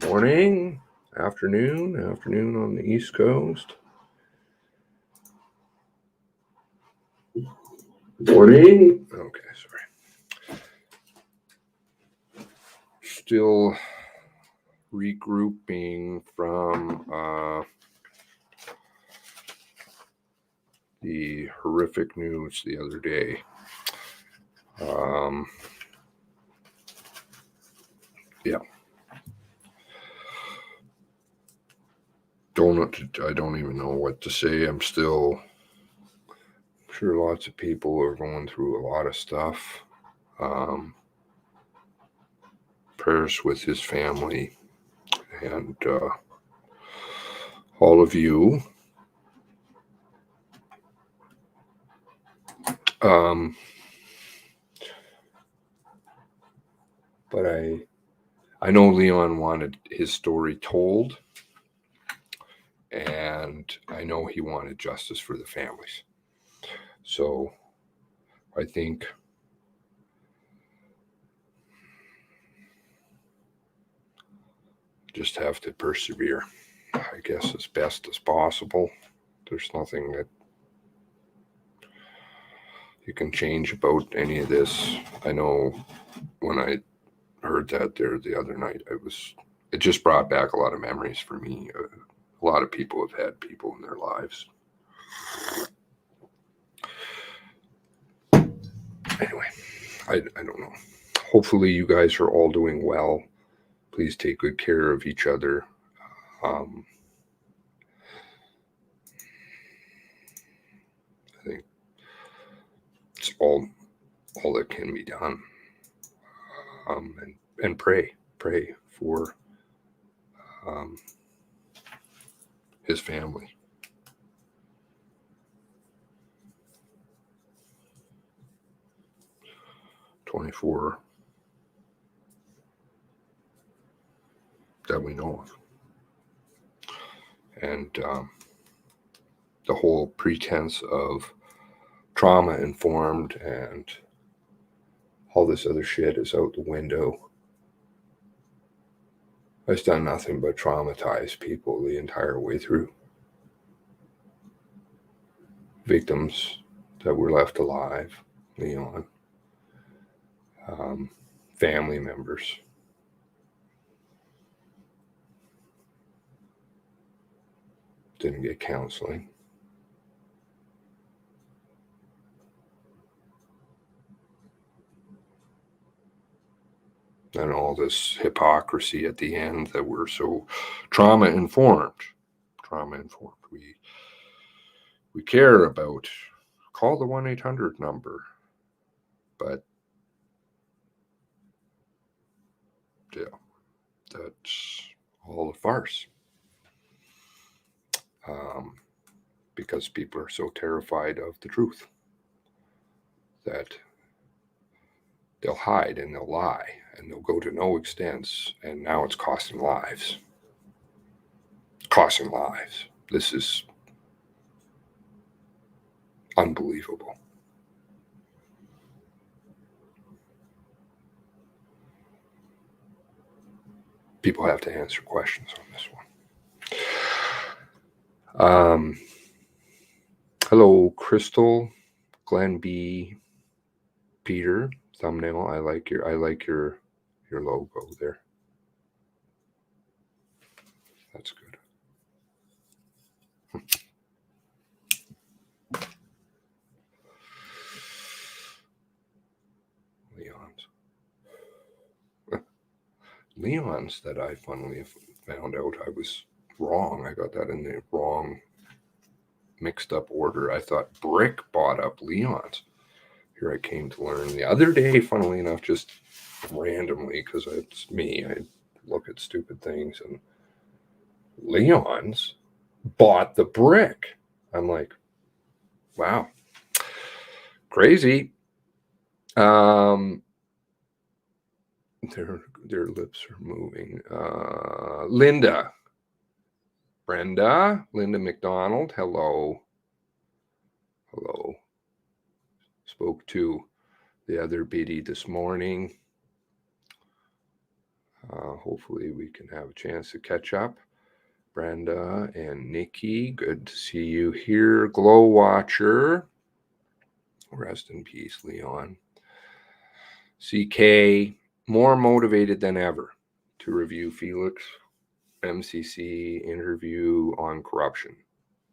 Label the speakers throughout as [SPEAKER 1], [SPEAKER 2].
[SPEAKER 1] Morning, afternoon on the East Coast. Morning. Okay, sorry. Still regrouping from the horrific news the other day. Yeah. I don't even know what to say. I'm sure lots of people are going through a lot of stuff. Prayers with his family and all of you. But I know Leon wanted his story told, and I know he wanted justice for the families. So I think just have to persevere, I guess, as best as possible. There's nothing that you can change about any of this. I know when I heard that there the other night, it just brought back a lot of memories for me. A lot of people have had people in their lives. Anyway, I don't know. Hopefully you guys are all doing well. Please take good care of each other. I think it's all that can be done. And pray for his family. $24 that we know of. And the whole pretense of trauma informed and all this other shit is out the window. It's done nothing but traumatize people the entire way through. Victims that were left alive, Leon, family members. Didn't get counseling. And all this hypocrisy at the end that we're so trauma informed. We care about, call the 1-800 number. But yeah, that's all a farce. Because people are so terrified of the truth that they'll hide and they'll lie and they'll go to no extents, and now it's costing lives. This is unbelievable. People have to answer questions on this one. Hello, Crystal, Glenn B, Peter, thumbnail. I like your logo there. That's good. Leon's that I finally found out I was wrong. I got that in the wrong mixed up order. I thought Brick bought up Leon's. Here I came to learn the other day, funnily enough, just randomly, because it's me. I look at stupid things, and Leon's bought the Brick. I'm like, wow, crazy. Their lips are moving. Linda McDonald, hello. Spoke to the other biddy this morning. Hopefully we can have a chance to catch up. Brenda and Nikki, good to see you here. Glow Watcher, rest in peace, Leon. CK, more motivated than ever to review Felix MCC interview on corruption.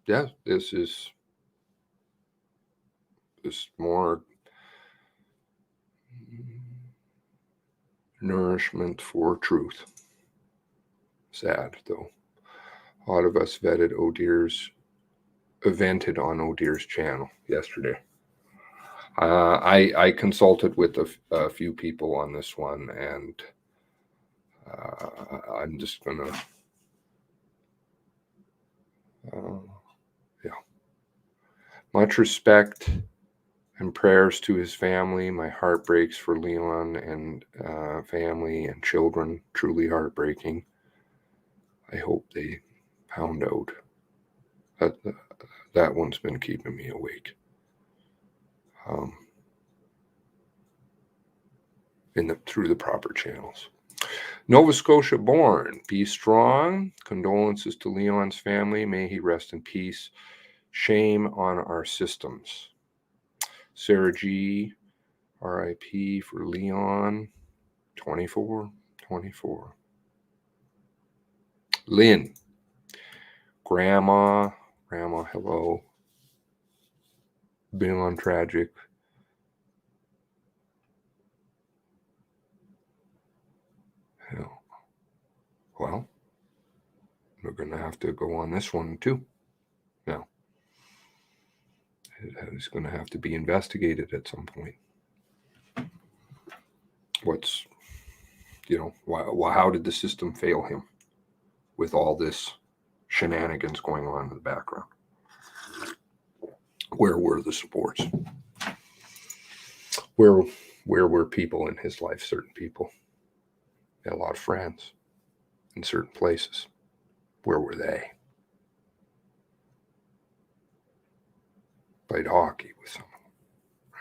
[SPEAKER 1] Yeah, this is more nourishment for truth. Sad, though. A lot of us vented on O'Dear's channel yesterday. I consulted with a few people on this one, and I'm just gonna, yeah. Much respect and prayers to his family. My heart breaks for Leon and family and children. Truly heartbreaking. I hope they pound out. That one's been keeping me awake. Through the proper channels. Nova Scotia born, be strong. Condolences to Leon's family. May he rest in peace. Shame on our systems. Sarah G, RIP for Leon. 24. Lynn, Grandma, hello. Been on tragic. Hell. Well, we're going to have to go on this one too. Now, it's going to have to be investigated at some point. How did the system fail him with all this shenanigans going on in the background? Where were the supports? Where were people in his life? Certain people. He had a lot of friends in certain places. Where were they? Played hockey with someone,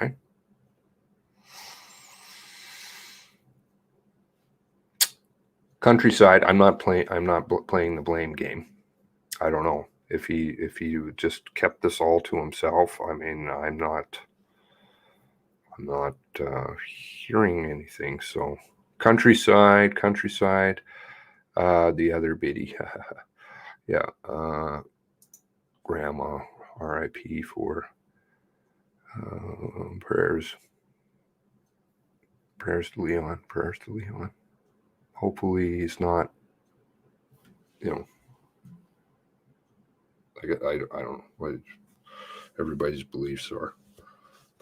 [SPEAKER 1] right? Countryside, I'm not playing the blame game. I don't know if he just kept this all to himself. I mean, I'm not hearing anything. So countryside, the other biddy. Yeah, Grandma, RIP for prayers to Leon. Hopefully he's not, I don't know what everybody's beliefs are,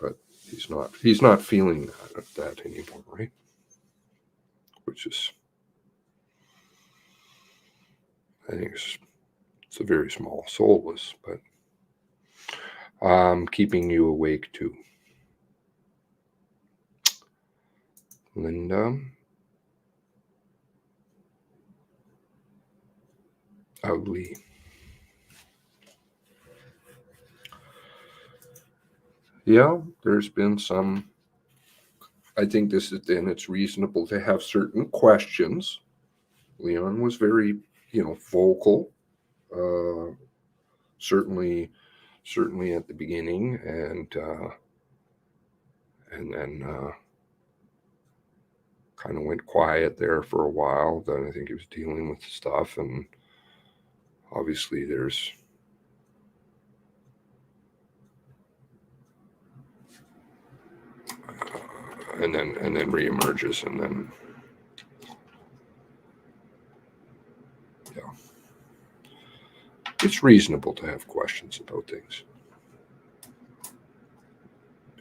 [SPEAKER 1] but he's not feeling that anymore, right? Which is, I think it's a very small solace, but keeping you awake too. Linda. Ugly. Yeah, there's been some. I think it's reasonable to have certain questions. Leon was very, vocal. Certainly at the beginning, and then kind of went quiet there for a while. Then I think he was dealing with stuff, and obviously there's and then reemerges, and then it's reasonable to have questions about things,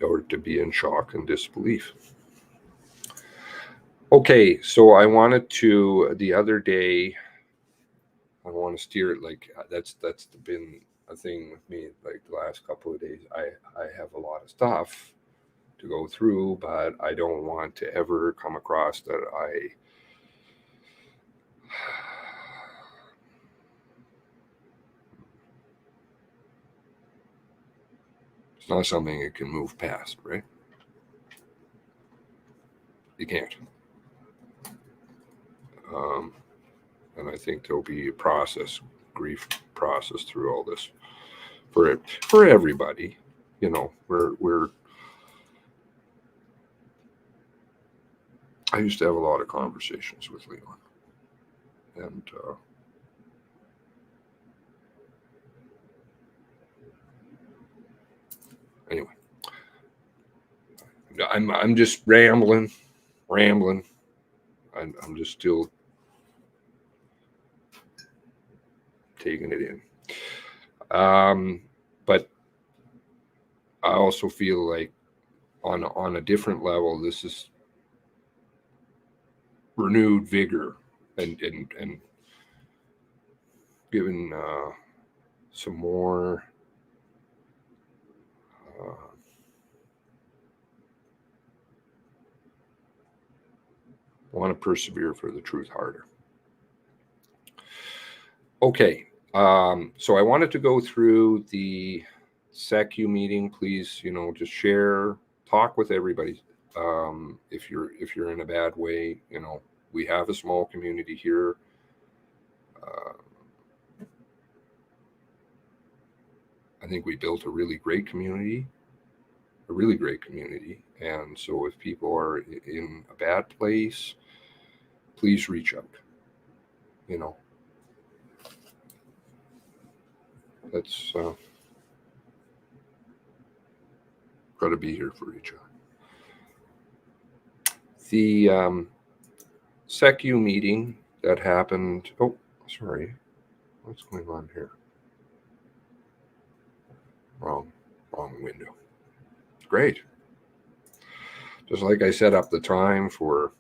[SPEAKER 1] or to be in shock and disbelief. Okay, so I wanted to the other day. I want to steer it like that's been a thing with me like the last couple of days. I have a lot of stuff to go through, but I don't want to ever come across that it's not something you can move past, right? You can't. And I think there'll be a grief process through all this for everybody. We're I used to have a lot of conversations with Leon, and anyway, I'm just rambling. I'm just still taking it in. But I also feel like on a different level, this is renewed vigor and given some more want to persevere for the truth harder. Okay, so I wanted to go through the SECU meeting. Please, just share, talk with everybody. If you're in a bad way, we have a small community here. I think we built a really great community. And so if people are in a bad place, please reach out. That's got to be here for each other. The SECU meeting that happened. Oh, sorry. What's going on here? Wrong window. Great. Just like I set up the time for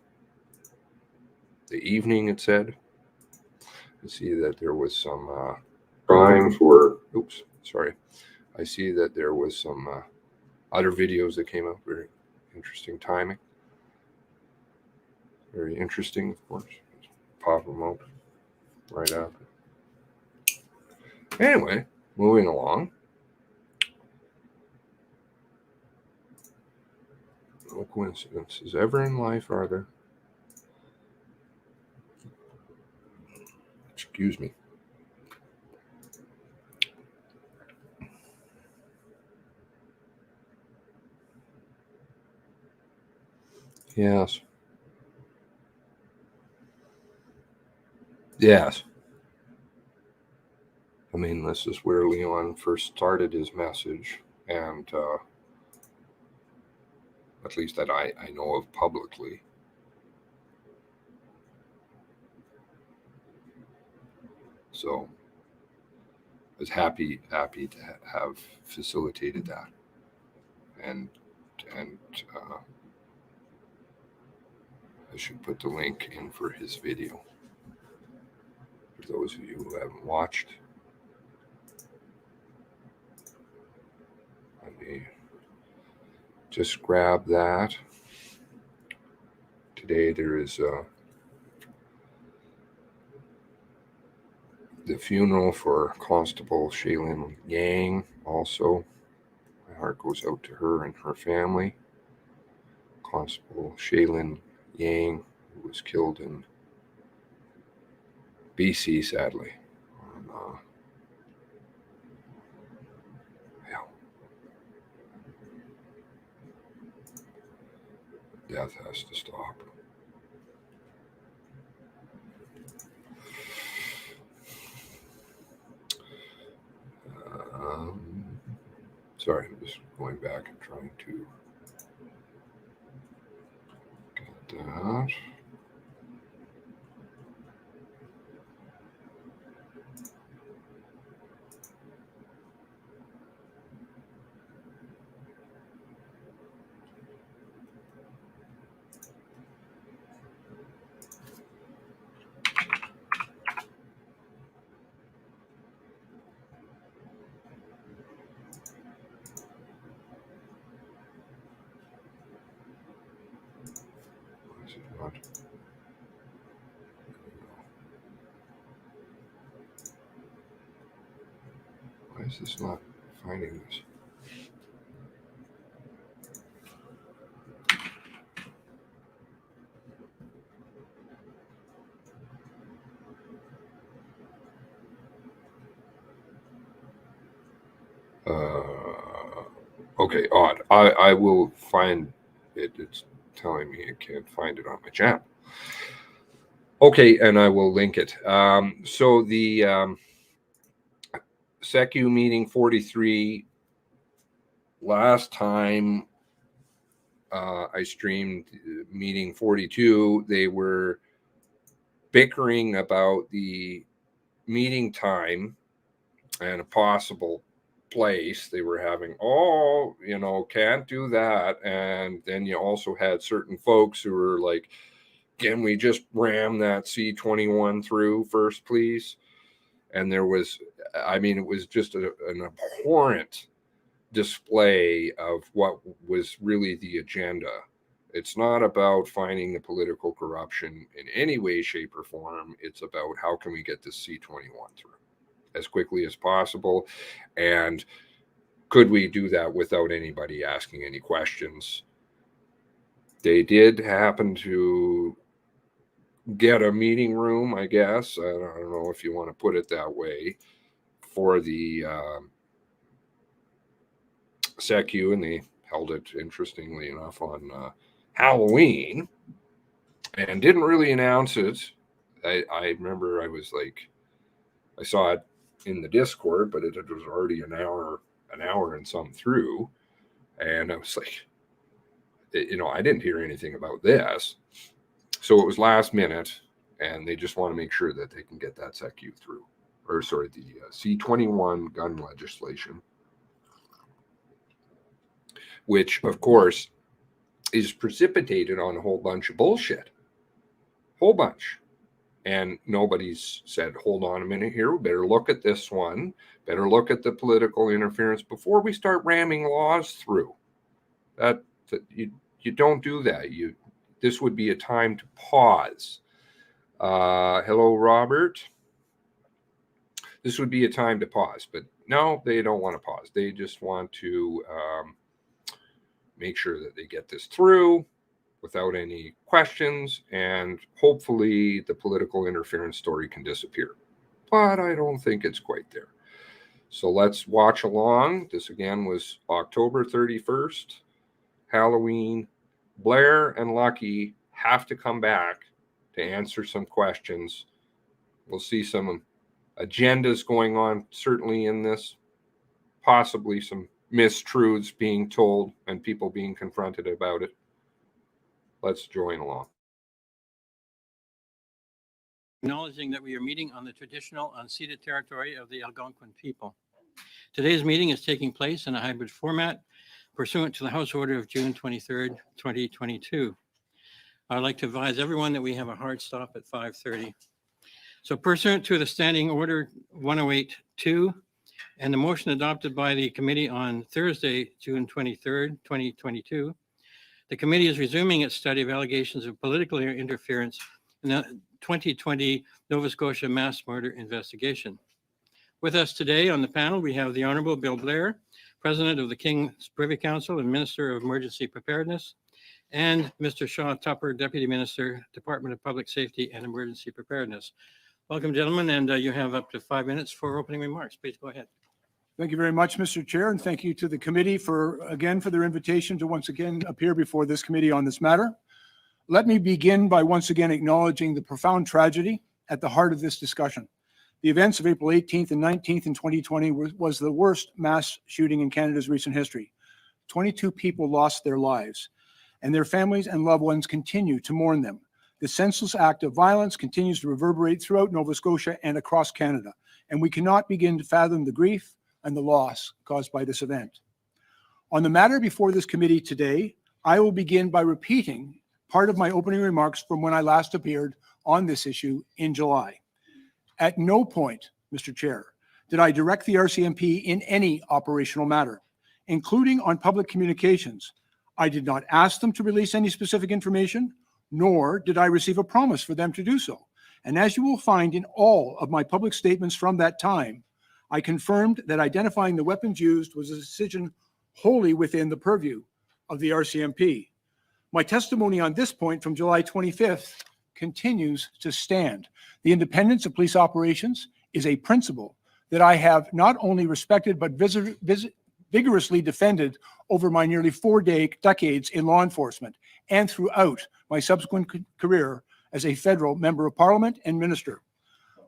[SPEAKER 1] the evening, it said. I see that there was some time for. Oops, sorry. I see that there was some other videos that came out. Very interesting timing. Very interesting, of course. Pop them out right after. Anyway, moving along. No coincidences ever in life, are there? Excuse me. Yes. I mean, this is where Leon first started his message, and at least that I know of publicly. So I was happy to have facilitated that, and I should put the link in for his video for those of you who haven't watched. Let me just grab that. Today there is the funeral for Constable Shaylin Yang. Also, my heart goes out to her and her family. Constable Shaylin Yang, who was killed in BC, sadly. Death has to stop. Sorry, I'm just going back and trying to get that. Why is this not finding this? Okay, odd. I will find it. It's telling me I can't find it on my channel. Okay, and I will link it. So the SECU meeting 43, last time I streamed meeting 42, they were bickering about the meeting time and a possible place. They were having, oh, you know, can't do that. And then you also had certain folks who were like, can we just ram that C-21 through first, please? And there was, I mean, it was just an abhorrent display of what was really the agenda. It's not about finding the political corruption in any way, shape, or form. It's about how can we get this C-21 through as quickly as possible, and could we do that without anybody asking any questions? They did happen to get a meeting room, I guess. I don't know if you want to put it that way, for the SECU, and they held it, interestingly enough, on Halloween, and didn't really announce it. I remember I was like, I saw it in the Discord, but it was already an hour and some through, and I was like, you know, I didn't hear anything about this. So it was last minute, and they just want to make sure that they can get that SECU through, or sorry, the C-21 gun legislation, which of course is precipitated on a whole bunch of bullshit, whole bunch. And nobody's said, hold on a minute here, we better look at this one, better look at the political interference before we start ramming laws through. That you don't do that. This would be a time to pause. Hello, Robert. This would be a time to pause, but no, they don't want to pause. They just want to make sure that they get this through without any questions, and hopefully the political interference story can disappear. But I don't think it's quite there. So let's watch along. This again was October 31st, Halloween. Blair and Lucki have to come back to answer some questions. We'll see some agendas going on, certainly in this, possibly some mistruths being told and people being confronted about it. Let's join along.
[SPEAKER 2] Acknowledging that we are meeting on the traditional unceded territory of the Algonquin people. Today's meeting is taking place in a hybrid format pursuant to the House Order of June 23rd, 2022. I'd like to advise everyone that we have a hard stop at 5:30. So pursuant to the Standing Order 108-2 and the motion adopted by the committee on Thursday, June 23rd, 2022, the committee is resuming its study of allegations of political interference in the 2020 Nova Scotia mass murder investigation. With us today on the panel, we have the Honorable Bill Blair, President of the King's Privy Council and Minister of Emergency Preparedness, and Mr. Shaw Tupper, Deputy Minister, Department of Public Safety and Emergency Preparedness. Welcome, gentlemen, and you have up to 5 minutes for opening remarks. Please go ahead.
[SPEAKER 3] Thank you very much, Mr. Chair, and thank you to the committee for their invitation to once again appear before this committee on this matter. Let me begin by once again acknowledging the profound tragedy at the heart of this discussion. The events of April 18th and 19th in 2020 was the worst mass shooting in Canada's recent history. 22 people lost their lives, and their families and loved ones continue to mourn them. The senseless act of violence continues to reverberate throughout Nova Scotia and across Canada, and we cannot begin to fathom the grief and the loss caused by this event. On the matter before this committee today, I will begin by repeating part of my opening remarks from when I last appeared on this issue in July. At no point, Mr. Chair, did I direct the RCMP in any operational matter, including on public communications. I did not ask them to release any specific information, nor did I receive a promise for them to do so. And as you will find in all of my public statements from that time, I confirmed that identifying the weapons used was a decision wholly within the purview of the RCMP. My testimony on this point from July 25th continues to stand. The independence of police operations is a principle that I have not only respected but vigorously defended over my nearly 4 decades in law enforcement and throughout my subsequent career as a federal member of parliament and minister.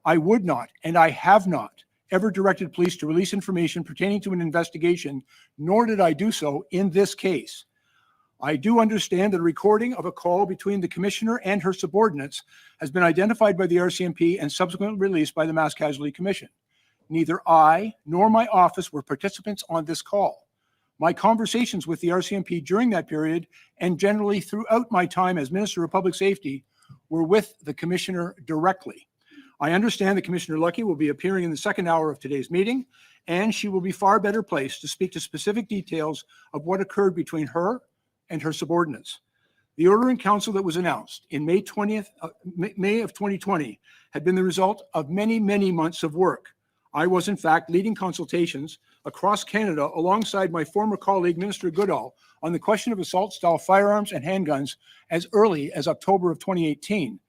[SPEAKER 3] I would not, and I have not, ever directed police to release information pertaining to an investigation, nor did I do so in this case. I do understand that a recording of a call between the commissioner and her subordinates has been identified by the RCMP and subsequently released by the Mass Casualty Commission. Neither I nor my office were participants on this call. My conversations with the RCMP during that period and generally throughout my time as Minister of Public Safety were with the commissioner directly. I understand that Commissioner Lucki will be appearing in the second hour of today's meeting, and she will be far better placed to speak to specific details of what occurred between her and her subordinates. The order in council that was announced in May of 2020 had been the result of many, many months of work. I was, in fact, leading consultations across Canada alongside my former colleague, Minister Goodall, on the question of assault-style firearms and handguns as early as October of 2018.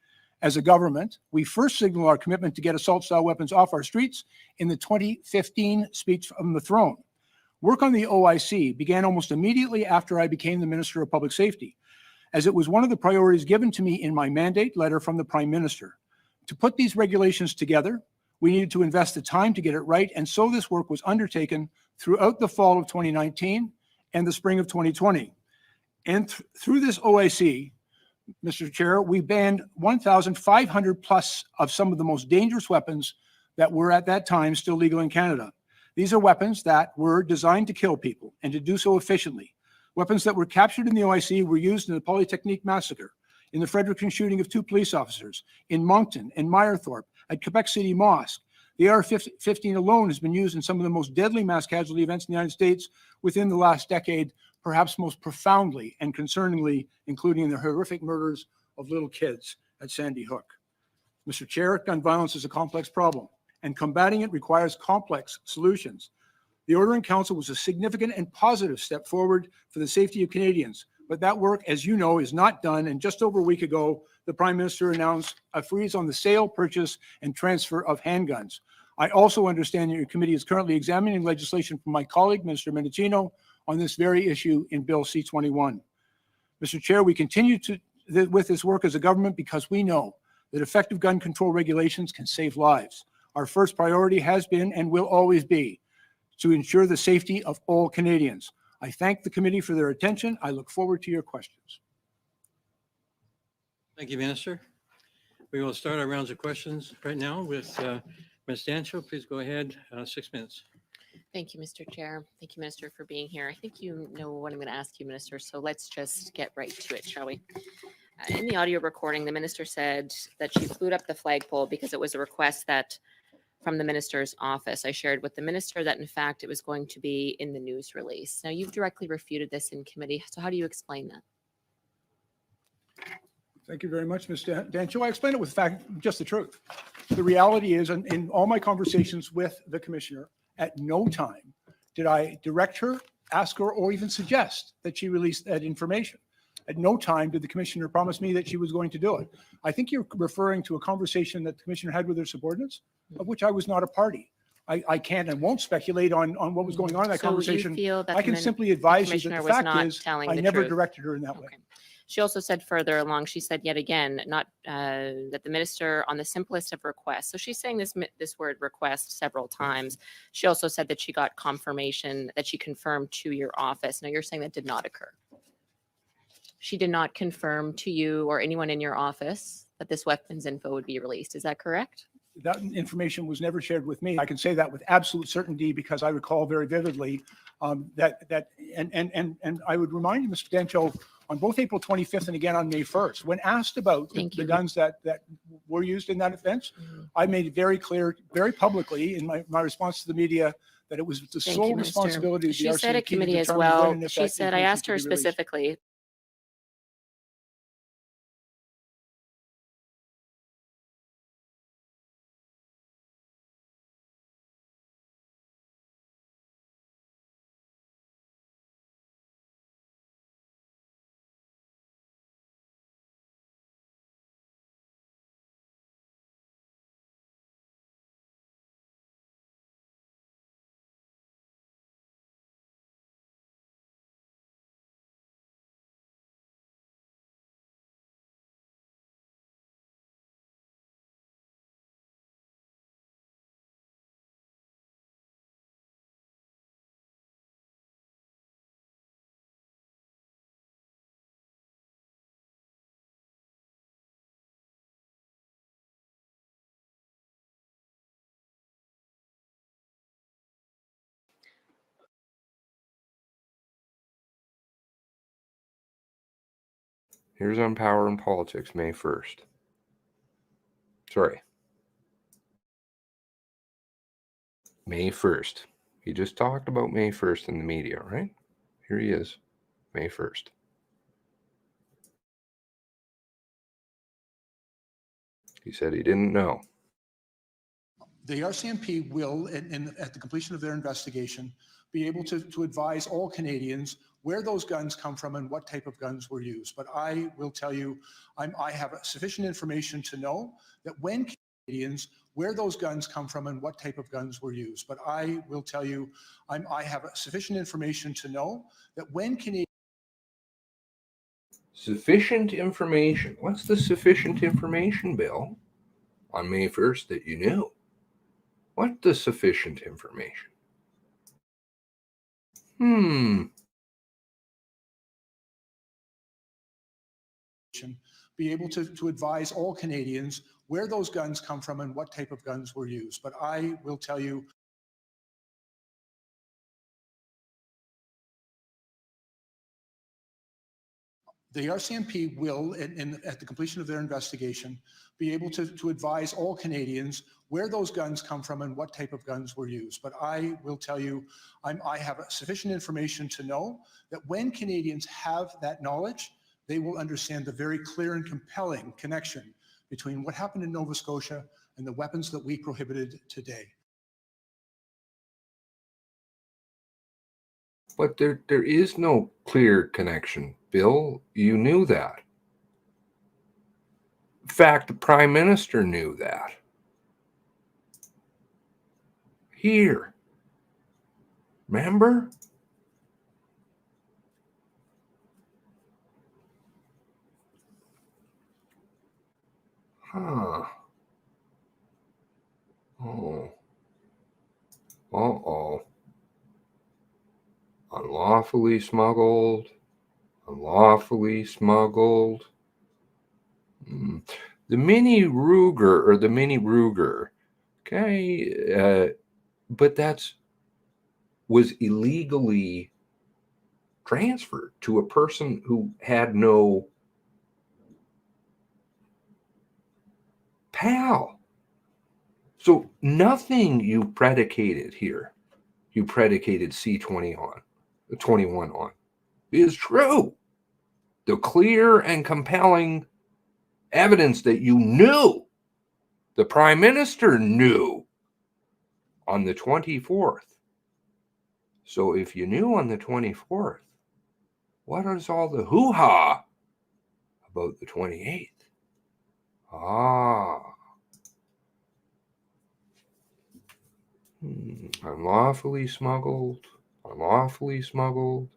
[SPEAKER 3] As a government, we first signaled our commitment to get assault-style weapons off our streets in the 2015 speech from the throne. Work on the OIC began almost immediately after I became the Minister of Public Safety, as it was one of the priorities given to me in my mandate letter from the Prime Minister. To put these regulations together, we needed to invest the time to get it right, and so this work was undertaken throughout the fall of 2019 and the spring of 2020. And through this OIC, Mr. Chair, we banned 1,500 plus of some of the most dangerous weapons that were at that time still legal in Canada. These are weapons that were designed to kill people and to do so efficiently. Weapons that were captured in the OIC were used in the Polytechnique massacre, in the Fredericton shooting of 2 police officers, in Moncton and Meyerthorpe, at Quebec City Mosque. The AR-15 alone has been used in some of the most deadly mass casualty events in the United States within the last decade, perhaps most profoundly and concerningly, including the horrific murders of little kids at Sandy Hook. Mr. Chair, gun violence is a complex problem, and combating it requires complex solutions. The order in council was a significant and positive step forward for the safety of Canadians, but that work, as you know, is not done, and just over a week ago, the Prime Minister announced a freeze on the sale, purchase, and transfer of handguns. I also understand that your committee is currently examining legislation from my colleague, Minister Mendicino, on this very issue in Bill C-21. Mr. Chair, we continue with this work as a government because we know that effective gun control regulations can save lives. Our first priority has been and will always be to ensure the safety of all Canadians. I thank the committee for their attention. I look forward to your questions.
[SPEAKER 2] Thank you, Minister. We will start our rounds of questions right now with Ms. Dancho. Please go ahead, 6 minutes.
[SPEAKER 4] Thank you, Mr. Chair. Thank you, Minister, for being here. I think you know what I'm going to ask you, Minister, so let's just get right to it, shall we? In the audio recording, the Minister said that she flew up the flagpole because it was a request that from the Minister's office. I shared with the Minister that, in fact, it was going to be in the news release. Now, you've directly refuted this in committee, so how do you explain that?
[SPEAKER 3] Thank you very much, Ms. Dancho. I explained it with just the truth. The reality is, in all my conversations with the Commissioner, at no time did I direct her, ask her, or even suggest that she release that information. At no time did the Commissioner promise me that she was going to do it. I think you're referring to a conversation that the Commissioner had with her subordinates, of which I was not a party. I can't and won't speculate on what was going on in that conversation. I can simply advise you that the fact is I never directed her in that way.
[SPEAKER 4] She also said further along, she said yet again, not that the minister on the simplest of requests. So she's saying this word request several times. She also said that she got confirmation that she confirmed to your office. Now you're saying that did not occur. She did not confirm to you or anyone in your office that this weapons info would be released. Is that correct?
[SPEAKER 3] That information was never shared with me. I can say that with absolute certainty because I recall very vividly that I would remind you, Mr. Dancho, on both April 25th and again on May 1st, when asked about the guns that were used in that offense, I made it very clear, very publicly in my response to the media that it was the sole responsibility of the RCMP.
[SPEAKER 4] She said at committee as well. She said, I asked her specifically,
[SPEAKER 1] Here's on Power and Politics, May 1st. Sorry. May 1st. He just talked about May 1st in the media, right? Here he is, May 1st. He said he didn't know.
[SPEAKER 3] The RCMP will, at the completion of their investigation, be able to advise all Canadians where those guns come from and what type of guns were used. But I will tell you, I have sufficient information to know that when Canadians, where those guns come from and what type of guns were used. But I will tell you, I have sufficient information to know that when Canadians.
[SPEAKER 1] Sufficient information. What's the sufficient information, Bill, on May 1st that you knew? What's the sufficient information?
[SPEAKER 3] Be able to advise all Canadians where those guns come from and what type of guns were used. But I will tell you, the RCMP will, at the completion of their investigation, be able to advise all Canadians where those guns come from and what type of guns were used. But I will tell you, I have sufficient information to know that when Canadians have that knowledge, they will understand the very clear and compelling connection between what happened in Nova Scotia and the weapons that we prohibited today.
[SPEAKER 1] But there is no clear connection, Bill. You knew that. In fact, the Prime Minister knew that. Here. Remember? Huh. Oh. Uh-oh. Unlawfully smuggled. Unlawfully smuggled. The Mini Ruger, okay, but was illegally transferred to a person who had no PAL. So nothing you predicated here, you predicated C-21 on, is true. The clear and compelling evidence that you knew, the Prime Minister knew on the 24th. So if you knew on the 24th, what is all the hoo-ha about the 28th? Unlawfully smuggled, unlawfully smuggled,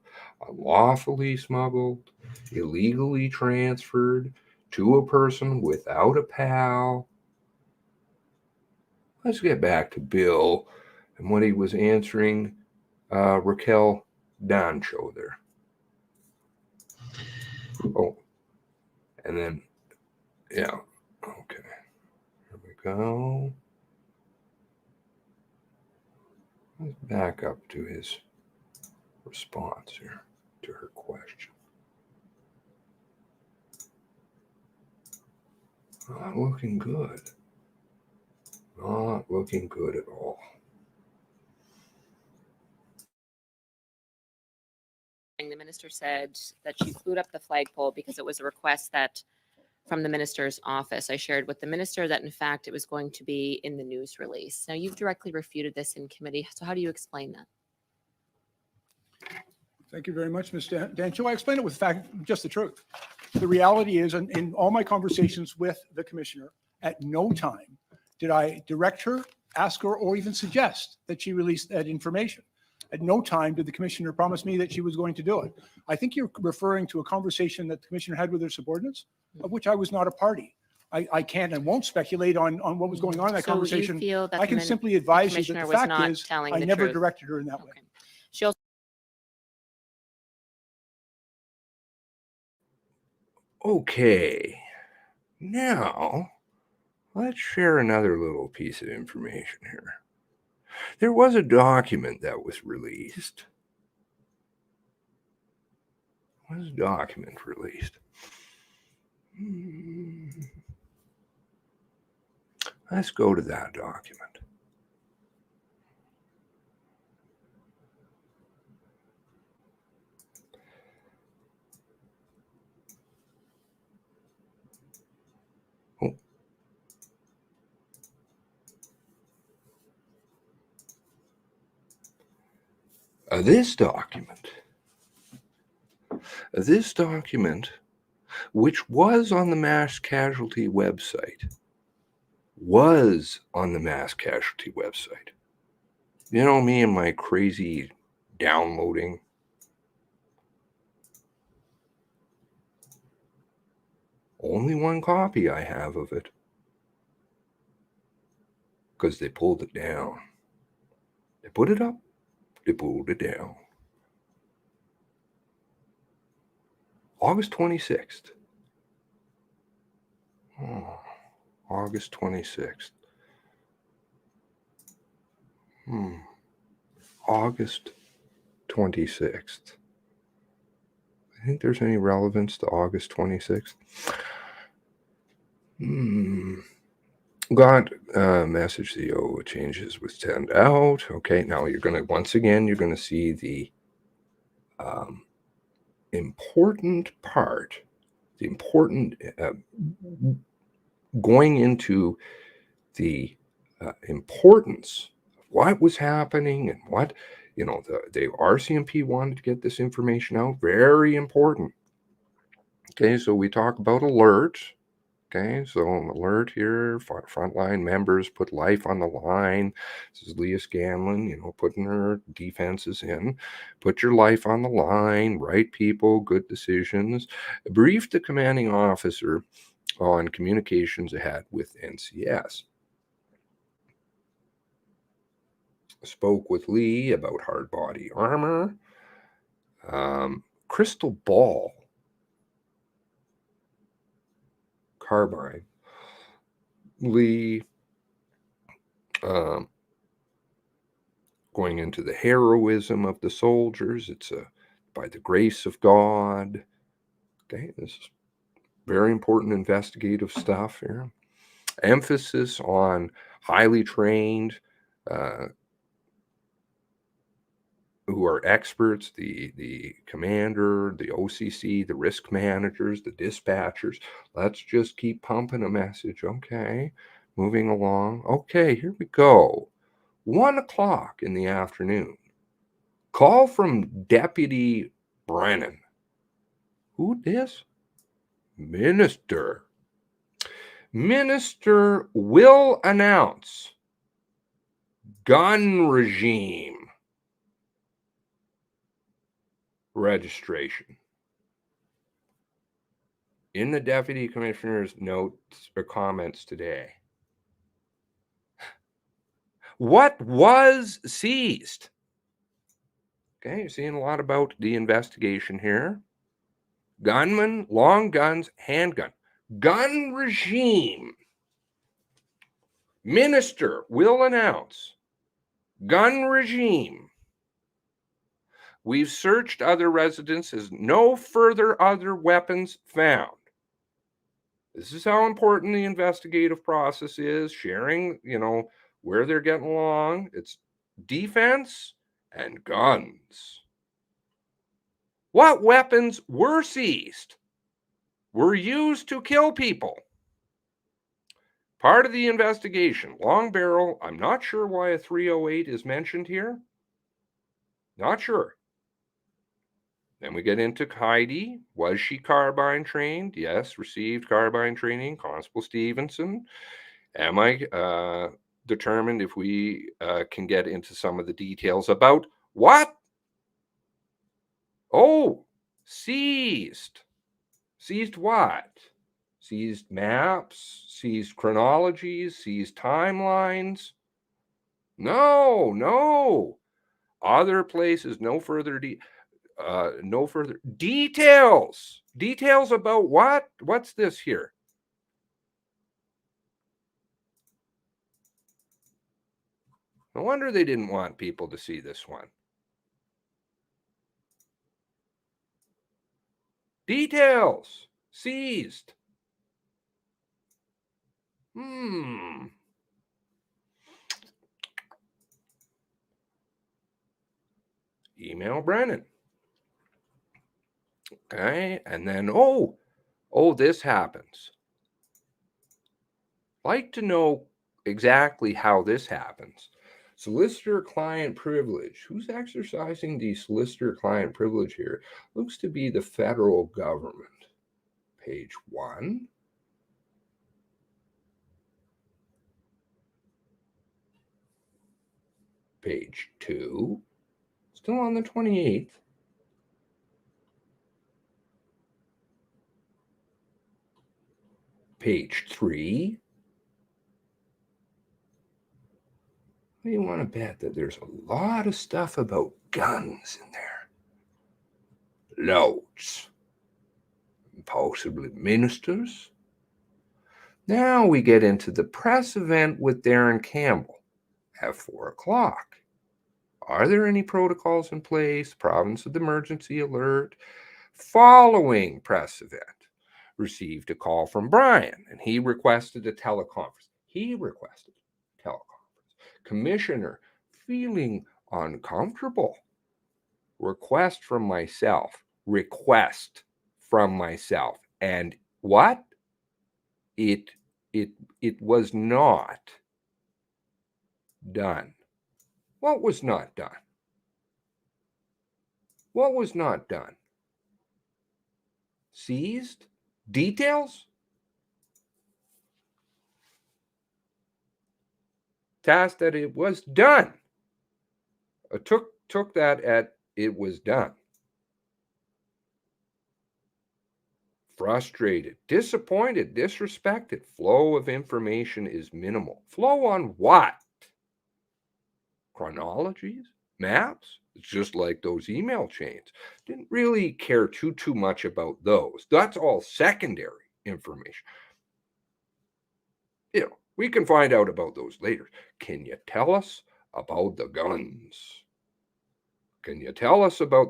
[SPEAKER 1] unlawfully smuggled, illegally transferred to a person without a PAL. Let's get back to Bill and what he was answering Raquel Dancho there. Oh, and then, yeah, okay. Here we go. Let's back up to his response here to her question. Not looking good. Not looking good at all.
[SPEAKER 4] The minister said that she flew up the flagpole because it was a request that from the minister's office. I shared with the minister that in fact it was going to be in the news release. Now you've directly refuted this in committee. So how do you explain that?
[SPEAKER 3] Thank you very much, Ms. Dancho. I explained it with just the truth. The reality is, in all my conversations with the commissioner, at no time did I direct her, ask her, or even suggest that she release that information. At no time did the commissioner promise me that she was going to do it. I think you're referring to a conversation that the commissioner had with her subordinates, of which I was not a party. I can't and won't speculate on what was going on in that
[SPEAKER 4] So you
[SPEAKER 3] conversation.
[SPEAKER 4] feel that
[SPEAKER 3] I can simply advise you that
[SPEAKER 4] commissioner
[SPEAKER 3] the
[SPEAKER 4] was
[SPEAKER 3] fact
[SPEAKER 4] not
[SPEAKER 3] is,
[SPEAKER 4] telling
[SPEAKER 3] I
[SPEAKER 4] the
[SPEAKER 3] never
[SPEAKER 4] truth?
[SPEAKER 3] directed her in that way.
[SPEAKER 4] Okay. She also
[SPEAKER 1] Okay, now let's share another little piece of information here. There was a document that was released. Was a document released Let's go to that document. Oh. This document, which was on the mass casualty website, You know me and my crazy downloading. Only one copy I have of it. Because they pulled it down. They put it up, they pulled it down. August 26th. Oh, August 26th. August 26th. I think there's any relevance to August 26th. Got a message CEO changes with send out. Okay, now you're going to, once again, you're going to see the important part, the important, going into the importance of what was happening and what, the RCMP wanted to get this information out. Very important. Okay, so we talk about alert. Okay, so alert here, frontline members put life on the line. This is Leah Scanlon, putting her defenses in. Put your life on the line, right people, good decisions. Brief the commanding officer on communications ahead with NCS. Spoke with Lee about hard body armor. Crystal ball carbine. Lee going into the heroism of the soldiers. It's by the grace of God. Okay, this is very important investigative stuff here. Emphasis on highly trained who are experts, the commander, the OCC, the risk managers, the dispatchers. Let's just keep pumping a message. Okay, moving along. Okay, here we go. 1 o'clock in the afternoon. Call from Deputy Brennan. Who this? Minister. Minister will announce gun regime registration. In the Deputy Commissioner's notes or comments today. What was seized? Okay, you're seeing a lot about the investigation here. Gunman, long guns, handgun. Gun regime. Minister will announce gun regime. We've searched other residences. No further other weapons found. This is how important the investigative process is. Sharing, where they're getting along. It's defense and guns. What weapons were seized? Were used to kill people? Part of the investigation, long barrel. I'm not sure why a 308 is mentioned here. Not sure. Then we get into Heidi. Was she carbine trained? Yes, received carbine training. Constable Stevenson. Am I determined if we can get into some of the details about what? Oh, seized. Seized what? Seized maps, seized chronologies, seized timelines. No. Other places, no further details. Details about what? What's this here? No wonder they didn't want people to see this one. Details. Seized. Email Brennan. Okay, and then, this happens. Like to know exactly how this happens. Solicitor-client privilege. Who's exercising the solicitor-client privilege here? Looks to be the federal government. Page 1. Page 2. Still on the 28th. Page 3. You want to bet that there's a lot of stuff about guns in there. Loads. Possibly ministers. Now we get into the press event with Darren Campbell at 4 o'clock. Are there any protocols in place? Province of emergency alert. Following press event, received a call from Brian, and he requested a teleconference. Commissioner, feeling uncomfortable. Request from myself. And what? It was not done. What was not done? What was not done? Seized? Details? Task that it was done. Took that at it was done. Frustrated, disappointed, disrespected. Flow of information is minimal. Flow on what? Chronologies? Maps? It's just like those email chains. Didn't really care too much about those. That's all secondary information. We can find out about those later. Can you tell us about the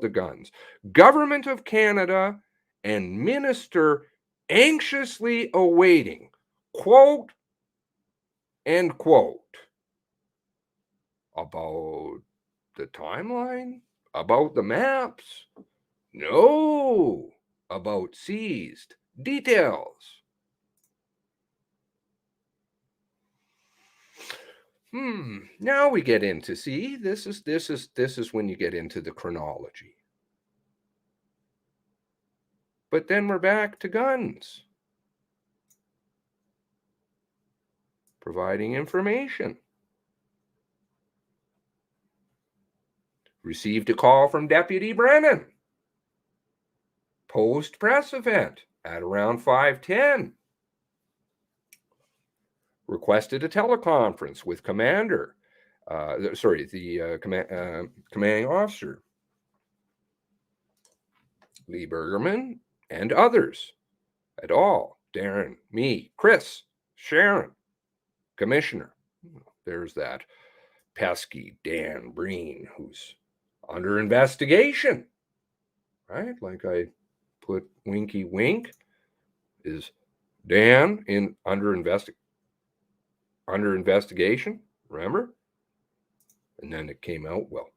[SPEAKER 1] guns? Government of Canada and minister anxiously awaiting, quote, end quote, about the timeline, about the maps, no, about seized details. Now we get into, see, this is when you get into the chronology. But then we're back to guns. Providing information. Received a call from Deputy Brennan. Post-press event at around 5:10. Requested a teleconference with commander. Commanding officer. Lee Bergerman and others. At all. Darren, me, Chris, Sharon, Commissioner. There's that pesky Dan Breen who's under investigation. Right? Like I put winky wink. Is Dan under investigation? Remember? And then it came out, well,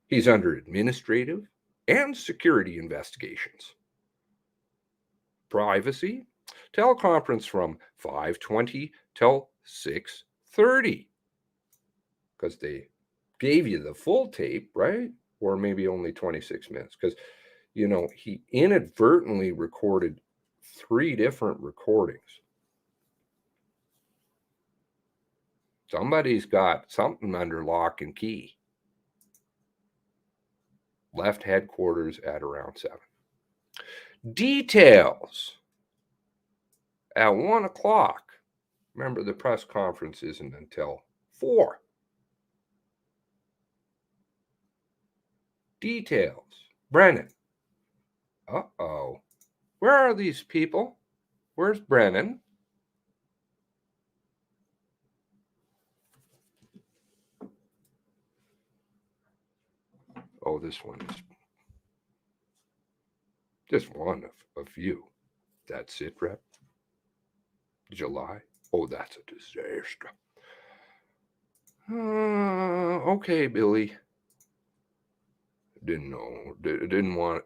[SPEAKER 1] he's under administrative and security investigations. Privacy. Teleconference from 5:20 till 6:30. Because they gave you the full tape, right? Or maybe only 26 minutes. Because, he inadvertently recorded 3 different recordings. Somebody's got something under lock and key. Left headquarters at around 7. Details. At 1 o'clock. Remember, the press conference isn't until 4. Details. Brennan. Uh-oh. Where are these people? Where's Brennan? Oh, this one is just one of a few. That's it, Rep. July. Oh, that's a disaster. Okay, Billy. Didn't know. Didn't want.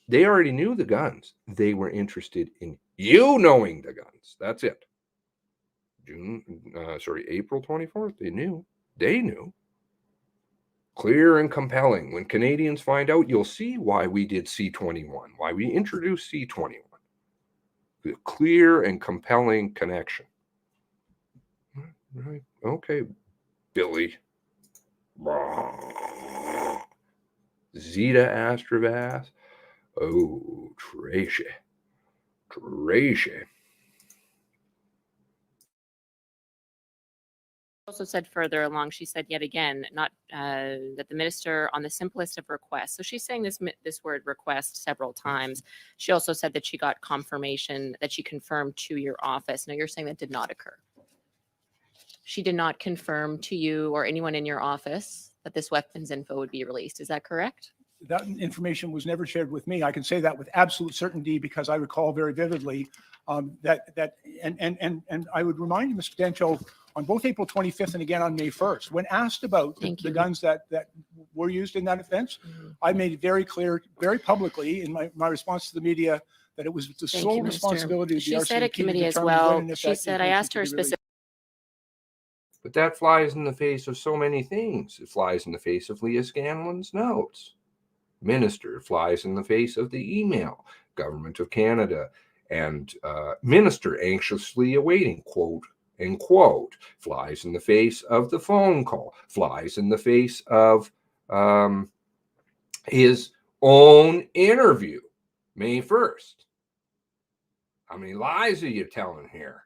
[SPEAKER 1] They already knew the guns. They were interested in you knowing the guns. That's it. April 24th. They knew. They knew. Clear and compelling. When Canadians find out, you'll see why we did C-21, why we introduced C-21. The clear and compelling connection. Right. Okay, Billy. Zeta Astravas. Oh, Tracy.
[SPEAKER 4] Also said further along, she said yet again, not that the minister on the simplest of requests. So she's saying this word request several times. She also said that she got confirmation that she confirmed to your office. Now you're saying that did not occur. She did not confirm to you or anyone in your office that this weapons info would be released. Is that correct?
[SPEAKER 3] That information was never shared with me. I can say that with absolute certainty because I recall very vividly that I would remind you, Mr. Dancho, on both April 25th and again on May 1st, when asked about the guns that were used in that offense, I made it very clear, very publicly in my response to the media that it was the sole responsibility of the RCMP.
[SPEAKER 4] She said at committee as well. She said, I asked her specifically.
[SPEAKER 1] But that flies in the face of so many things. It flies in the face of Leah Scanlon's notes. Minister flies in the face of the email. Government of Canada and minister anxiously awaiting, quote, end quote, flies in the face of the phone call, flies in the face of his own interview, May 1st. How many lies are you telling here?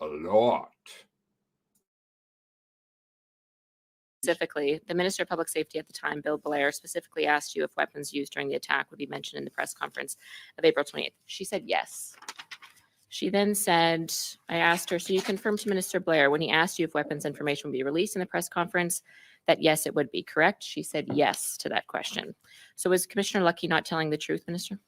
[SPEAKER 1] A lot.
[SPEAKER 4] Specifically, the Minister of Public Safety at the time, Bill Blair, specifically asked you if weapons used during the attack would be mentioned in the press conference of April 28th. She said yes. She then said, I asked her, so you confirmed to Minister Blair when he asked you if weapons information would be released in the press conference, that yes, it would be, correct? She said yes to that question. So is Commissioner Lucki not telling the truth, Minister?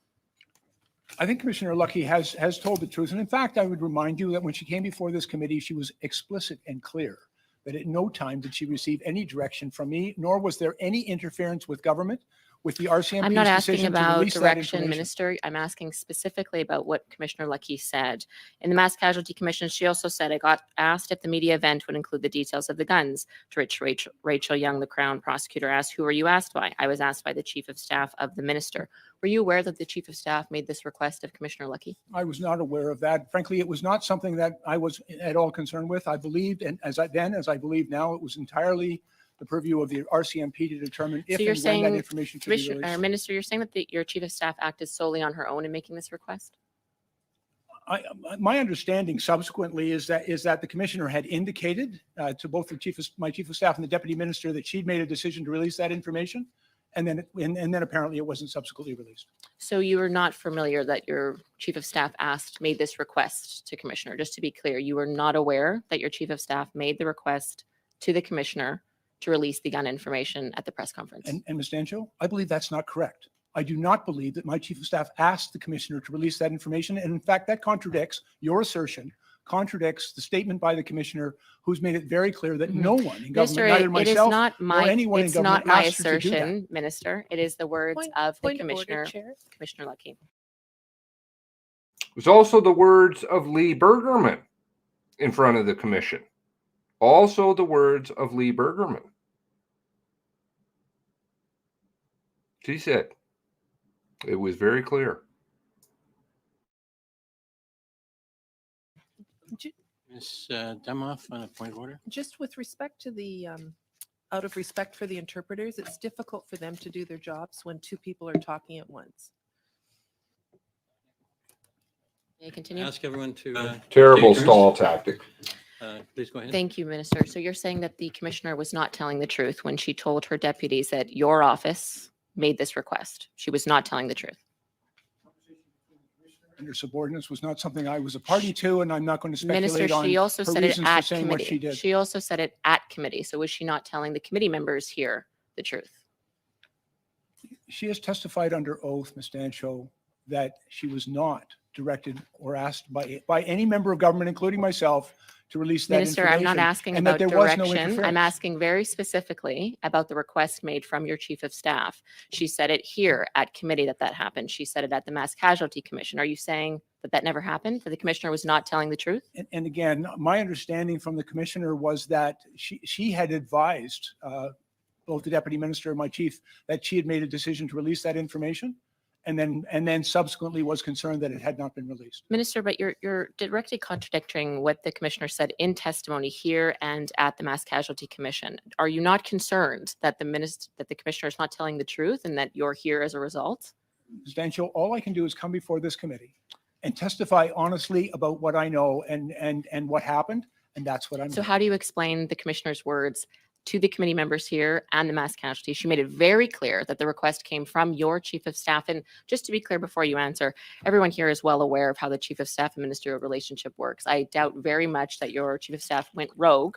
[SPEAKER 3] I think Commissioner Lucki has told the truth. And in fact, I would remind you that when she came before this committee, she was explicit and clear that at no time did she receive any direction from me, nor was there any interference with government, with the RCMP's
[SPEAKER 4] I'm not asking
[SPEAKER 3] decision to
[SPEAKER 4] about
[SPEAKER 3] release that
[SPEAKER 4] direction,
[SPEAKER 3] information.
[SPEAKER 4] Minister. I'm asking specifically about what Commissioner Lucki said. In the Mass Casualty Commission, she also said, I got asked if the media event would include the details of the guns. To which Rachel Young, the Crown prosecutor, asked, who were you asked by? I was asked by the Chief of Staff of the Minister. Were you aware that the Chief of Staff made this request of Commissioner Lucki? I was not aware of that. Frankly, it was not something that I was at all concerned with. I believed, and as I believe now, it was entirely the purview of the RCMP to determine if and when that information should be released. Minister, you're saying that your Chief of Staff acted solely on her own in making this request?
[SPEAKER 3] My understanding subsequently is that the commissioner had indicated to both my Chief of Staff and the Deputy Minister that she'd made a decision to release that information. And then apparently it wasn't subsequently released. So you were not familiar that your Chief of Staff made this request to Commissioner? Just to be clear, you were not aware that your Chief of Staff made the request to the Commissioner to release the gun information at the press conference? And Ms. Dancho, I believe that's not correct. I do not believe that my Chief of Staff asked the Commissioner to release that information. And in fact, that contradicts your assertion, contradicts the statement by the Commissioner, who's made it very clear that no one in government, neither myself nor anyone in government, asked her to do that. It's not my assertion, Minister. It is the words of the Commissioner, Commissioner Lucki.
[SPEAKER 1] It was also the words of Lee Bergerman in front of the commission. Also the words of Lee Bergerman. She said, it was very clear.
[SPEAKER 2] Ms. Demoff on a point of order.
[SPEAKER 5] Just with respect to the, out of respect for the interpreters, it's difficult for them to do their jobs when two people are talking at once.
[SPEAKER 4] May I continue?
[SPEAKER 2] Ask everyone to.
[SPEAKER 1] Terrible
[SPEAKER 2] take turns.
[SPEAKER 1] stall tactic.
[SPEAKER 2] Please go ahead.
[SPEAKER 4] Thank you, Minister. So you're saying that the Commissioner was not telling the truth when she told her deputies that your office made this request. She was not telling the truth.
[SPEAKER 3] And her subordinates was not something I was a party to, and I'm not going to speculate
[SPEAKER 4] Minister,
[SPEAKER 3] on
[SPEAKER 4] she also
[SPEAKER 3] her
[SPEAKER 4] said it
[SPEAKER 3] reasons for
[SPEAKER 4] at
[SPEAKER 3] saying what she
[SPEAKER 4] committee.
[SPEAKER 3] did.
[SPEAKER 4] She also said it at committee. So was she not telling the committee members here the truth?
[SPEAKER 3] She has testified under oath, Ms. Dancho, that she was not directed or asked by any member of government, including myself, to release that
[SPEAKER 4] Minister, I'm
[SPEAKER 3] information.
[SPEAKER 4] not asking
[SPEAKER 3] and that
[SPEAKER 4] about
[SPEAKER 3] there was no
[SPEAKER 4] direction. I'm
[SPEAKER 3] interference.
[SPEAKER 4] asking very specifically about the request made from your chief of staff. She said it here at committee that happened. She said it at the Mass Casualty Commission. Are you saying that never happened? That the commissioner was not telling the truth?
[SPEAKER 3] And again, my understanding from the commissioner was that she had advised both the deputy minister and my chief that she had made a decision to release that information, and then subsequently was concerned that it had not been released.
[SPEAKER 4] Minister, but you're directly contradicting what the commissioner said in testimony here and at the Mass Casualty Commission. Are you not concerned that the commissioner is not telling the truth and that you're here as a result?
[SPEAKER 3] Ms. Dancho, all I can do is come before this committee and testify honestly about what I know and what happened, and that's what I'm
[SPEAKER 4] So
[SPEAKER 3] doing.
[SPEAKER 4] how do you explain the commissioner's words to the committee members here and the Mass Casualty? She made it very clear that the request came from your chief of staff. And just to be clear before you answer, everyone here is well aware of how the chief of staff and ministerial relationship works. I doubt very much that your chief of staff went rogue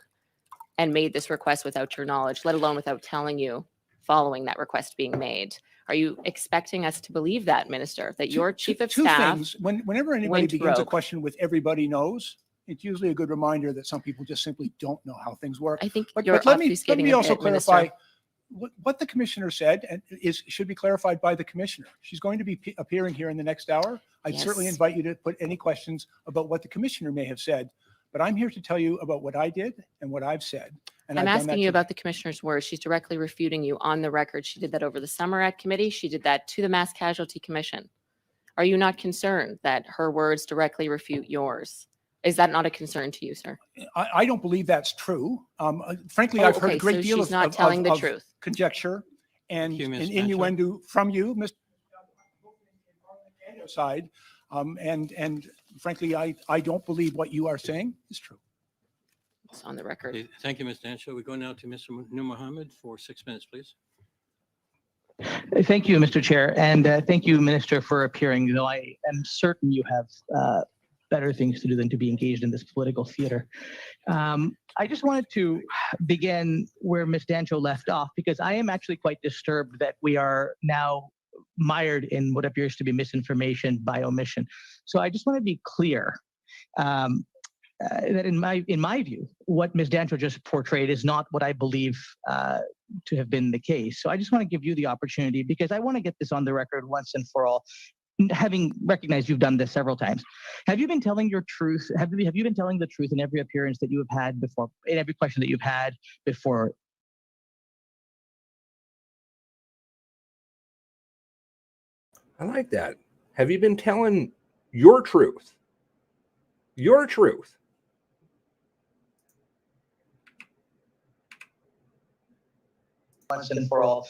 [SPEAKER 4] and made this request without your knowledge, let alone without telling you following that request being made. Are you expecting us to believe that, Minister, that your chief of
[SPEAKER 3] Two
[SPEAKER 4] staff?
[SPEAKER 3] things. Whenever anybody
[SPEAKER 4] went
[SPEAKER 3] begins a
[SPEAKER 4] rogue.
[SPEAKER 3] question with everybody knows, it's usually a good reminder that some people just simply don't know how things work.
[SPEAKER 4] I think
[SPEAKER 3] But
[SPEAKER 4] you're
[SPEAKER 3] let me
[SPEAKER 4] obfuscating a
[SPEAKER 3] also
[SPEAKER 4] bit,
[SPEAKER 3] clarify
[SPEAKER 4] Minister.
[SPEAKER 3] what the commissioner said and should be clarified by the commissioner. She's going to be appearing here in the next hour. I'd certainly
[SPEAKER 4] Yes.
[SPEAKER 3] invite you to put any questions about what the commissioner may have said, but I'm here to tell you about what I did and what I've said. And
[SPEAKER 4] I'm
[SPEAKER 3] I've done that
[SPEAKER 4] asking you
[SPEAKER 3] today.
[SPEAKER 4] about the commissioner's words. She's directly refuting you on the record. She did that over the summer at committee. She did that to the Mass Casualty Commission. Are you not concerned that her words directly refute yours? Is that not a concern to you, sir?
[SPEAKER 3] I don't believe that's true. Frankly,
[SPEAKER 4] Oh,
[SPEAKER 3] I've heard
[SPEAKER 4] okay,
[SPEAKER 3] a great
[SPEAKER 4] so
[SPEAKER 3] deal
[SPEAKER 4] she's
[SPEAKER 3] of
[SPEAKER 4] not telling the truth.
[SPEAKER 3] conjecture and
[SPEAKER 2] Thank you, Ms. Dancho.
[SPEAKER 3] innuendo from you, Mr. Side. And frankly, I don't believe what you are saying is true.
[SPEAKER 4] It's on the record.
[SPEAKER 2] Okay, thank you, Ms. Dancho. We go now to Mr. Nur Mohammed for 6 minutes, please.
[SPEAKER 6] Thank you, Mr. Chair, and thank you, Minister, for appearing, though I am certain you have better things to do than to be engaged in this political theater. I just wanted to begin where Ms. Dancho left off, because I am actually quite disturbed that we are now mired in what appears to be misinformation by omission. So I just want to be clear that in my view, what Ms. Dancho just portrayed is not what I believe to have been the case. So I just want to give you the opportunity, because I want to get this on the record once and for all, having recognized you've done this several times. Have you been telling your truth? Have you been telling the truth in every appearance that you have had before, in every question that you've had before?
[SPEAKER 1] I like that. Have you been telling your truth? Your truth.
[SPEAKER 6] Once and for all,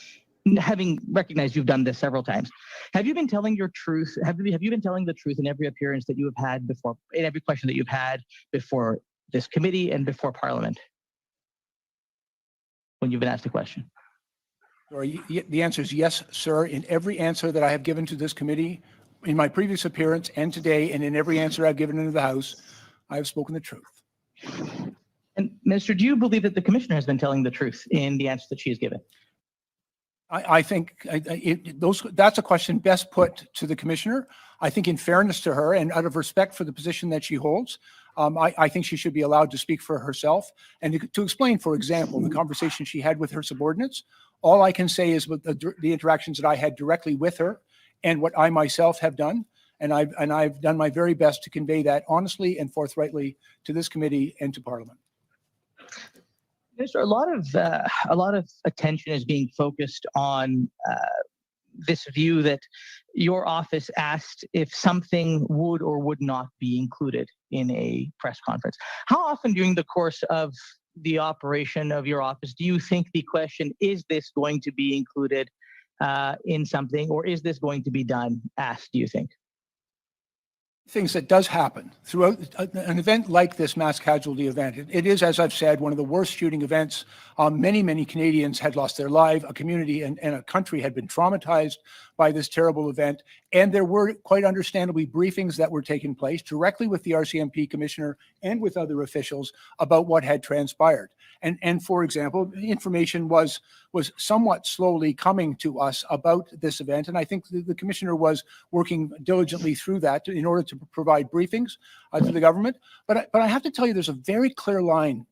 [SPEAKER 6] having recognized you've done this several times. Have you been telling your truth? Have you been telling the truth in every appearance that you have had before, in every question that you've had before this committee and before Parliament, when you've been asked a question?
[SPEAKER 3] The answer is yes, sir. In every answer that I have given to this committee, in my previous appearance and today, and in every answer I've given into the House, I have spoken the truth.
[SPEAKER 6] And Minister, do you believe that the Commissioner has been telling the truth in the answer that she has given?
[SPEAKER 3] I think that's a question best put to the Commissioner. I think in fairness to her and out of respect for the position that she holds, I think she should be allowed to speak for herself and to explain, for example, the conversation she had with her subordinates. All I can say is with the interactions that I had directly with her and what I myself have done. And I've done my very best to convey that honestly and forthrightly to this committee and to Parliament.
[SPEAKER 6] Minister, a lot of attention is being focused on this view that your office asked if something would or would not be included in a press conference. How often during the course of the operation of your office do you think the question, is this going to be included in something, or is this going to be done, asked, do you think?
[SPEAKER 3] Things that does happen throughout an event like this mass casualty event. It is, as I've said, one of the worst shooting events. Many Canadians had lost their life. A community and a country had been traumatized by this terrible event. And there were quite understandably briefings that were taking place directly with the RCMP commissioner and with other officials about what had transpired. And for example, information was somewhat slowly coming to us about this event. And I think the commissioner was working diligently through that in order to provide briefings to the government. But I have to tell you, there's a very clear line,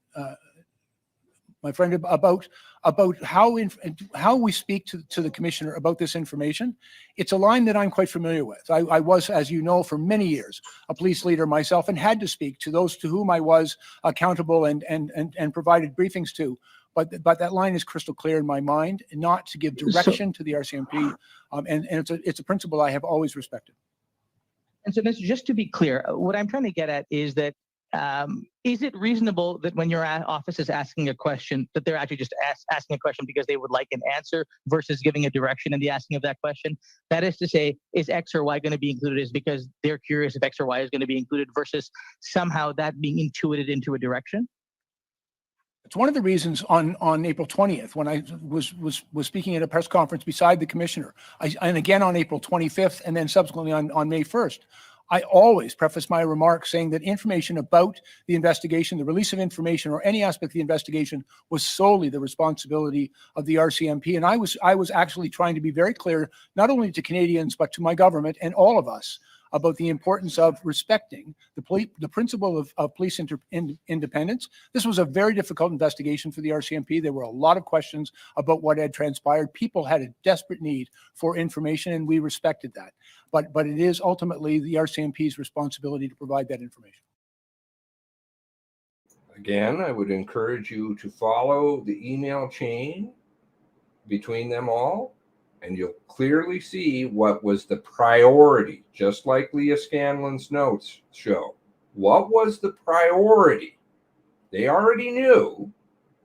[SPEAKER 3] my friend, about how we speak to the commissioner about this information. It's a line that I'm quite familiar with. I was, as you know, for many years, a police leader myself, and had to speak to those to whom I was accountable and provided briefings to. But that line is crystal clear in my mind, not to give direction to the RCMP, and it's a principle I have always respected.
[SPEAKER 6] And so, Mr. Just to be clear, what I'm trying to get at is that is it reasonable that when your office is asking a question, that they're actually just asking a question because they would like an answer versus giving a direction in the asking of that question? That is to say, is X or Y going to be included is because they're curious if X or Y is going to be included versus somehow that being intuited into a direction?
[SPEAKER 3] It's one of the reasons on April 20th, when I was speaking at a press conference beside the commissioner, and again on April 25th, and then subsequently on May 1st, I always preface my remarks saying that information about the investigation, the release of information, or any aspect of the investigation was solely the responsibility of the RCMP. And I was actually trying to be very clear, not only to Canadians, but to my government and all of us, about the importance of respecting the principle of police independence. This was a very difficult investigation for the RCMP. There were a lot of questions about what had transpired. People had a desperate need for information, and we respected that. But it is ultimately the RCMP's responsibility to provide that information.
[SPEAKER 1] Again, I would encourage you to follow the email chain between them all, and you'll clearly see what was the priority, just like Leah Scanlon's notes show. What was the priority? They already knew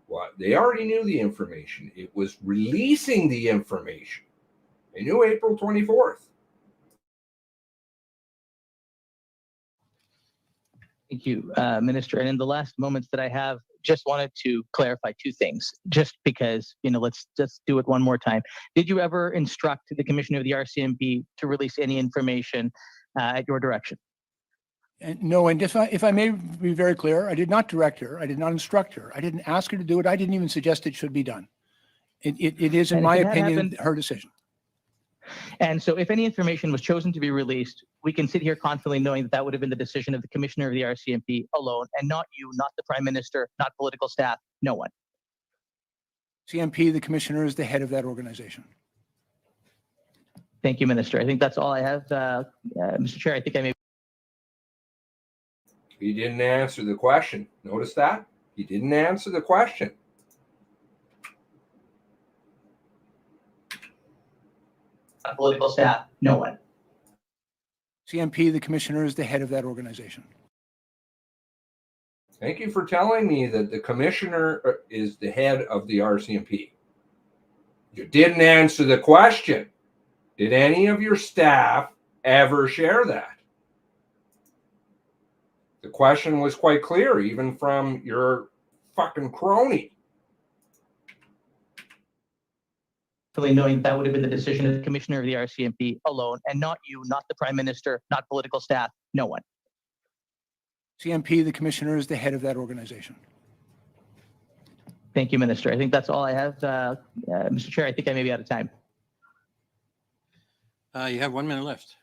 [SPEAKER 1] what, they already knew the information. It was releasing the information. They knew April 24th.
[SPEAKER 6] Thank you, Minister. And in the last moments that I have, just wanted to clarify two things, just because, let's just do it one more time. Did you ever instruct the Commissioner of the RCMP to release any information at your direction?
[SPEAKER 3] And no, and if I may be very clear, I did not direct her. I did not instruct her. I didn't ask her to do it. I didn't even suggest it should be done. It is, in my opinion, her decision.
[SPEAKER 6] And so if any information was chosen to be released, we can sit here confidently knowing that that would have been the decision of the Commissioner of the RCMP alone, and not you, not the Prime Minister, not political staff, no one.
[SPEAKER 3] CMP, the Commissioner, is the head of that organization.
[SPEAKER 6] Thank you, Minister. I think that's all I have. Mr. Chair, I think I may.
[SPEAKER 1] He didn't answer the question. Notice that? He didn't answer the question.
[SPEAKER 6] Political staff, no one.
[SPEAKER 3] CMP, the Commissioner, is the head of that organization.
[SPEAKER 1] Thank you for telling me that the Commissioner is the head of the RCMP. You didn't answer the question. Did any of your staff ever share that? The question was quite clear, even from your fucking crony.
[SPEAKER 6] Knowing that would have been the decision of the Commissioner of the RCMP alone, and not you, not the Prime Minister, not political staff, no one.
[SPEAKER 3] CMP, the Commissioner, is the head of that organization.
[SPEAKER 6] Thank you, Minister. I think that's all I have. Mr. Chair, I think I may be out of time.
[SPEAKER 2] You have 1 minute left.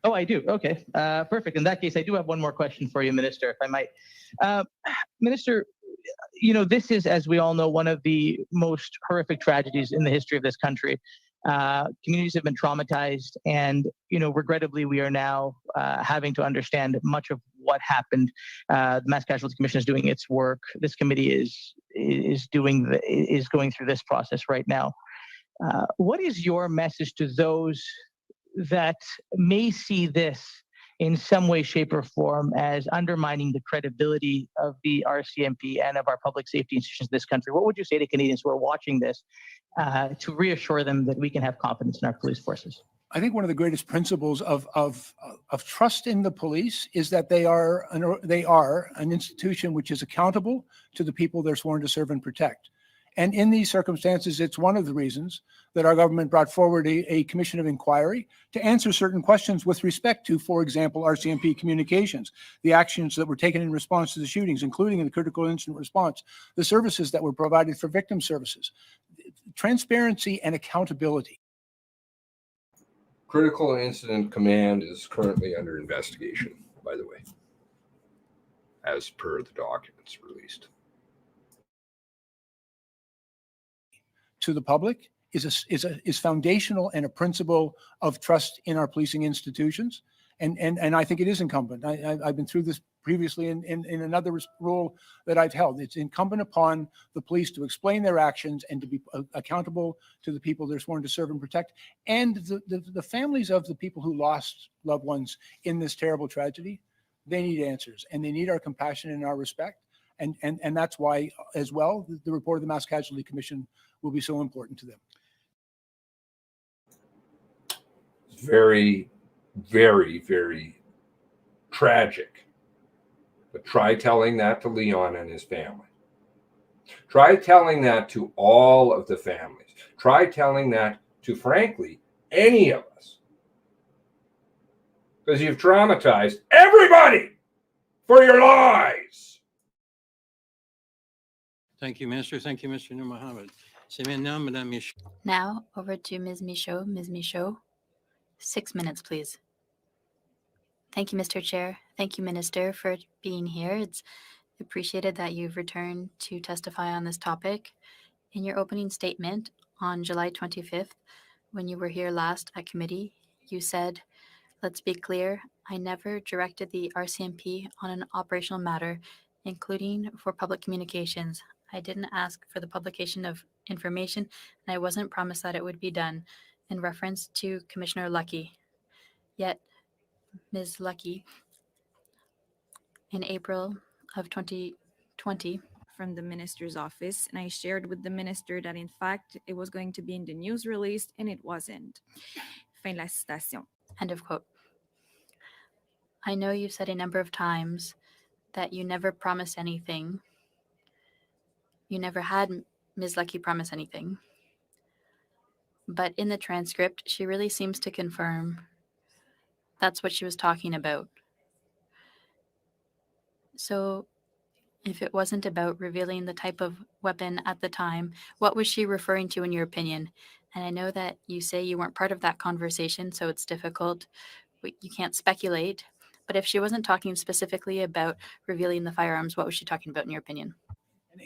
[SPEAKER 6] Oh, I do. Okay, perfect. In that case, I do have one more question for you, Minister, if I might. Minister, this is, as we all know, one of the most horrific tragedies in the history of this country. Communities have been traumatized, and regrettably, we are now having to understand much of what happened. The Mass Casualty Commission is doing its work. This committee is going through this process right now. What is your message to those that may see this in some way, shape, or form as undermining the credibility of the RCMP and of our public safety institutions in this country? What would you say to Canadians who are watching this to reassure them that we can have confidence in our police forces?
[SPEAKER 3] I think one of the greatest principles of trust in the police is that they are an institution which is accountable to the people they're sworn to serve and protect. And in these circumstances, it's one of the reasons that our government brought forward a commission of inquiry to answer certain questions with respect to, for example, RCMP communications, the actions that were taken in response to the shootings, including in the critical incident response, the services that were provided for victim services, transparency and accountability.
[SPEAKER 1] Critical Incident Command is currently under investigation, by the way, as per the documents released.
[SPEAKER 3] To the public is foundational and a principle of trust in our policing institutions. And I think it is incumbent. I've been through this previously in another role that I've held. It's incumbent upon the police to explain their actions and to be accountable to the people they're sworn to serve and protect, and the families of the people who lost loved ones in this terrible tragedy. They need answers, and they need our compassion and our respect. And that's why, as well, the report of the Mass Casualty Commission will be so important to them.
[SPEAKER 1] It's very, very, very tragic. But try telling that to Leon and his family. Try telling that to all of the families. Try telling that to, frankly, any of us. Because you've traumatized everybody for your lies.
[SPEAKER 2] Thank you, Minister. Thank you, Mr. Nur Mohammed. C'est maintenant, Madame Michaud.
[SPEAKER 7] Now over to Ms. Michaud. Ms. Michaud, 6 minutes, please. Thank you, Mr. Chair. Thank you, Minister, for being here. It's appreciated that you've returned to testify on this topic. In your opening statement on July 25th, when you were here last at committee, you said, "Let's be clear, I never directed the RCMP on an operational matter, including for public communications. I didn't ask for the publication of information, and I wasn't promised that it would be done," in reference to Commissioner Lucki. Yet, Ms. Lucki, in April of 2020,
[SPEAKER 8] from the minister's office, and I shared with the minister that in fact it was going to be in the news release, and it wasn't. Fin de la citation.
[SPEAKER 7] end of quote. I know you said a number of times that you never promised anything. You never had Ms. Lucki promise anything. But in the transcript, she really seems to confirm that's what she was talking about. So if it wasn't about revealing the type of weapon at the time, what was she referring to in your opinion? And I know that you say you weren't part of that conversation, so it's difficult. You can't speculate. But if she wasn't talking specifically about revealing the firearms, what was she talking about in your opinion?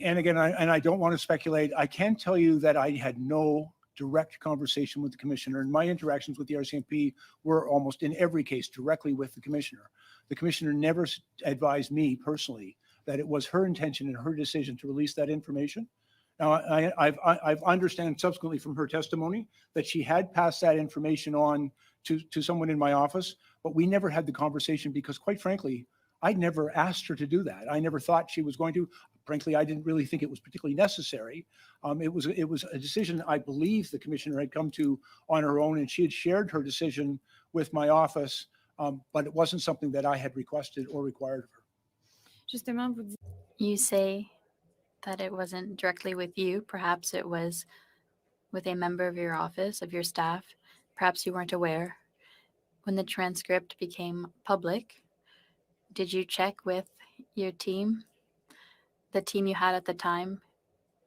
[SPEAKER 3] And again, I don't want to speculate. I can tell you that I had no direct conversation with the commissioner, and my interactions with the RCMP were almost in every case directly with the commissioner. The commissioner never advised me personally that it was her intention and her decision to release that information. Now, I've understand subsequently from her testimony that she had passed that information on to someone in my office, but we never had the conversation because, quite frankly, I never asked her to do that. I never thought she was going to. Frankly, I didn't really think it was particularly necessary. It was a decision I believe the commissioner had come to on her own, and she had shared her decision with my office, but it wasn't something that I had requested or required of her.
[SPEAKER 8] Justement, vous dites
[SPEAKER 7] You say that it wasn't directly with you. Perhaps it was with a member of your office, of your staff. Perhaps you weren't aware. When the transcript became public, did you check with your team, the team you had at the time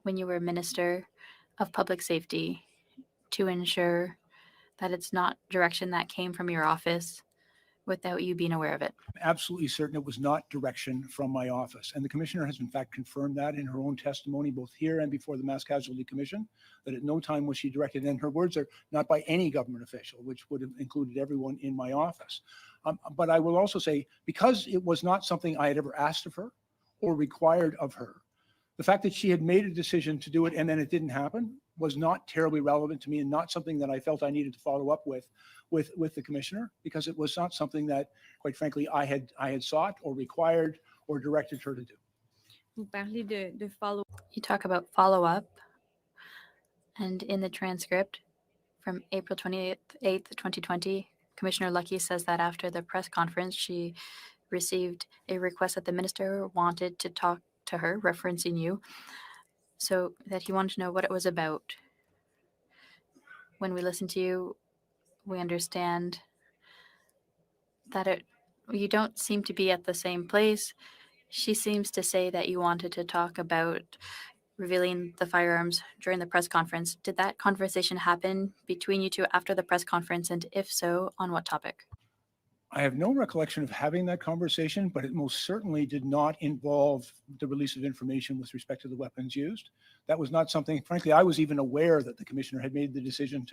[SPEAKER 7] when you were Minister of Public Safety, to ensure that it's not direction that came from your office without you being aware of it?
[SPEAKER 3] I'm absolutely certain it was not direction from my office. And the commissioner has in fact confirmed that in her own testimony, both here and before the Mass Casualty Commission, that at no time was she directed, and her words are not by any government official, which would have included everyone in my office. But I will also say, because it was not something I had ever asked of her or required of her, the fact that she had made a decision to do it and then it didn't happen was not terribly relevant to me, and not something that I felt I needed to follow up with the commissioner, because it was not something that, quite frankly, I had sought or required or directed her to do.
[SPEAKER 8] vous parlez de follow.
[SPEAKER 7] You talk about follow-up, and in the transcript from April 28th, 2020, Commissioner Lucki says that after the press conference, she received a request that the minister wanted to talk to her, referencing you. So that he wanted to know what it was about. When we listen to you, we understand that you don't seem to be at the same place. She seems to say that you wanted to talk about revealing the firearms during the press conference. Did that conversation happen between you two after the press conference? And if so, on what topic?
[SPEAKER 3] I have no recollection of having that conversation, but it most certainly did not involve the release of information with respect to the weapons used. That was not something, frankly, I was even aware that the commissioner had made the decision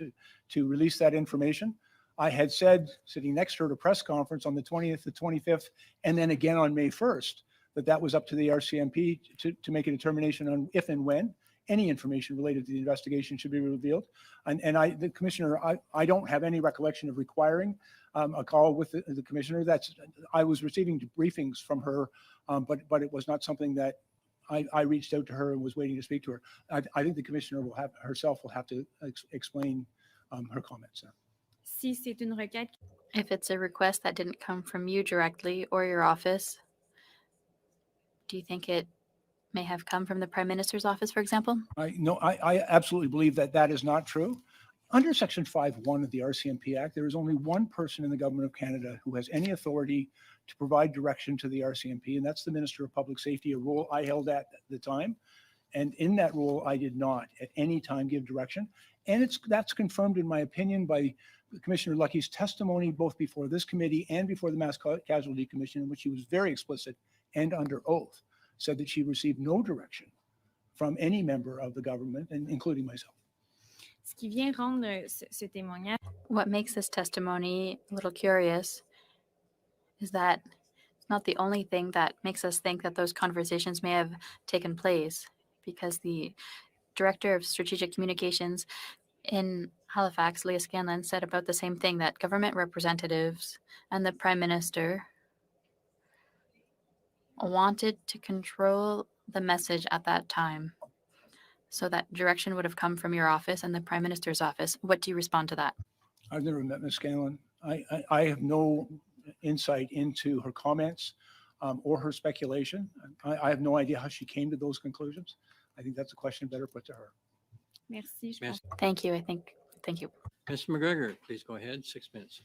[SPEAKER 3] to release that information. I had said, sitting next to her at a press conference on the 20th, the 25th, and then again on May 1st, that was up to the RCMP to make a determination on if and when any information related to the investigation should be revealed. The commissioner, I don't have any recollection of requiring a call with the commissioner. I was receiving briefings from her, but it was not something that I reached out to her and was waiting to speak to her. I think the commissioner will have to explain her comments there.
[SPEAKER 8] Si c'est une requête
[SPEAKER 7] If it's a request that didn't come from you directly or your office, do you think it may have come from the Prime Minister's office, for example?
[SPEAKER 3] I absolutely believe that is not true. Under Section 5(1) of the RCMP Act, there is only one person in the Government of Canada who has any authority to provide direction to the RCMP, and that's the Minister of Public Safety, a role I held at the time. And in that role, I did not at any time give direction. And that's confirmed, in my opinion, by Commissioner Lucki's testimony, both before this committee and before the Mass Casualty Commission, in which he was very explicit and under oath, said that she received no direction from any member of the government, including myself.
[SPEAKER 8] Ce qui vient rendre ce témoignage
[SPEAKER 7] What makes this testimony a little curious is that it's not the only thing that makes us think that those conversations may have taken place, because the Director of Strategic Communications in Halifax, Leah Scanlon, said about the same thing, that government representatives and the Prime Minister wanted to control the message at that time. So that direction would have come from your office and the Prime Minister's office. What do you respond to that?
[SPEAKER 3] I've never met Ms. Scanlon. I have no insight into her comments or her speculation. I have no idea how she came to those conclusions. I think that's a question better put to her.
[SPEAKER 8] Merci. Je
[SPEAKER 2] Merci.
[SPEAKER 8] pense.
[SPEAKER 7] Thank you. Thank you.
[SPEAKER 2] Mr. McGregor, please go ahead. 6 minutes.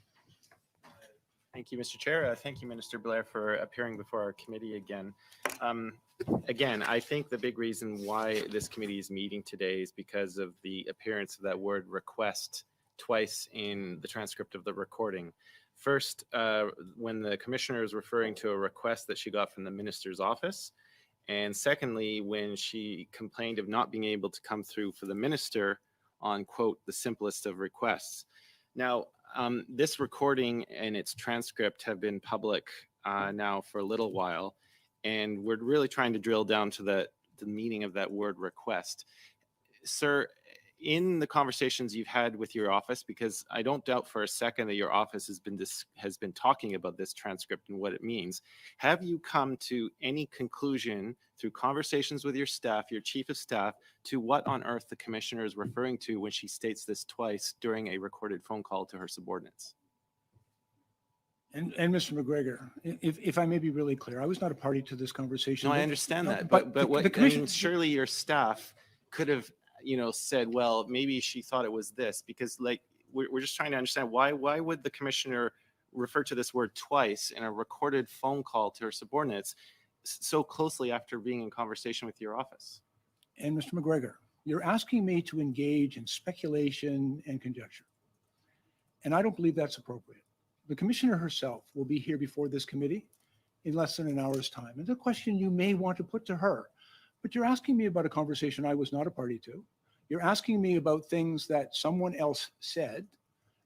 [SPEAKER 9] Thank you, Mr. Chair. Thank you, Minister Blair, for appearing before our committee again. Again, I think the big reason why this committee is meeting today is because of the appearance of that word request twice in the transcript of the recording. First, when the commissioner is referring to a request that she got from the minister's office. And secondly, when she complained of not being able to come through for the minister on, quote, the simplest of requests. Now, this recording and its transcript have been public now for a little while, and we're really trying to drill down to the meaning of that word request. Sir, in the conversations you've had with your office, because I don't doubt for a second that your office has been talking about this transcript and what it means, have you come to any conclusion through conversations with your staff, your chief of staff, to what on earth the commissioner is referring to when she states this twice during a recorded phone call to her subordinates?
[SPEAKER 3] And Mr. McGregor, if I may be really clear, I was not a party to this conversation.
[SPEAKER 9] No, I understand that, but what,
[SPEAKER 3] the commission,
[SPEAKER 9] I mean, surely your staff could have, said, well, maybe she thought it was this, because like we're just trying to understand why would the commissioner refer to this word twice in a recorded phone call to her subordinates so closely after being in conversation with your office?
[SPEAKER 3] And Mr. McGregor, you're asking me to engage in speculation and conjecture, and I don't believe that's appropriate. The commissioner herself will be here before this committee in less than an hour's time. And the question you may want to put to her, but you're asking me about a conversation I was not a party to. You're asking me about things that someone else said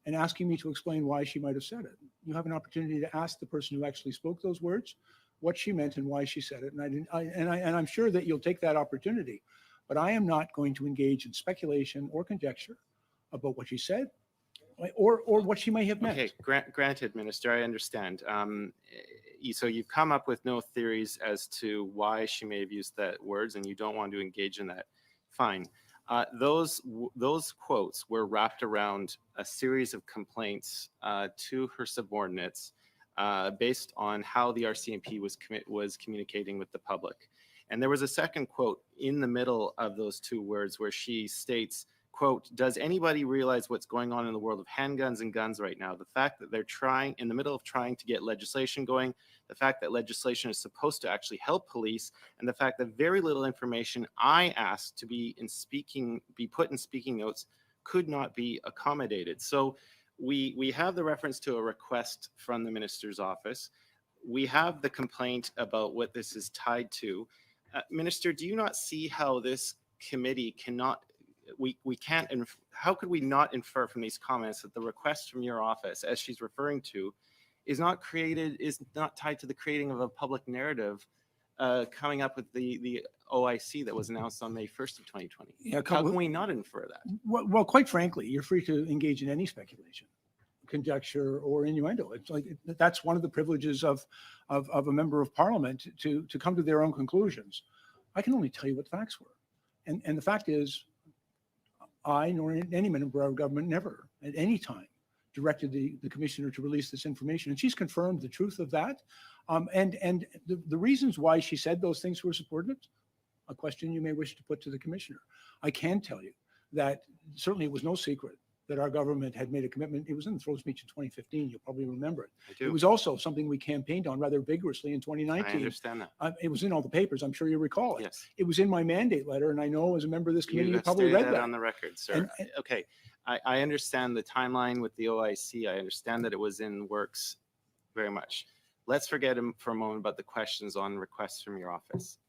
[SPEAKER 3] and asking me to explain why she might have said it. You have an opportunity to ask the person who actually spoke those words what she meant and why she said it. And I'm sure that you'll take that opportunity, but I am not going to engage in speculation or conjecture about what she said or what she may have meant.
[SPEAKER 9] Okay, granted, Minister, I understand. So you've come up with no theories as to why she may have used that words, and you don't want to engage in that. Fine. Those quotes were wrapped around a series of complaints to her subordinates based on how the RCMP was communicating with the public. And there was a second quote in the middle of those two words where she states, quote, does anybody realize what's going on in the world of handguns and guns right now? The fact that they're trying, in the middle of trying to get legislation going, the fact that legislation is supposed to actually help police, and the fact that very little information I asked to be put in speaking notes could not be accommodated. So we have the reference to a request from the minister's office. We have the complaint about what this is tied to. Minister, do you not see how this committee cannot, how could we not infer from these comments that the request from your office, as she's referring to, is not tied to the creating of a public narrative coming up with the OIC that was announced on May 1st of 2020?
[SPEAKER 3] Yeah,
[SPEAKER 9] How can we not infer that?
[SPEAKER 3] Well, quite frankly, you're free to engage in any speculation, conjecture, or innuendo. It's like that's one of the privileges of a member of parliament to come to their own conclusions. I can only tell you what the facts were, and the fact is, I nor any member of our government never at any time directed the commissioner to release this information, and she's confirmed the truth of that. And the reasons why she said those things were subordinate, a question you may wish to put to the commissioner. I can tell you that certainly it was no secret that our government had made a commitment. It was in the Throat speech in 2015. You'll probably remember it.
[SPEAKER 9] I do.
[SPEAKER 3] It was also something we campaigned on rather vigorously in
[SPEAKER 9] I
[SPEAKER 3] 2019.
[SPEAKER 9] understand that.
[SPEAKER 3] It was in all the papers. I'm sure you recall it.
[SPEAKER 9] Yes.
[SPEAKER 3] It was in my mandate letter, and I know as a member of this committee, you
[SPEAKER 9] have
[SPEAKER 3] probably
[SPEAKER 9] stated
[SPEAKER 3] read that.
[SPEAKER 9] on the record, sir.
[SPEAKER 3] And-
[SPEAKER 9] Okay, I understand the timeline with the OIC. I understand that it was in works very much. Let's forget for a moment about the questions on requests from your office.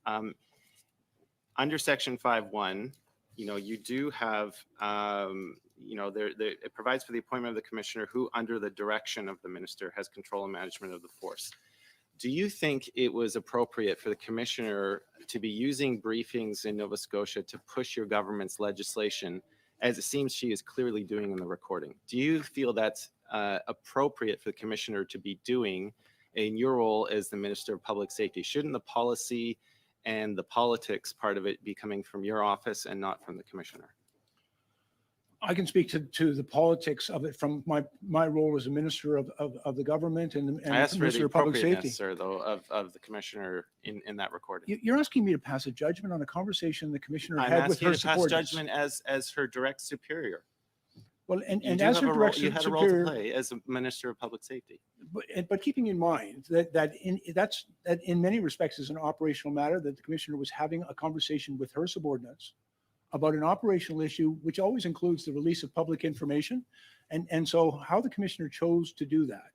[SPEAKER 9] Under Section 5.1, you do have, it provides for the appointment of the commissioner who, under the direction of the minister, has control and management of the force. Do you think it was appropriate for the commissioner to be using briefings in Nova Scotia to push your government's legislation, as it seems she is clearly doing in the recording? Do you feel that's appropriate for the commissioner to be doing in your role as the Minister of Public Safety? Shouldn't the policy and the politics part of it be coming from your office and not from the commissioner?
[SPEAKER 3] I can speak to the politics of it from my role as a minister of the government and
[SPEAKER 9] I asked for the
[SPEAKER 3] Minister of Public Safety.
[SPEAKER 9] appropriateness, sir, though, of the commissioner in that recording.
[SPEAKER 3] You're asking me to pass a judgment on a conversation the commissioner
[SPEAKER 9] I'm
[SPEAKER 3] had with
[SPEAKER 9] asking
[SPEAKER 3] her
[SPEAKER 9] you to pass
[SPEAKER 3] subordinates.
[SPEAKER 9] judgment as her direct superior.
[SPEAKER 3] Well, and
[SPEAKER 9] You do
[SPEAKER 3] as
[SPEAKER 9] have
[SPEAKER 3] her
[SPEAKER 9] a role,
[SPEAKER 3] direct
[SPEAKER 9] you had a role to
[SPEAKER 3] superior,
[SPEAKER 9] play as a Minister of Public Safety.
[SPEAKER 3] but keeping in mind that in many respects is an operational matter, that the commissioner was having a conversation with her subordinates about an operational issue, which always includes the release of public information. And so how the commissioner chose to do that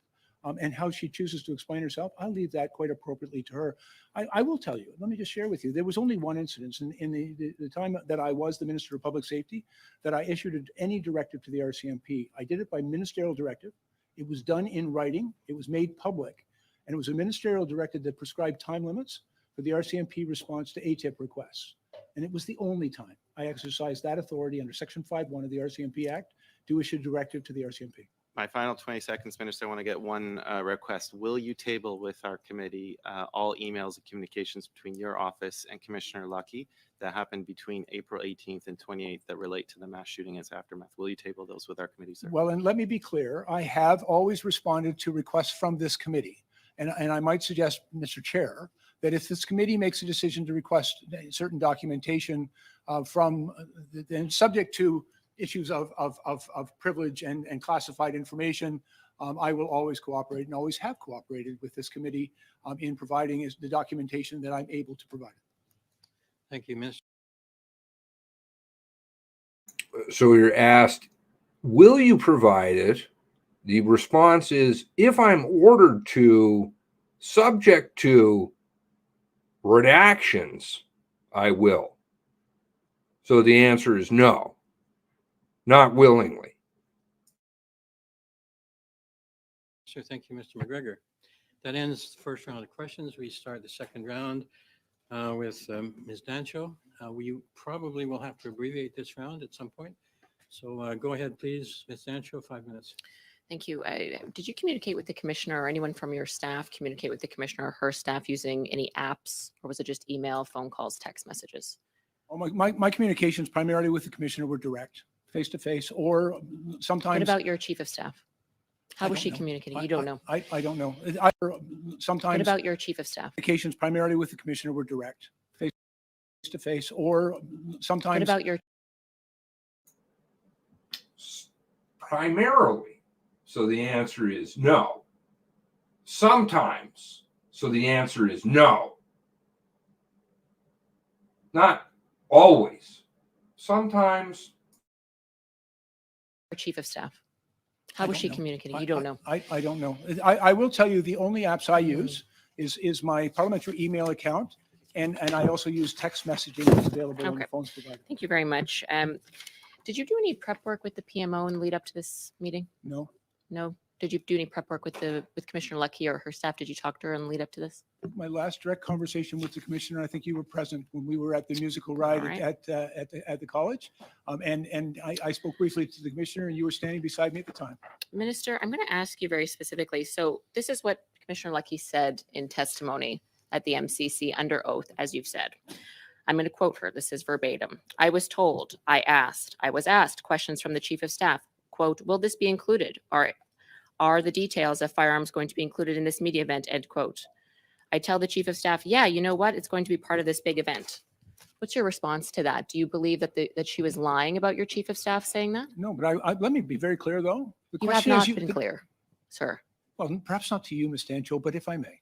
[SPEAKER 3] and how she chooses to explain herself, I'll leave that quite appropriately to her. I will tell you, let me just share with you, there was only one incident in the time that I was the Minister of Public Safety that I issued any directive to the RCMP. I did it by ministerial directive. It was done in writing. It was made public. And it was a ministerial directive that prescribed time limits for the RCMP response to ATIP requests. And it was the only time I exercised that authority under Section 5.1 of the RCMP Act to issue a directive to the RCMP.
[SPEAKER 9] My final 20 seconds, Minister, I want to get one request. Will you table with our committee all emails and communications between your office and Commissioner Lucki that happened between April 18th and 28th that relate to the mass shooting as aftermath? Will you table those with our committee, sir?
[SPEAKER 3] Well, and let me be clear, I have always responded to requests from this committee. And I might suggest, Mr. Chair, that if this committee makes a decision to request certain documentation then subject to issues of privilege and classified information, I will always cooperate and always have cooperated with this committee in providing the documentation that I'm able to provide.
[SPEAKER 2] Thank you, Minister.
[SPEAKER 1] So you're asked, will you provide it? The response is, if I'm ordered to, subject to redactions, I will. So the answer is no, not willingly.
[SPEAKER 2] Sure. Thank you, Mr. McGregor. That ends the first round of questions. We start the second round with Ms. Dancho. We probably will have to abbreviate this round at some point. So go ahead, please, Ms. Dancho, 5 minutes.
[SPEAKER 4] Thank you. Did you communicate with the commissioner or anyone from your staff communicate with the commissioner or her staff using any apps, or was it just email, phone calls, text messages?
[SPEAKER 3] Oh, my communications primarily with the commissioner were direct, face-to-face, or sometimes.
[SPEAKER 4] What about your chief of staff? How
[SPEAKER 3] I
[SPEAKER 4] was
[SPEAKER 3] don't
[SPEAKER 4] she
[SPEAKER 3] know.
[SPEAKER 4] communicating? You don't know.
[SPEAKER 3] I don't know. Sometimes.
[SPEAKER 4] What about your chief of staff?
[SPEAKER 3] Communications primarily with the commissioner were direct. to face, or
[SPEAKER 4] What
[SPEAKER 3] sometimes.
[SPEAKER 4] about your,
[SPEAKER 1] Primarily. So the answer is no. Sometimes. So the answer is no. Not always. Sometimes.
[SPEAKER 4] chief of staff?
[SPEAKER 3] I
[SPEAKER 4] How was
[SPEAKER 3] don't
[SPEAKER 4] she
[SPEAKER 3] know.
[SPEAKER 4] communicating? You don't know.
[SPEAKER 3] I don't know. I will tell you the only apps I use is my parliamentary email account, and I also use text messaging that's available on the
[SPEAKER 4] Okay.
[SPEAKER 3] phones provided.
[SPEAKER 4] Thank you very much. Did you do any prep work with the PMO in the lead up to this meeting?
[SPEAKER 3] No,
[SPEAKER 4] No. Did you do any prep work with Commissioner Lucki or her staff? Did you talk to her in the lead up to this?
[SPEAKER 3] my last direct conversation with the commissioner, I think you were present when we were at the musical ride
[SPEAKER 4] All right.
[SPEAKER 3] at the college. And I spoke briefly to the commissioner, and you were standing beside me at the time.
[SPEAKER 4] Minister, I'm going to ask you very specifically. So this is what Commissioner Lucki said in testimony at the MCC under oath, as you've said. I'm going to quote her. This is verbatim. I was told, I was asked questions from the chief of staff. Quote, will this be included? Are the details of firearms going to be included in this media event? End quote. I tell the chief of staff, yeah, you know what? It's going to be part of this big event. What's your response to that? Do you believe that she was lying about your chief of staff saying that?
[SPEAKER 3] No, but let me be very clear, though. The
[SPEAKER 4] You have
[SPEAKER 3] question is
[SPEAKER 4] not been clear, sir.
[SPEAKER 3] Well, perhaps not to you, Ms. Stancho, but if I may.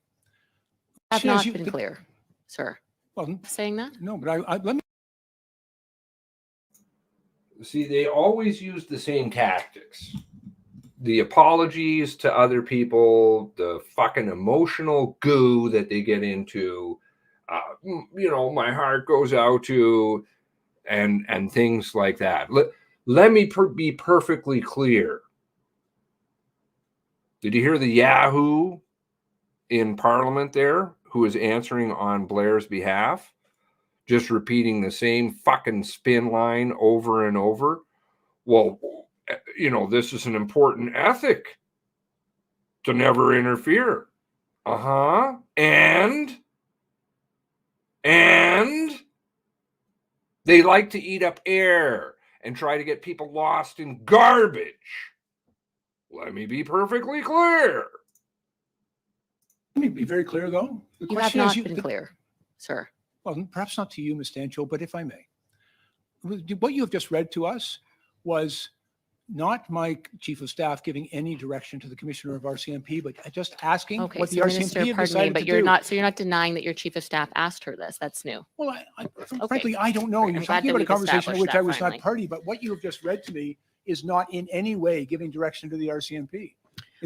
[SPEAKER 4] Have
[SPEAKER 3] Question is
[SPEAKER 4] not been clear, sir.
[SPEAKER 3] Well,
[SPEAKER 4] Saying that?
[SPEAKER 3] no, but let me.
[SPEAKER 1] See, they always use the same tactics. The apologies to other people, the fucking emotional goo that they get into, my heart goes out to, and things like that. Let me be perfectly clear. Did you hear the Yahoo in Parliament there who is answering on Blair's behalf? Just repeating the same fucking spin line over and over. Well, this is an important ethic to never interfere. And they like to eat up air and try to get people lost in garbage. Let me be perfectly clear.
[SPEAKER 3] Let me be very clear, though. The
[SPEAKER 4] You have
[SPEAKER 3] question is
[SPEAKER 4] not been clear, sir.
[SPEAKER 3] Well, perhaps not to you, Ms. Stancho, but if I may. What you have just read to us was not my chief of staff giving any direction to the commissioner of RCMP, but just asking
[SPEAKER 4] Okay,
[SPEAKER 3] what the
[SPEAKER 4] so Minister,
[SPEAKER 3] RCMP have
[SPEAKER 4] pardon me,
[SPEAKER 3] decided
[SPEAKER 4] but
[SPEAKER 3] to
[SPEAKER 4] you're
[SPEAKER 3] do.
[SPEAKER 4] not, so you're not denying that your chief of staff asked her this. That's new.
[SPEAKER 3] Well, frankly, I don't know.
[SPEAKER 4] Right,
[SPEAKER 3] You're
[SPEAKER 4] I'm glad
[SPEAKER 3] talking
[SPEAKER 4] that
[SPEAKER 3] about a
[SPEAKER 4] we've
[SPEAKER 3] conversation in
[SPEAKER 4] established
[SPEAKER 3] which
[SPEAKER 4] that
[SPEAKER 3] I was
[SPEAKER 4] finally.
[SPEAKER 3] not party, but what you have just read to me is not in any way giving direction to the RCMP.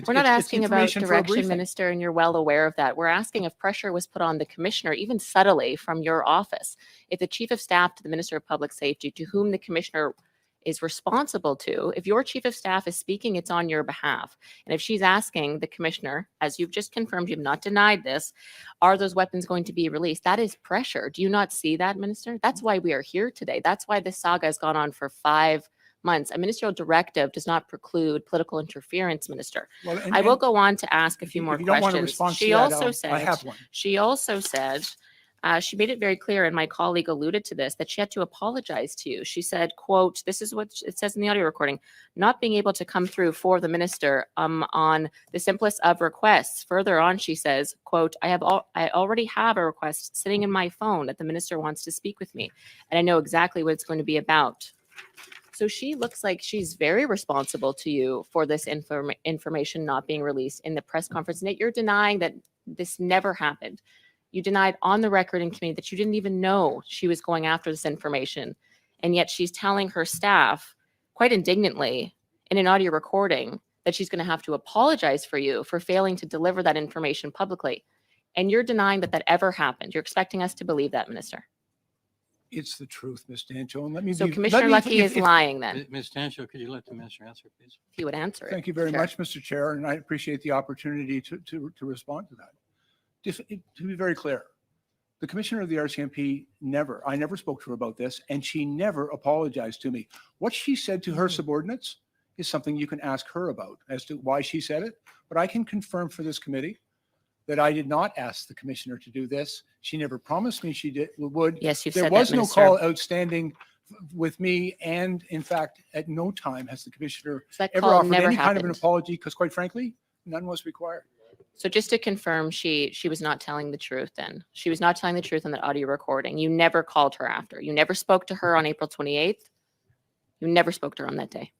[SPEAKER 4] We're not asking about
[SPEAKER 3] information for a
[SPEAKER 4] direction,
[SPEAKER 3] briefing.
[SPEAKER 4] Minister, and you're well aware of that. We're asking if pressure was put on the commissioner, even subtly from your office. If the chief of staff to the Minister of Public Safety, to whom the commissioner is responsible to, if your chief of staff is speaking, it's on your behalf. And if she's asking the commissioner, as you've just confirmed, you've not denied this, are those weapons going to be released? That is pressure. Do you not see that, Minister? That's why we are here today. That's why this saga has gone on for 5 months. A ministerial directive does not preclude political interference, Minister.
[SPEAKER 3] Well,
[SPEAKER 4] I will go on to ask a few more
[SPEAKER 3] if you don't want a
[SPEAKER 4] questions.
[SPEAKER 3] response
[SPEAKER 4] She
[SPEAKER 3] to that,
[SPEAKER 4] also
[SPEAKER 3] I have
[SPEAKER 4] said,
[SPEAKER 3] one.
[SPEAKER 4] she made it very clear, and my colleague alluded to this, that she had to apologize to you. She said, quote, this is what it says in the audio recording, not being able to come through for the minister on the simplest of requests. Further on, she says, quote, I already have a request sitting in my phone that the minister wants to speak with me, and I know exactly what it's going to be about. So she looks like she's very responsible to you for this information not being released in the press conference. And yet you're denying that this never happened. You denied on the record in committee that you didn't even know she was going after this information. And yet she's telling her staff quite indignantly in an audio recording that she's going to have to apologize for you for failing to deliver that information publicly. And you're denying that ever happened. You're expecting us to believe that, Minister.
[SPEAKER 3] It's the truth, Ms. Stancho. And let me
[SPEAKER 4] So
[SPEAKER 3] be,
[SPEAKER 4] Commissioner Lucki is lying then.
[SPEAKER 2] Ms. Stancho, could you let the minister answer, please?
[SPEAKER 4] If he would answer it.
[SPEAKER 3] Thank you very
[SPEAKER 4] Chair.
[SPEAKER 3] much, Mr. Chair, and I appreciate the opportunity to respond to that. To be very clear, the commissioner of the RCMP I never spoke to her about this, and she never apologized to me. What she said to her subordinates is something you can ask her about as to why she said it, but I can confirm for this committee that I did not ask the commissioner to do this. She never promised me she would.
[SPEAKER 4] Yes, you've
[SPEAKER 3] There
[SPEAKER 4] said
[SPEAKER 3] was
[SPEAKER 4] that,
[SPEAKER 3] no
[SPEAKER 4] Minister.
[SPEAKER 3] call outstanding with me, and in fact, at no time has the commissioner
[SPEAKER 4] So that
[SPEAKER 3] ever
[SPEAKER 4] call
[SPEAKER 3] offered
[SPEAKER 4] never
[SPEAKER 3] any kind of an
[SPEAKER 4] happened.
[SPEAKER 3] apology, because quite frankly, none was required.
[SPEAKER 4] So just to confirm, she was not telling the truth then. She was not telling the truth in that audio recording. You never called her after. You never spoke to her on April 28th. You never spoke to her on that day.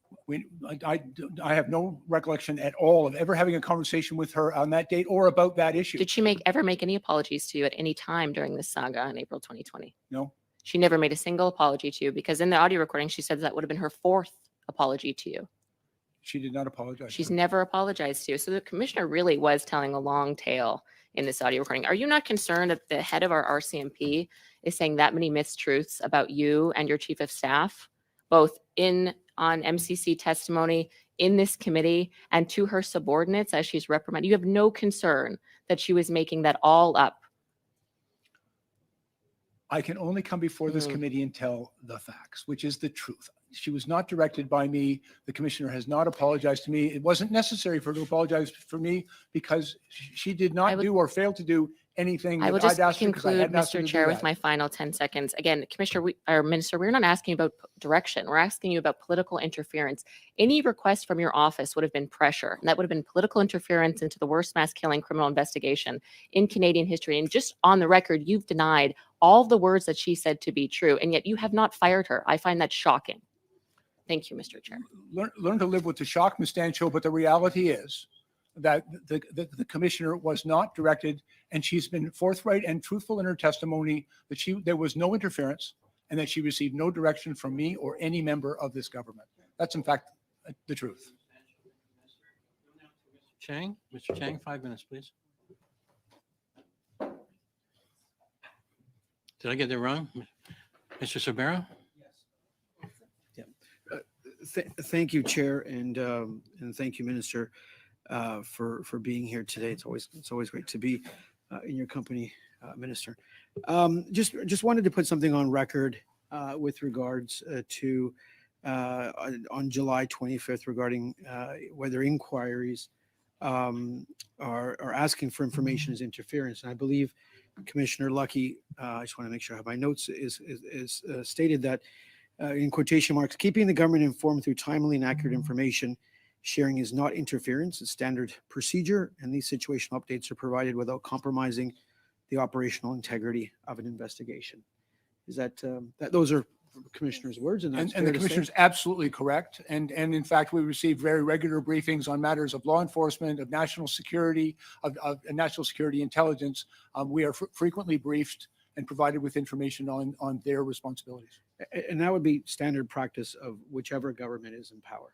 [SPEAKER 3] I have no recollection at all of ever having a conversation with her on that date or about that issue.
[SPEAKER 4] Did she ever make any apologies to you at any time during this saga in April 2020?
[SPEAKER 3] No.
[SPEAKER 4] She never made a single apology to you, because in the audio recording, she said that would have been her 4th apology to you.
[SPEAKER 3] She did not apologize.
[SPEAKER 4] She's never apologized to you. So the commissioner really was telling a long tale in this audio recording. Are you not concerned that the head of our RCMP is saying that many mistruths about you and your chief of staff, both on MCC testimony, in this committee, and to her subordinates as she's reprimanded? You have no concern that she was making that all up?
[SPEAKER 3] I can only come before this committee and tell the facts, which is the truth. She was not directed by me. The commissioner has not apologized to me. It wasn't necessary for her to apologize for me because she did not do or fail to do anything
[SPEAKER 4] I will
[SPEAKER 3] that I'd
[SPEAKER 4] just
[SPEAKER 3] asked her, 'cause I
[SPEAKER 4] conclude,
[SPEAKER 3] hadn't asked her
[SPEAKER 4] Mr.
[SPEAKER 3] to do
[SPEAKER 4] Chair, with
[SPEAKER 3] that.
[SPEAKER 4] my final 10 seconds. Again, Commissioner, Minister, we're not asking about direction. We're asking you about political interference. Any request from your office would have been pressure, and that would have been political interference into the worst mass killing criminal investigation in Canadian history. And just on the record, you've denied all the words that she said to be true, and yet you have not fired her. I find that shocking. Thank you, Mr. Chair.
[SPEAKER 3] Learn to live with the shock, Ms. Stancho, but the reality is that the commissioner was not directed, and she's been forthright and truthful in her testimony that there was no interference and that she received no direction from me or any member of this government. That's in fact the truth.
[SPEAKER 2] Chang, Mr. Chang, 5 minutes, please. Did I get that wrong? Mr. Sabero?
[SPEAKER 10] Thank you, Chair, and thank you, Minister, for being here today. It's always great to be in your company, Minister. Just wanted to put something on record with regards to on July 25th regarding whether inquiries are asking for information as interference. And I believe Commissioner Lucki, I just want to make sure I have my notes, is stated that in quotation marks, keeping the government informed through timely and accurate information sharing is not interference. It's standard procedure, and these situational updates are provided without compromising the operational integrity of an investigation. Is that those are Commissioner's words? And
[SPEAKER 3] the Commissioner's absolutely correct. And in fact, we receive very regular briefings on matters of law enforcement, of national security, of national security intelligence. We are frequently briefed and provided with information on their responsibilities.
[SPEAKER 10] And that would be standard practice of whichever government is in power.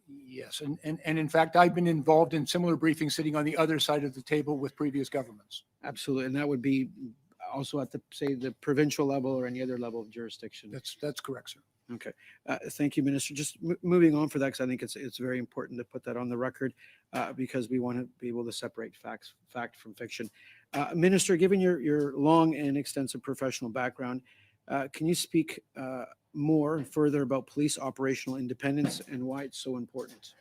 [SPEAKER 3] Yes, and in fact, I've been involved in similar briefings sitting on the other side of the table with previous governments.
[SPEAKER 10] Absolutely, and that would be also at the provincial level or any other level of jurisdiction.
[SPEAKER 3] That's correct, sir.
[SPEAKER 10] Okay, thank you, Minister. Just moving on for that, because I think it's very important to put that on the record because we want to be able to separate fact from fiction. Minister, given your long and extensive professional background, can you speak more and further about police operational independence and why it's so important?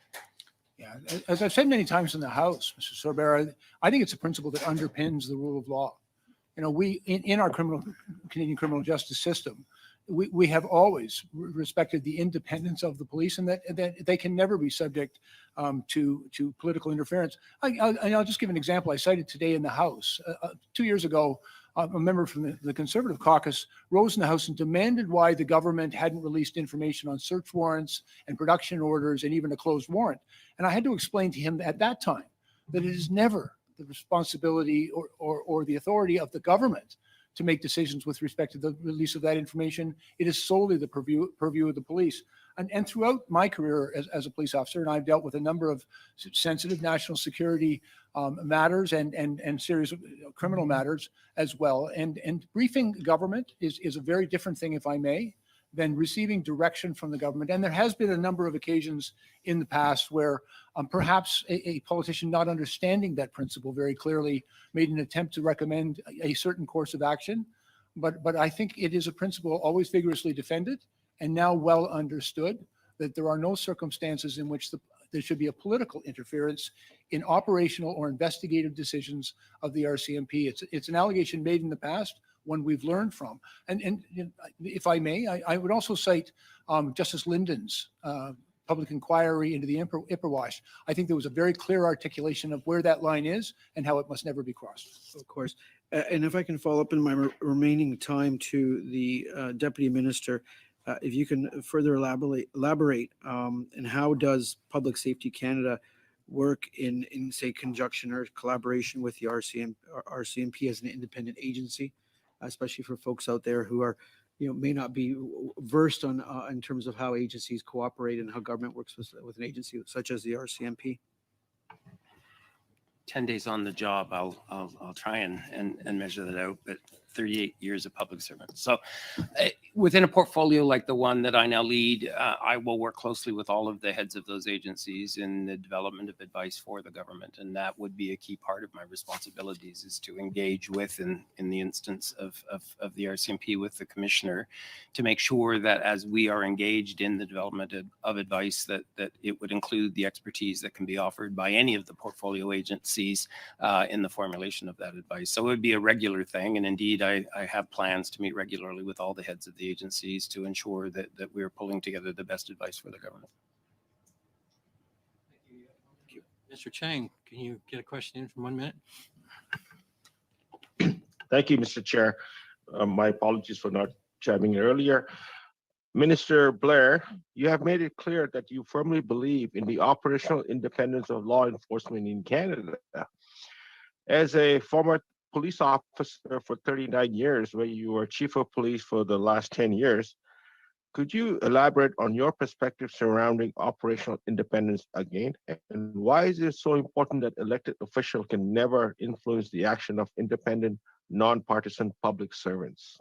[SPEAKER 3] Yeah, as I've said many times in the House, Mr. Sorbera, I think it's a principle that underpins the rule of law. You know, we in our Canadian criminal justice system, we have always respected the independence of the police, and that they can never be subject to political interference. I'll just give an example. I cited today in the House 2 years ago. A member from the Conservative caucus rose in the House and demanded why the government hadn't released information on search warrants and production orders and even a closed warrant. And I had to explain to him at that time that it is never the responsibility or the authority of the government to make decisions with respect to the release of that information. It is solely the purview of the police. And throughout my career as a police officer, and I've dealt with a number of sensitive national security matters and serious criminal matters as well. And briefing government is a very different thing, if I may, than receiving direction from the government. And there has been a number of occasions in the past where perhaps a politician not understanding that principle very clearly made an attempt to recommend a certain course of action. But I think it is a principle always vigorously defended and now well understood that there are no circumstances in which there should be a political interference in operational or investigative decisions of the RCMP. It's an allegation made in the past, one we've learned from. And if I may, I would also cite Justice Linden's public inquiry into the Ipperwash, I think there was a very clear articulation of where that line is and how it must never be crossed.
[SPEAKER 10] Of course. And if I can follow up in my remaining time to the Deputy Minister, if you can further elaborate, and how does Public Safety Canada work in say conjunction or collaboration with the RCMP as an independent agency, especially for folks out there who are, may not be versed on in terms of how agencies cooperate and how government works with an agency such as the RCMP.
[SPEAKER 11] 10 days on the job, I'll try and measure that out, but 38 years of public service. So within a portfolio like the one that I now lead, I will work closely with all of the heads of those agencies in the development of advice for the government. And that would be a key part of my responsibilities, is to engage with, in the instance of the RCMP, with the commissioner, to make sure that as we are engaged in the development of advice, that it would include the expertise that can be offered by any of the portfolio agencies in the formulation of that advice. So it would be a regular thing. And indeed, I have plans to meet regularly with all the heads of the agencies to ensure that we're pulling together the best advice for the government.
[SPEAKER 2] Thank you. Mr. Chang, can you get a question in from 1 minute?
[SPEAKER 12] Thank you, Mr. Chair. My apologies for not chiming in earlier. Minister Blair, you have made it clear that you firmly believe in the operational independence of law enforcement in Canada. As a former police officer for 39 years, where you were chief of police for the last 10 years, could you elaborate on your perspective surrounding operational independence again? And why is it so important that elected officials can never influence the action of independent, nonpartisan public servants?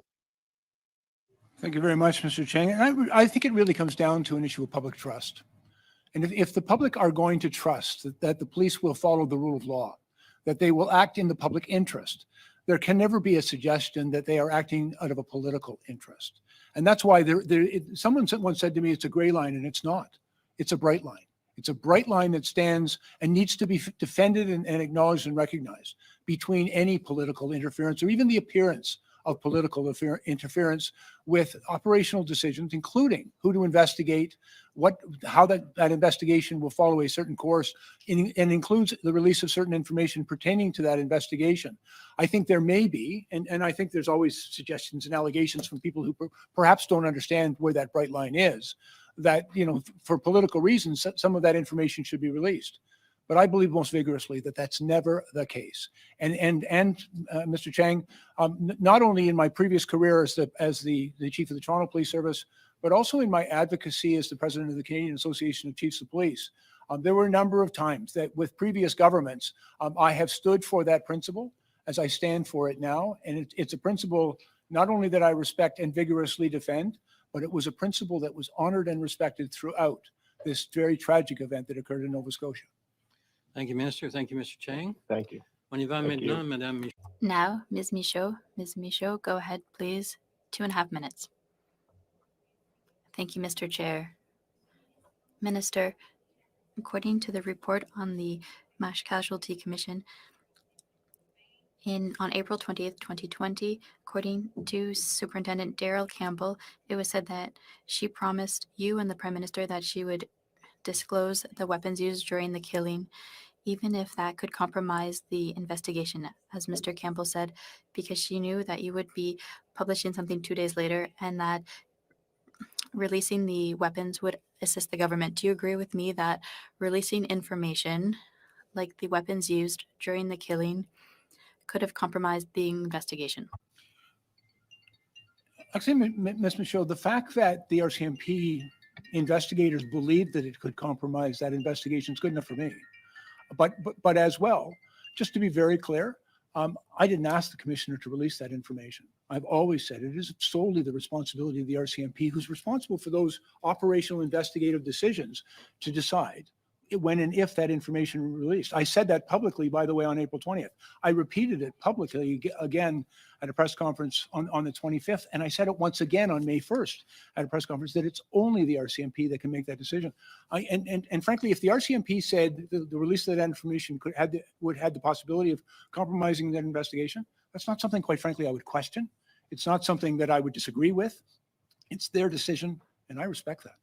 [SPEAKER 3] Thank you very much, Mr. Chang. And I think it really comes down to an issue of public trust. And if the public are going to trust that the police will follow the rule of law, that they will act in the public interest, there can never be a suggestion that they are acting out of a political interest. And that's why someone once said to me, it's a gray line, and it's not. It's a bright line. It's a bright line that stands and needs to be defended and acknowledged and recognized between any political interference or even the appearance of political interference with operational decisions, including who to investigate, how that investigation will follow a certain course, and includes the release of certain information pertaining to that investigation. I think there may be, and I think there's always suggestions and allegations from people who perhaps don't understand where that bright line is, that, for political reasons, some of that information should be released. But I believe most vigorously that that's never the case. And Mr. Chang, not only in my previous career as the chief of the Toronto Police Service, but also in my advocacy as the president of the Canadian Association of Chiefs of Police, there were a number of times that with previous governments, I have stood for that principle as I stand for it now. And it's a principle not only that I respect and vigorously defend, but it was a principle that was honored and respected throughout this very tragic event that occurred in Nova Scotia.
[SPEAKER 2] Thank you, Minister. Thank you, Mr. Chang.
[SPEAKER 12] Thank you.
[SPEAKER 2] On y va maintenant, Madame Michaud.
[SPEAKER 7] Now, Ms. Michaud. Ms. Michaud, go ahead, please. 2.5 minutes. Thank you, Mr. Chair. Minister, according to the report on the MASH Casualty Commission, on April 20th, 2020, according to Superintendent Daryl Campbell, it was said that she promised you and the Prime Minister that she would disclose the weapons used during the killing, even if that could compromise the investigation, as Mr. Campbell said, because she knew that you would be publishing something 2 days later and that releasing the weapons would assist the government. Do you agree with me that releasing information like the weapons used during the killing could have compromised the investigation?
[SPEAKER 3] Actually, Ms. Michaud, the fact that the RCMP investigators believed that it could compromise that investigation is good enough for me. But as well, just to be very clear, I didn't ask the commissioner to release that information. I've always said it is solely the responsibility of the RCMP, who's responsible for those operational investigative decisions, to decide when and if that information is released. I said that publicly, by the way, on April 20th. I repeated it publicly again at a press conference on the 25th. And I said it once again on May 1st at a press conference that it's only the RCMP that can make that decision. And frankly, if the RCMP said the release of that information would have the possibility of compromising that investigation, that's not something, quite frankly, I would question. It's not something that I would disagree with. It's their decision, and I respect that.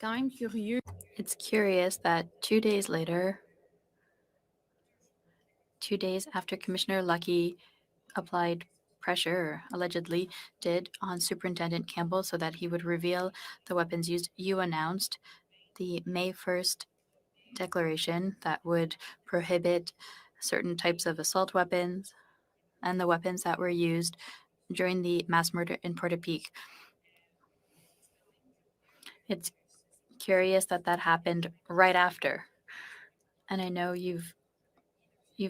[SPEAKER 8] quand même curieux.
[SPEAKER 7] It's curious that 2 days later, 2 days after Commissioner Lucki applied pressure, or allegedly did, on Superintendent Campbell so that he would reveal the weapons used, you announced the May 1st declaration that would prohibit certain types of assault weapons and the weapons that were used during the mass murder in Portapique. It's curious that that happened right after. And I know you've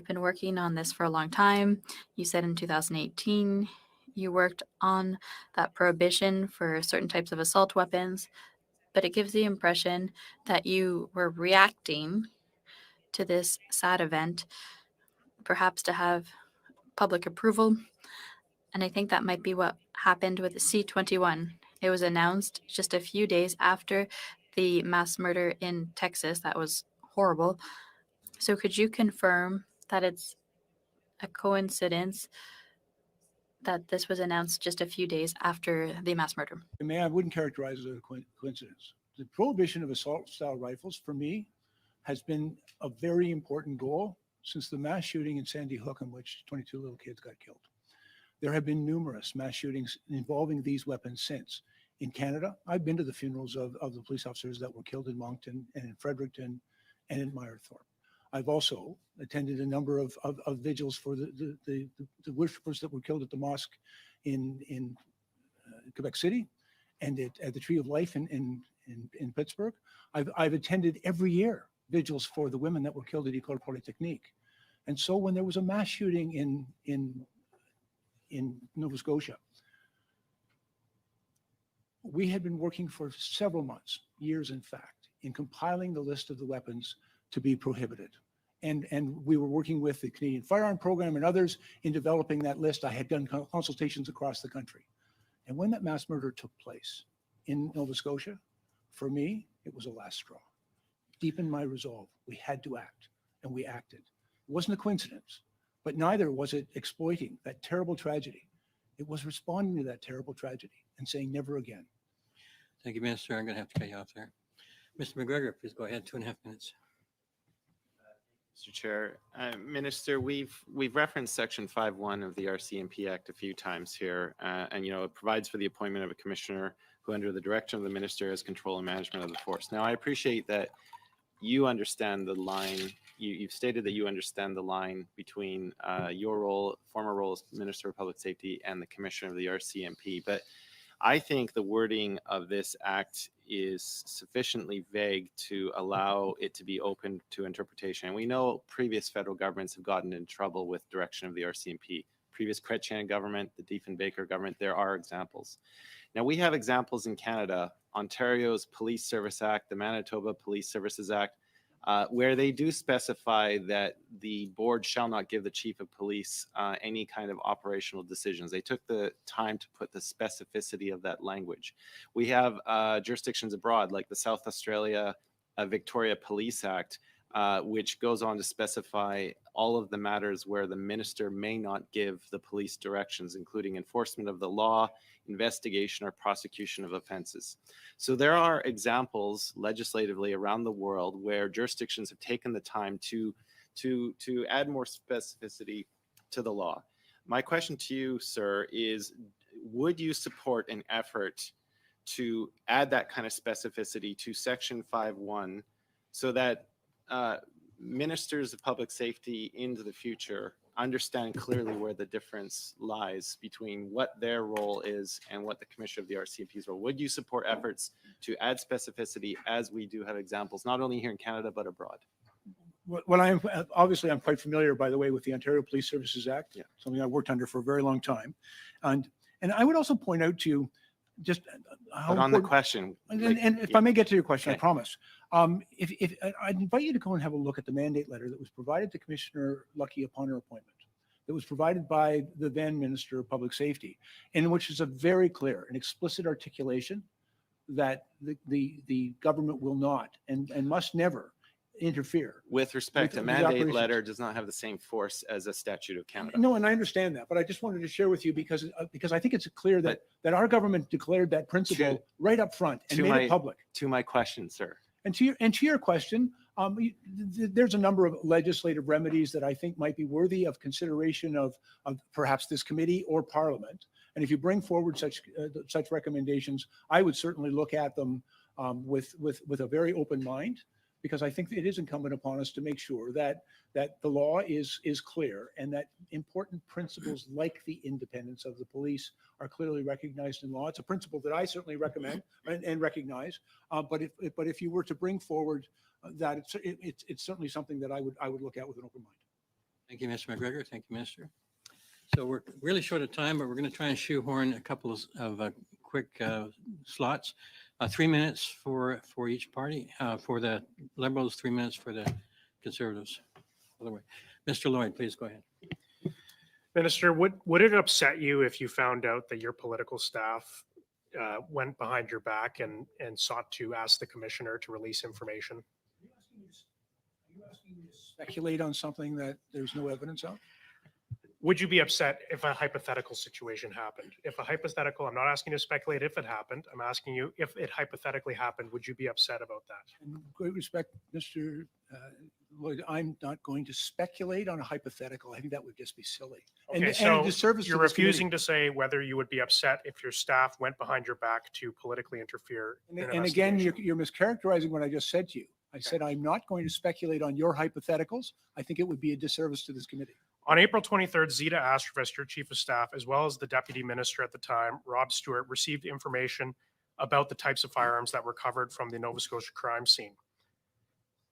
[SPEAKER 7] been working on this for a long time. You said in 2018 you worked on that prohibition for certain types of assault weapons, but it gives the impression that you were reacting to this sad event, perhaps to have public approval. And I think that might be what happened with C-21. It was announced just a few days after the mass murder in Texas. That was horrible. So could you confirm that it's a coincidence that this was announced just a few days after the mass murder?
[SPEAKER 3] I wouldn't characterize it as a coincidence. The prohibition of assault-style rifles, for me, has been a very important goal since the mass shooting in Sandy Hook, in which 22 little kids got killed. There have been numerous mass shootings involving these weapons since. In Canada, I've been to the funerals of the police officers that were killed in Moncton and in Fredericton and in Meyerthorpe. I've also attended a number of vigils for the worshippers that were killed at the mosque in Quebec City and at the Tree of Life in Pittsburgh. I've attended every year vigils for the women that were killed at École Polytechnique. And so when there was a mass shooting in Nova Scotia, we had been working for several months, years in fact, in compiling the list of the weapons to be prohibited. And we were working with the Canadian Firearm Program and others in developing that list. I had done consultations across the country. And when that mass murder took place in Nova Scotia, for me, it was a last straw. Deep in my resolve, we had to act, and we acted. It wasn't a coincidence, but neither was it exploiting that terrible tragedy. It was responding to that terrible tragedy and saying never again.
[SPEAKER 2] Thank you, Minister. I'm going to have to cut you off there. Mr. McGregor, please go ahead. 2.5 minutes.
[SPEAKER 9] Mr. Chair, Minister, we've referenced Section 5.1 of the RCMP Act a few times here, and it provides for the appointment of a commissioner who, under the direction of the minister, has control and management of the force. Now, I appreciate that you understand the line. You've stated that you understand the line between your role, former role as Minister of Public Safety, and the Commissioner of the RCMP. But I think the wording of this act is sufficiently vague to allow it to be open to interpretation. And we know previous federal governments have gotten in trouble with direction of the RCMP. Previous Chrétien government, the Diefenbaker government, there are examples. Now we have examples in Canada, Ontario's Police Service Act, the Manitoba Police Services Act, where they do specify that the board shall not give the chief of police any kind of operational decisions. They took the time to put the specificity of that language. We have jurisdictions abroad, like the South Australia Victoria Police Act, which goes on to specify all of the matters where the minister may not give the police directions, including enforcement of the law, investigation or prosecution of offenses. So there are examples legislatively around the world where jurisdictions have taken the time to add more specificity to the law. My question to you, sir, is would you support an effort to add that kind of specificity to Section 5.1 so that ministers of public safety into the future understand clearly where the difference lies between what their role is and what the Commissioner of the RCMP's role? Would you support efforts to add specificity, as we do have examples, not only here in Canada, but abroad?
[SPEAKER 3] Well, I'm quite familiar, by the way, with the Ontario Police Services Act, something I worked under for a very long time. And I would also point out to you just how
[SPEAKER 9] But on the question,
[SPEAKER 3] and if I may get to your question,
[SPEAKER 9] Okay.
[SPEAKER 3] I promise. If I'd invite you to go and have a look at the mandate letter that was provided to Commissioner Lucki upon her appointment, that was provided by the then Minister of Public Safety, in which is a very clear and explicit articulation that the government will not and must never interfere.
[SPEAKER 9] With respect,
[SPEAKER 3] With
[SPEAKER 9] a
[SPEAKER 3] these
[SPEAKER 9] mandate
[SPEAKER 3] operations.
[SPEAKER 9] letter does not have the same force as a statute of Canada.
[SPEAKER 3] No, and I understand that, but I just wanted to share with you because I think it's clear that our government declared that principle right up front and made it public.
[SPEAKER 9] To my question, sir.
[SPEAKER 3] And to your question, there's a number of legislative remedies that I think might be worthy of consideration of perhaps this committee or Parliament. And if you bring forward such recommendations, I would certainly look at them with a very open mind, because I think it is incumbent upon us to make sure that the law is clear and that important principles like the independence of the police are clearly recognized in law. It's a principle that I certainly recommend and recognize. But if you were to bring forward that, it's certainly something that I would look at with an open mind.
[SPEAKER 2] Thank you, Mr. McGregor. Thank you, Minister. So we're really short of time, but we're going to try and shoehorn a couple of quick slots. 3 minutes for each party. For the Liberals, 3 minutes for the Conservatives. Other way. Mr. Lloyd, please go ahead.
[SPEAKER 13] Minister, would it upset you if you found out that your political staff went behind your back and sought to ask the commissioner to release information?
[SPEAKER 3] Are you asking me to speculate on something that there's no evidence of?
[SPEAKER 13] Would you be upset if a hypothetical situation happened? If a hypothetical, I'm not asking you to speculate if it happened. I'm asking you if it hypothetically happened, would you be upset about that?
[SPEAKER 3] In great respect, Mr. Lloyd, I'm not going to speculate on a hypothetical. I think that would just be silly.
[SPEAKER 13] Okay,
[SPEAKER 3] And
[SPEAKER 13] so
[SPEAKER 3] a disservice to
[SPEAKER 13] you're
[SPEAKER 3] this committee.
[SPEAKER 13] refusing to say whether you would be upset if your staff went behind your back to politically interfere in an
[SPEAKER 3] And again,
[SPEAKER 13] investigation.
[SPEAKER 3] you're mischaracterizing what I just said to you. I said I'm not going to speculate on your hypotheticals. I think it would be a disservice to this committee.
[SPEAKER 13] On April 23rd, Zita Astrovist, your chief of staff, as well as the deputy minister at the time, Rob Stewart, received information about the types of firearms that were covered from the Nova Scotia crime scene.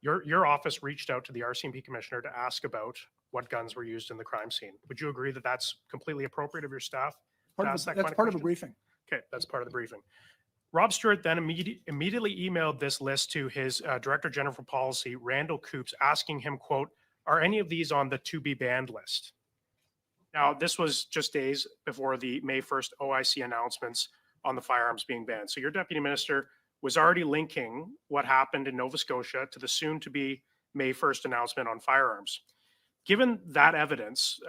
[SPEAKER 13] Your office reached out to the RCMP commissioner to ask about what guns were used in the crime scene. Would you agree that that's completely appropriate of your staff?
[SPEAKER 3] That's part of a briefing.
[SPEAKER 13] Okay, that's part of the briefing. Rob Stewart then immediately emailed this list to his Director General for Policy, Randall Coops, asking him, quote, "Are any of these on the to be banned list?" Now, this was just days before the May 1st OIC announcements on the firearms being banned. So your deputy minister was already linking what happened in Nova Scotia to the soon to be May 1st announcement on firearms. Given that evidence,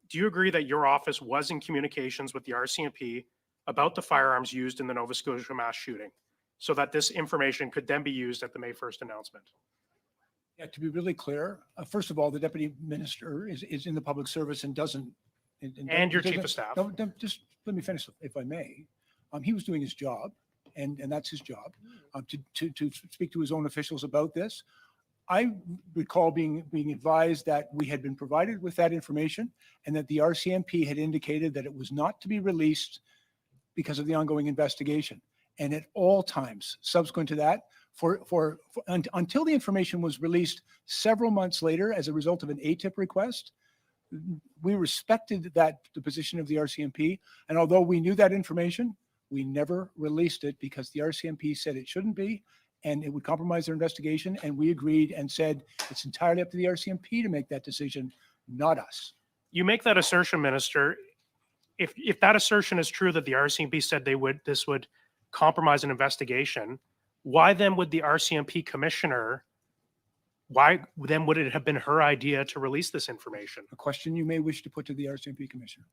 [SPEAKER 13] do you agree that your office was in communications with the RCMP about the firearms used in the Nova Scotia mass shooting so that this information could then be used at the May 1st announcement?
[SPEAKER 3] Yeah, to be really clear, first of all, the deputy minister is in the public service and doesn't.
[SPEAKER 13] And your chief of staff.
[SPEAKER 3] No, just let me finish, if I may. He was doing his job, and that's his job, to speak to his own officials about this. I recall being advised that we had been provided with that information and that the RCMP had indicated that it was not to be released because of the ongoing investigation. And at all times subsequent to that, until the information was released several months later as a result of an ATIP request, we respected the position of the RCMP. And although we knew that information, we never released it because the RCMP said it shouldn't be and it would compromise their investigation. And we agreed and said it's entirely up to the RCMP to make that decision, not us.
[SPEAKER 13] You make that assertion, Minister. If that assertion is true that the RCMP said this would compromise an investigation, why then would the RCMP commissioner, why then would it have been her idea to release this information?
[SPEAKER 3] A question you may wish to put to the RCMP commissioner.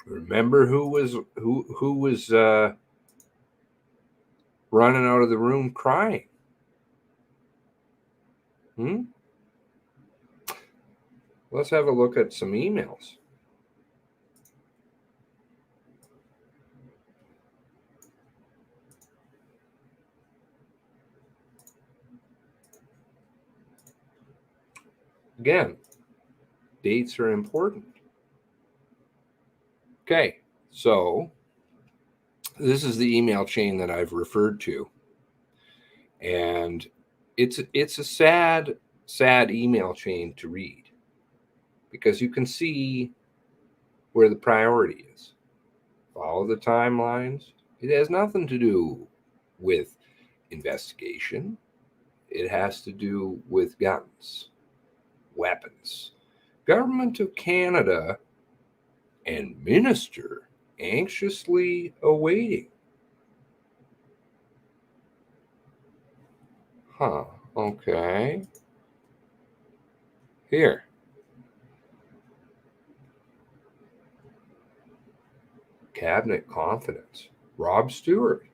[SPEAKER 1] Remember who was running out of the room crying? Let's have a look at some emails. Again, dates are important. Okay, so this is the email chain that I've referred to. And it's a sad email chain to read because you can see where the priority is. Follow the timelines. It has nothing to do with investigation. It has to do with guns, weapons. Government of Canada and minister anxiously awaiting. Huh. Okay. Here. Cabinet confidence. Rob Stewart.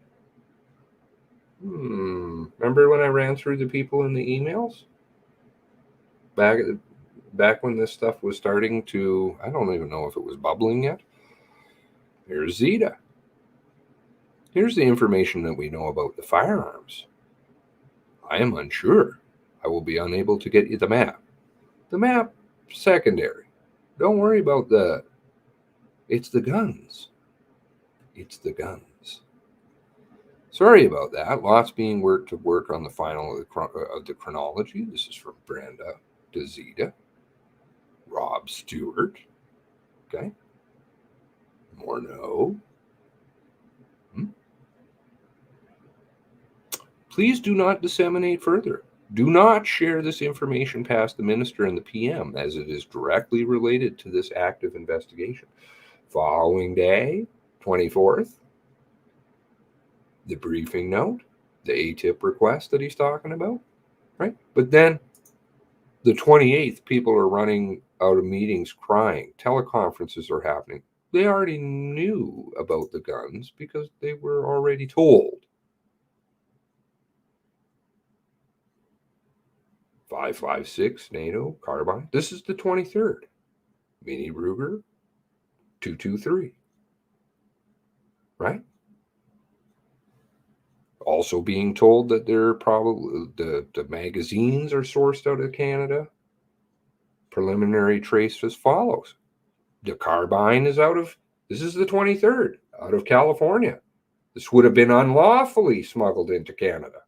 [SPEAKER 1] Remember when I ran through the people in the emails? Back when this stuff was starting to, I don't even know if it was bubbling yet. Here's Zeta. Here's the information that we know about the firearms. I am unsure. I will be unable to get you the map. The map, secondary. Don't worry about it's the guns. It's the guns. Sorry about that. Lots being worked to work on the final of the chronology. This is from Brenda DeZeta. Rob Stewart. Okay. Morneau. Please do not disseminate further. Do not share this information past the minister and the PM, as it is directly related to this active investigation. Following day, 24th, the briefing note, the ATIP request that he's talking about, right? But then the 28th, people are running out of meetings crying. Teleconferences are happening. They already knew about the guns because they were already told. 5.56 NATO carbine. This is the 23rd. Mini Ruger 223. Right? Also being told that they're probably the magazines are sourced out of Canada. Preliminary trace as follows. The carbine is this is the 23rd, out of California. This would have been unlawfully smuggled into Canada.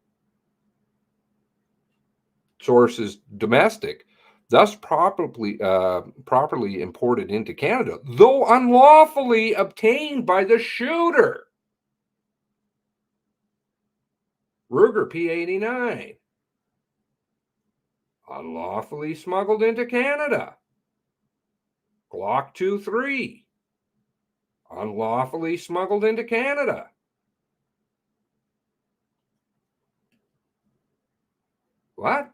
[SPEAKER 1] Source is domestic, thus properly imported into Canada, though unlawfully obtained by the shooter. Ruger P89, unlawfully smuggled into Canada. Glock 23, unlawfully smuggled into Canada. What?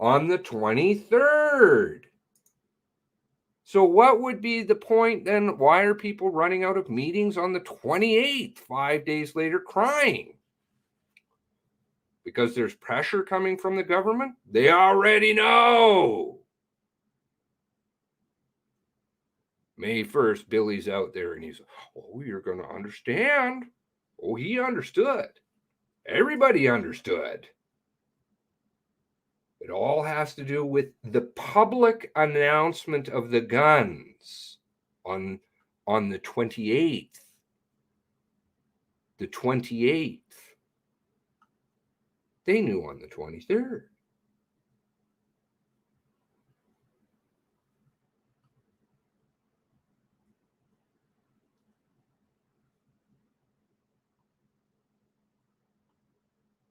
[SPEAKER 1] On the 23rd. So what would be the point then? Why are people running out of meetings on the 28th, 5 days later, crying? Because there's pressure coming from the government? They already know. May 1st, Billy's out there and he's, oh, you're going to understand. Oh, he understood. Everybody understood. It all has to do with the public announcement of the guns on the 28th. The 28th. They knew on the 23rd.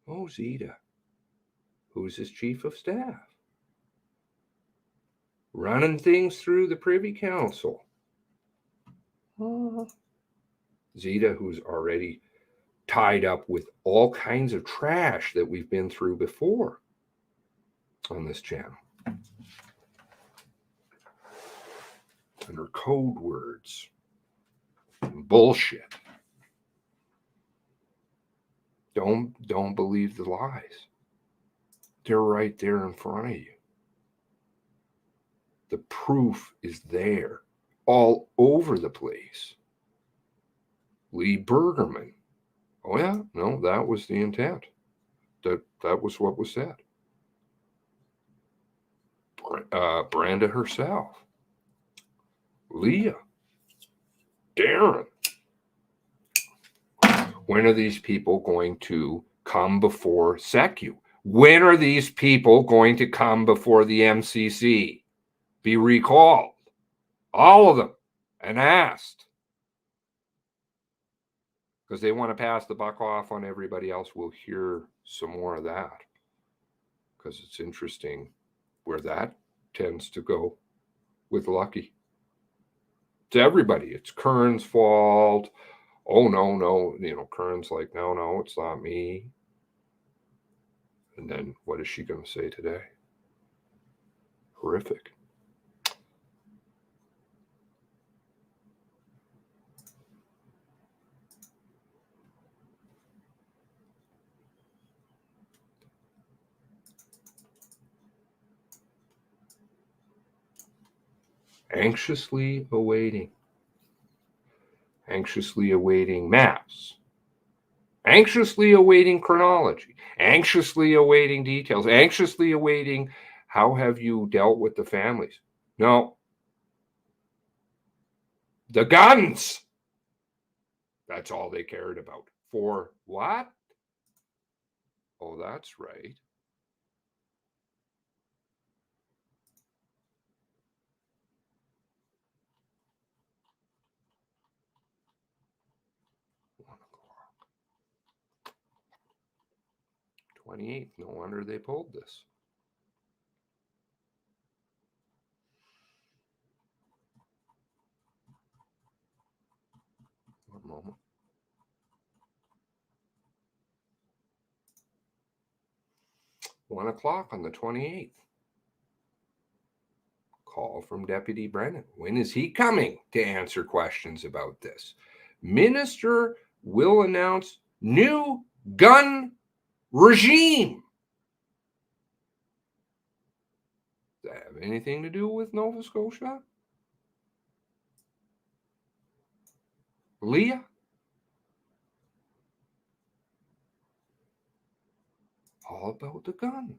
[SPEAKER 1] Oh, Zeta. Who's his chief of staff? Running things through the Privy Council. Zeta, who's already tied up with all kinds of trash that we've been through before on this channel. Under code words. Bullshit. Don't believe the lies. They're right there in front of you. The proof is there all over the place. Lee Bergerman. Oh yeah, no, that was the intent. That was what was said. Brenda herself. Leah. Darren. When are these people going to come before SECU? When are these people going to come before the MCC? Be recalled. All of them. And asked. Because they want to pass the buck off on everybody else. We'll hear some more of that. Because it's interesting where that tends to go with Lucki. To everybody. It's Kern's fault. Oh, no. You know, Kern's like, no, it's not me. And then what is she going to say today? Horrific. Anxiously awaiting maps, anxiously awaiting chronology, anxiously awaiting details, anxiously awaiting how have you dealt with the families. No, the guns. That's all they cared about. For what? Oh, that's right. $1 28th. No wonder they pulled this. One moment. $1 on the 28th. Call from Deputy Brennan. When is he coming to answer questions about this? Minister will announce new gun regime. Does that have anything to do with Nova Scotia? Leah? All about the guns.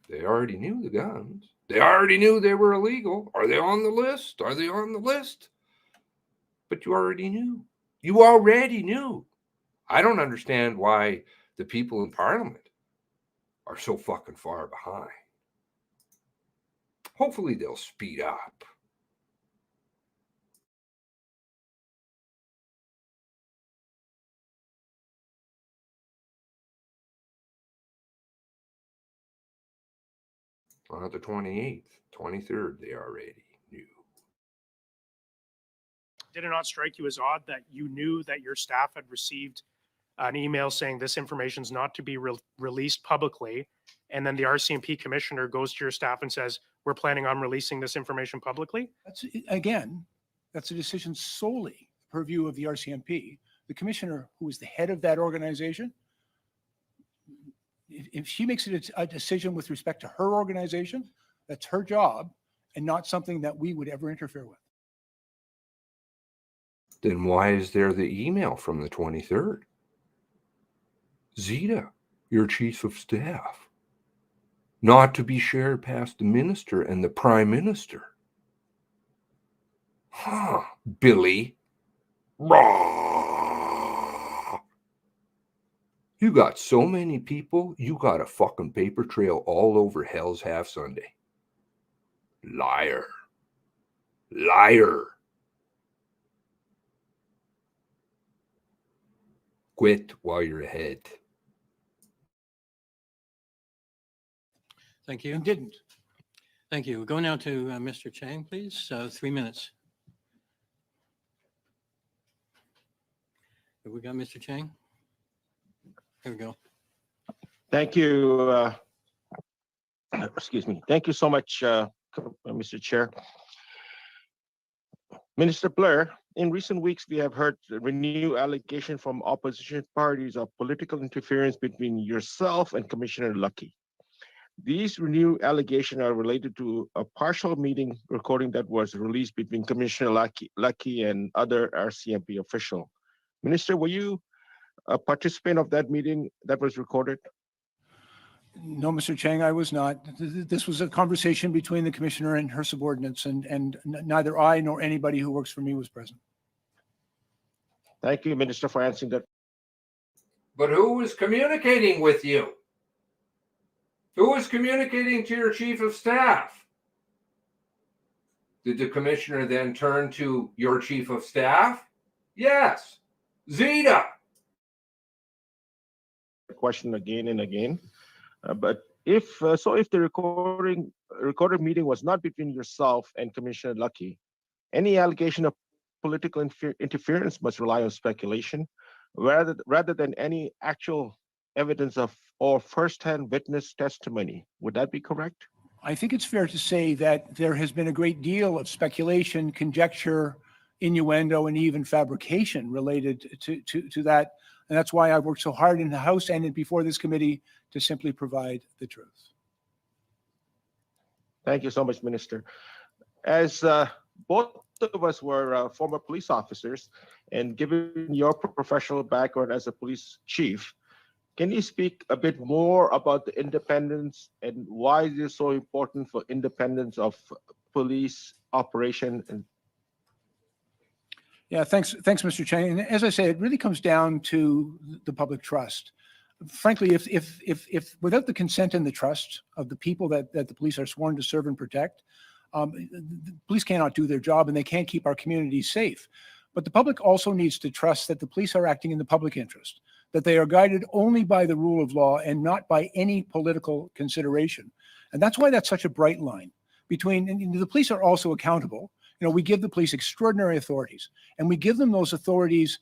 [SPEAKER 1] They already knew the guns. They already knew they were illegal. Are they on the list? Are they on the list? But you already knew. You already knew. I don't understand why the people in Parliament are so fucking far behind. Hopefully they'll speed up. On the 28th, 23rd, they already knew.
[SPEAKER 13] Did it not strike you as odd that you knew that your staff had received an email saying this information is not to be released publicly, and then the RCMP commissioner goes to your staff and says, we're planning on releasing this information publicly?
[SPEAKER 3] That's a decision solely purview of the RCMP. The commissioner, who is the head of that organization, if she makes it a decision with respect to her organization, that's her job and not something that we would ever interfere with.
[SPEAKER 1] Then why is there the email from the 23rd? Zita, your chief of staff, not to be shared past the minister and the prime minister. Huh, Billy. Rah. You got so many people, you got a fucking paper trail all over Hell's Half Sunday. Liar. Liar. Quit while you're ahead.
[SPEAKER 2] Thank you.
[SPEAKER 3] And didn't.
[SPEAKER 2] Thank you. We'll go now to Mr. Chang, please. 3 minutes. Have we got Mr. Chang? Here we go.
[SPEAKER 12] Thank you. Excuse me. Thank you so much, Mr. Chair. Minister Blair, in recent weeks, we have heard renewed allegation from opposition parties of political interference between yourself and Commissioner Lucki. These renewed allegations are related to a partial meeting recording that was released between Commissioner Lucki and other RCMP official. Minister, were you a participant of that meeting that was recorded?
[SPEAKER 3] No, Mr. Chang, I was not. This was a conversation between the commissioner and her subordinates, and neither I nor anybody who works for me was present.
[SPEAKER 12] Thank you, Minister, for answering that.
[SPEAKER 1] But who was communicating with you? Who was communicating to your chief of staff? Did the commissioner then turn to your chief of staff? Yes. Zita.
[SPEAKER 12] Question again and again. But if the recorded meeting was not between yourself and Commissioner Lucki, any allegation of political interference must rely on speculation rather than any actual evidence of or firsthand witness testimony. Would that be correct?
[SPEAKER 3] I think it's fair to say that there has been a great deal of speculation, conjecture, innuendo, and even fabrication related to that. And that's why I've worked so hard in the House and before this committee to simply provide the truth.
[SPEAKER 12] Thank you so much, Minister. As both of us were former police officers, and given your professional background as a police chief, can you speak a bit more about the independence and why it is so important for independence of police operation? And
[SPEAKER 3] Yeah, thanks, Mr. Chang. And as I say, it really comes down to the public trust. Frankly, if without the consent and the trust of the people that the police are sworn to serve and protect, the police cannot do their job and they can't keep our communities safe. But the public also needs to trust that the police are acting in the public interest, that they are guided only by the rule of law and not by any political consideration. And that's why that's such a bright line between, and the police are also accountable. You know, we give the police extraordinary authorities, and we give them those authorities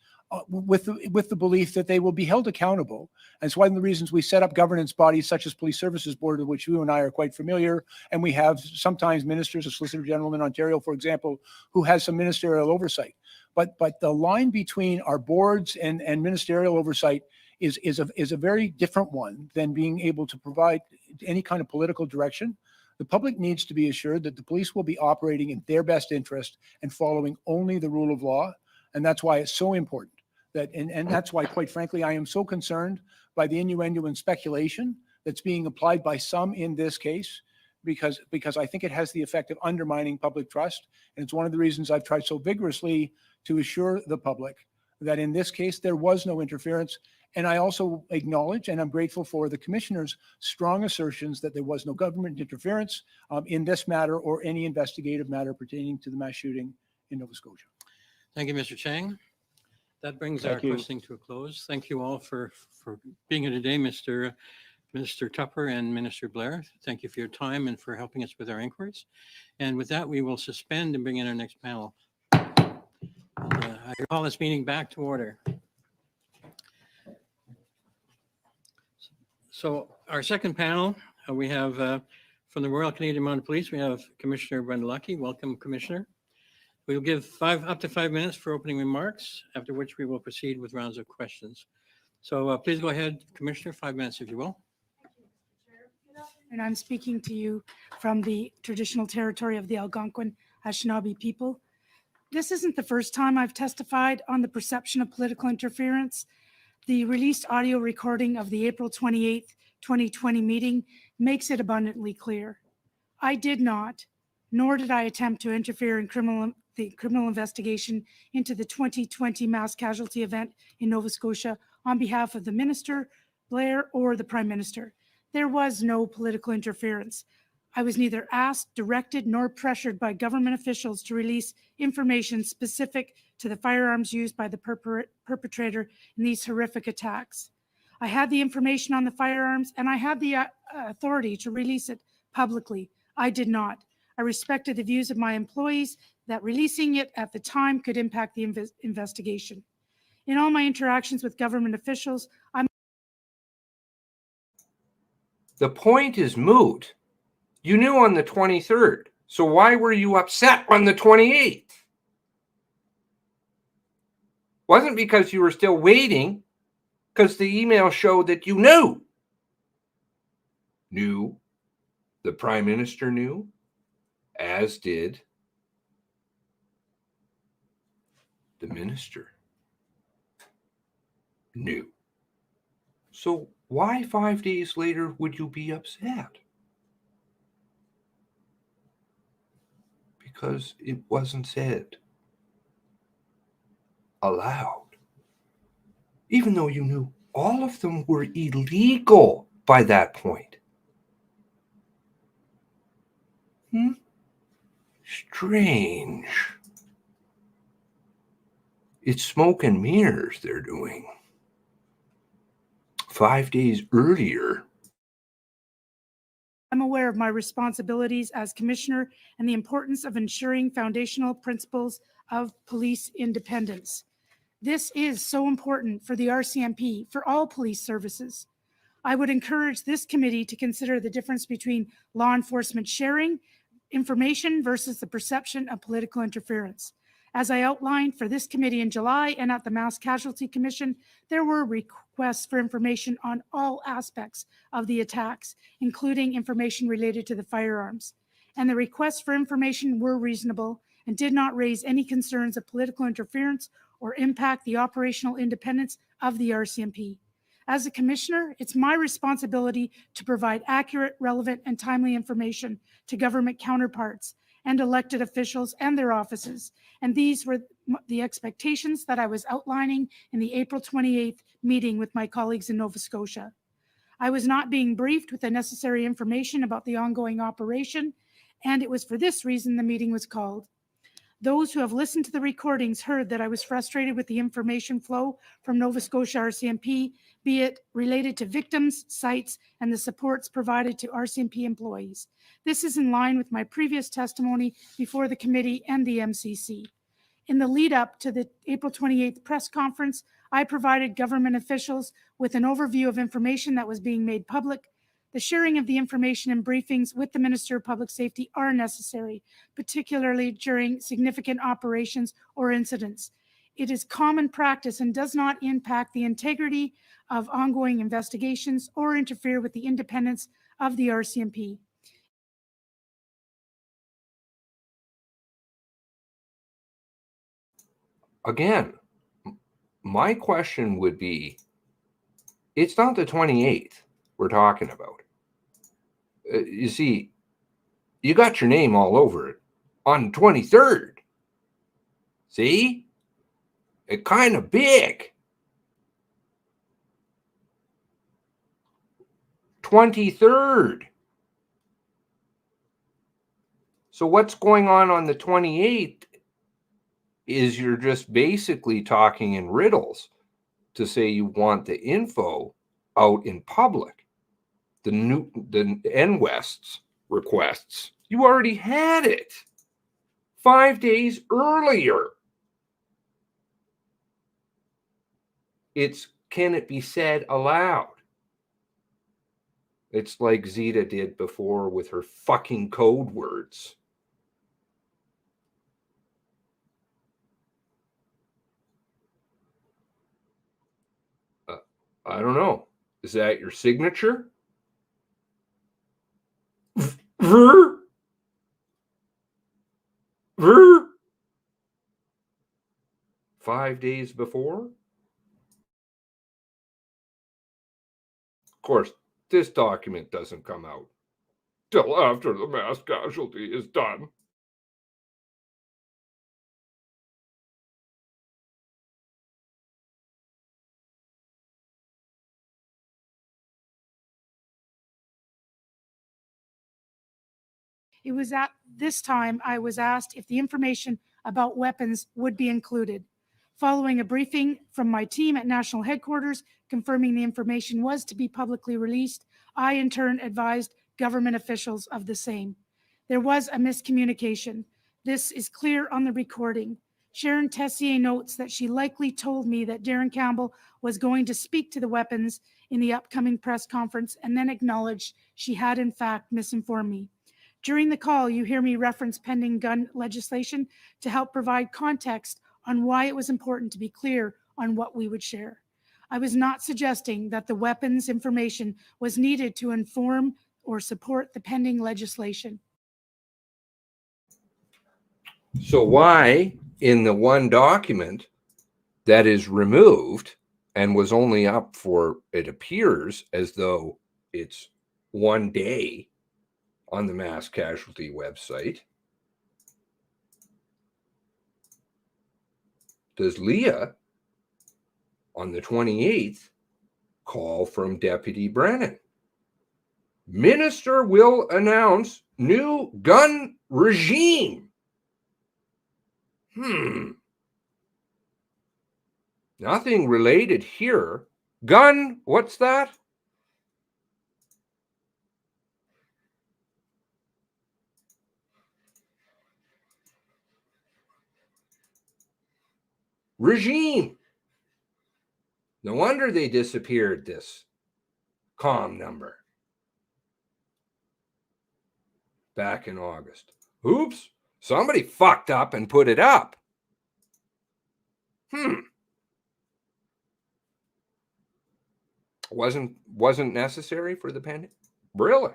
[SPEAKER 3] with the belief that they will be held accountable. And it's one of the reasons we set up governance bodies such as Police Services Board, of which you and I are quite familiar. And we have sometimes ministers, a Solicitor General in Ontario, for example, who has some ministerial oversight. But the line between our boards and ministerial oversight is a very different one than being able to provide any kind of political direction. The public needs to be assured that the police will be operating in their best interest and following only the rule of law. And that's why it's so important that, and that's why, quite frankly, I am so concerned by the innuendo and speculation that's being applied by some in this case, because I think it has the effect of undermining public trust. And it's one of the reasons I've tried so vigorously to assure the public that in this case, there was no interference. And I also acknowledge, and I'm grateful for the commissioner's strong assertions that there was no government interference in this matter or any investigative matter pertaining to the mass shooting in Nova Scotia.
[SPEAKER 2] Thank you, Mr. Chang. That brings our
[SPEAKER 12] Thank you.
[SPEAKER 2] questioning to a close. Thank you all for being here today, Mr. Tupper and Minister Blair. Thank you for your time and for helping us with our inquiries. And with that, we will suspend and bring in our next panel. I call this meeting back to order. So our second panel, we have from the Royal Canadian Mounted Police, we have Commissioner Brenda Lucki. Welcome, Commissioner. We'll give up to 5 minutes for opening remarks, after which we will proceed with rounds of questions. So please go ahead, Commissioner, 5 minutes if you will.
[SPEAKER 14] And I'm speaking to you from the traditional territory of the Algonquin Anishinaabe people. This isn't the first time I've testified on the perception of political interference. The released audio recording of the April 28th, 2020 meeting makes it abundantly clear. I did not, nor did I attempt to interfere in the criminal investigation into the 2020 mass casualty event in Nova Scotia on behalf of the Minister, Blair, or the Prime Minister. There was no political interference. I was neither asked, directed, nor pressured by government officials to release information specific to the firearms used by the perpetrator in these horrific attacks. I had the information on the firearms, and I had the authority to release it publicly. I did not. I respected the views of my employees that releasing it at the time could impact the investigation. In all my interactions with government officials,
[SPEAKER 1] The point is moot. You knew on the 23rd, so why were you upset on the 28th? Wasn't because you were still waiting, because the email showed that you knew. Knew. The Prime Minister knew, as did the Minister. Knew. So why 5 days later would you be upset? Because it wasn't said aloud. Even though you knew all of them were illegal by that point. Strange. It's smoke and mirrors they're doing. 5 days earlier.
[SPEAKER 14] I'm aware of my responsibilities as Commissioner and the importance of ensuring foundational principles of police independence. This is so important for the RCMP, for all police services. I would encourage this committee to consider the difference between law enforcement sharing information versus the perception of political interference. As I outlined for this committee in July and at the Mass Casualty Commission, there were requests for information on all aspects of the attacks, including information related to the firearms. And the requests for information were reasonable and did not raise any concerns of political interference or impact the operational independence of the RCMP. As a commissioner, it's my responsibility to provide accurate, relevant, and timely information to government counterparts and elected officials and their offices. And these were the expectations that I was outlining in the April 28th meeting with my colleagues in Nova Scotia. I was not being briefed with the necessary information about the ongoing operation, and it was for this reason the meeting was called. Those who have listened to the recordings heard that I was frustrated with the information flow from Nova Scotia RCMP, be it related to victims, sites, and the supports provided to RCMP employees. This is in line with my previous testimony before the committee and the MCC. In the lead up to the April 28th press conference, I provided government officials with an overview of information that was being made public. The sharing of the information and briefings with the Minister of Public Safety are necessary, particularly during significant operations or incidents. It is common practice and does not impact the integrity of ongoing investigations or interfere with the independence of the RCMP.
[SPEAKER 1] Again, my question would be, it's not the 28th we're talking about. You see, you got your name all over it on 23rd. See? It kind of big. 23rd. So what's going on the 28th is you're just basically talking in riddles to say you want the info out in public. The NWest's requests, you already had it 5 days earlier. It's, can it be said aloud? It's like Zeta did before with her fucking code words. I don't know. Is that your signature? Ver? Ver? 5 days before? Of course, this document doesn't come out till after the mass casualty is done.
[SPEAKER 14] It was at this time I was asked if the information about weapons would be included. Following a briefing from my team at national headquarters confirming the information was to be publicly released, I in turn advised government officials of the same. There was a miscommunication. This is clear on the recording. Sharon Tessier notes that she likely told me that Darren Campbell was going to speak to the weapons in the upcoming press conference and then acknowledged she had in fact misinformed me. During the call, you hear me reference pending gun legislation to help provide context on why it was important to be clear on what we would share. I was not suggesting that the weapons information was needed to inform or support the pending legislation.
[SPEAKER 1] So why, in the one document that is removed and was only up for, it appears as though it's 1 day on the mass casualty website, does Leah on the 28th call from Deputy Brennan? Minister will announce new gun regime. Nothing related here. Gun, what's that? Regime. No wonder they disappeared this comm number back in August. Oops, somebody fucked up and put it up. Wasn't necessary for the pandemic? Really?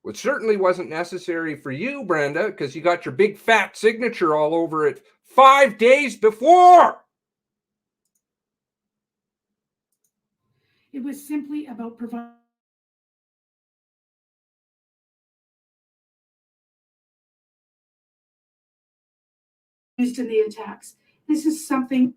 [SPEAKER 1] It certainly wasn't necessary for you, Brenda, because you got your big fat signature all over it 5 days before.
[SPEAKER 14] It was simply about providing used in the attacks. This is something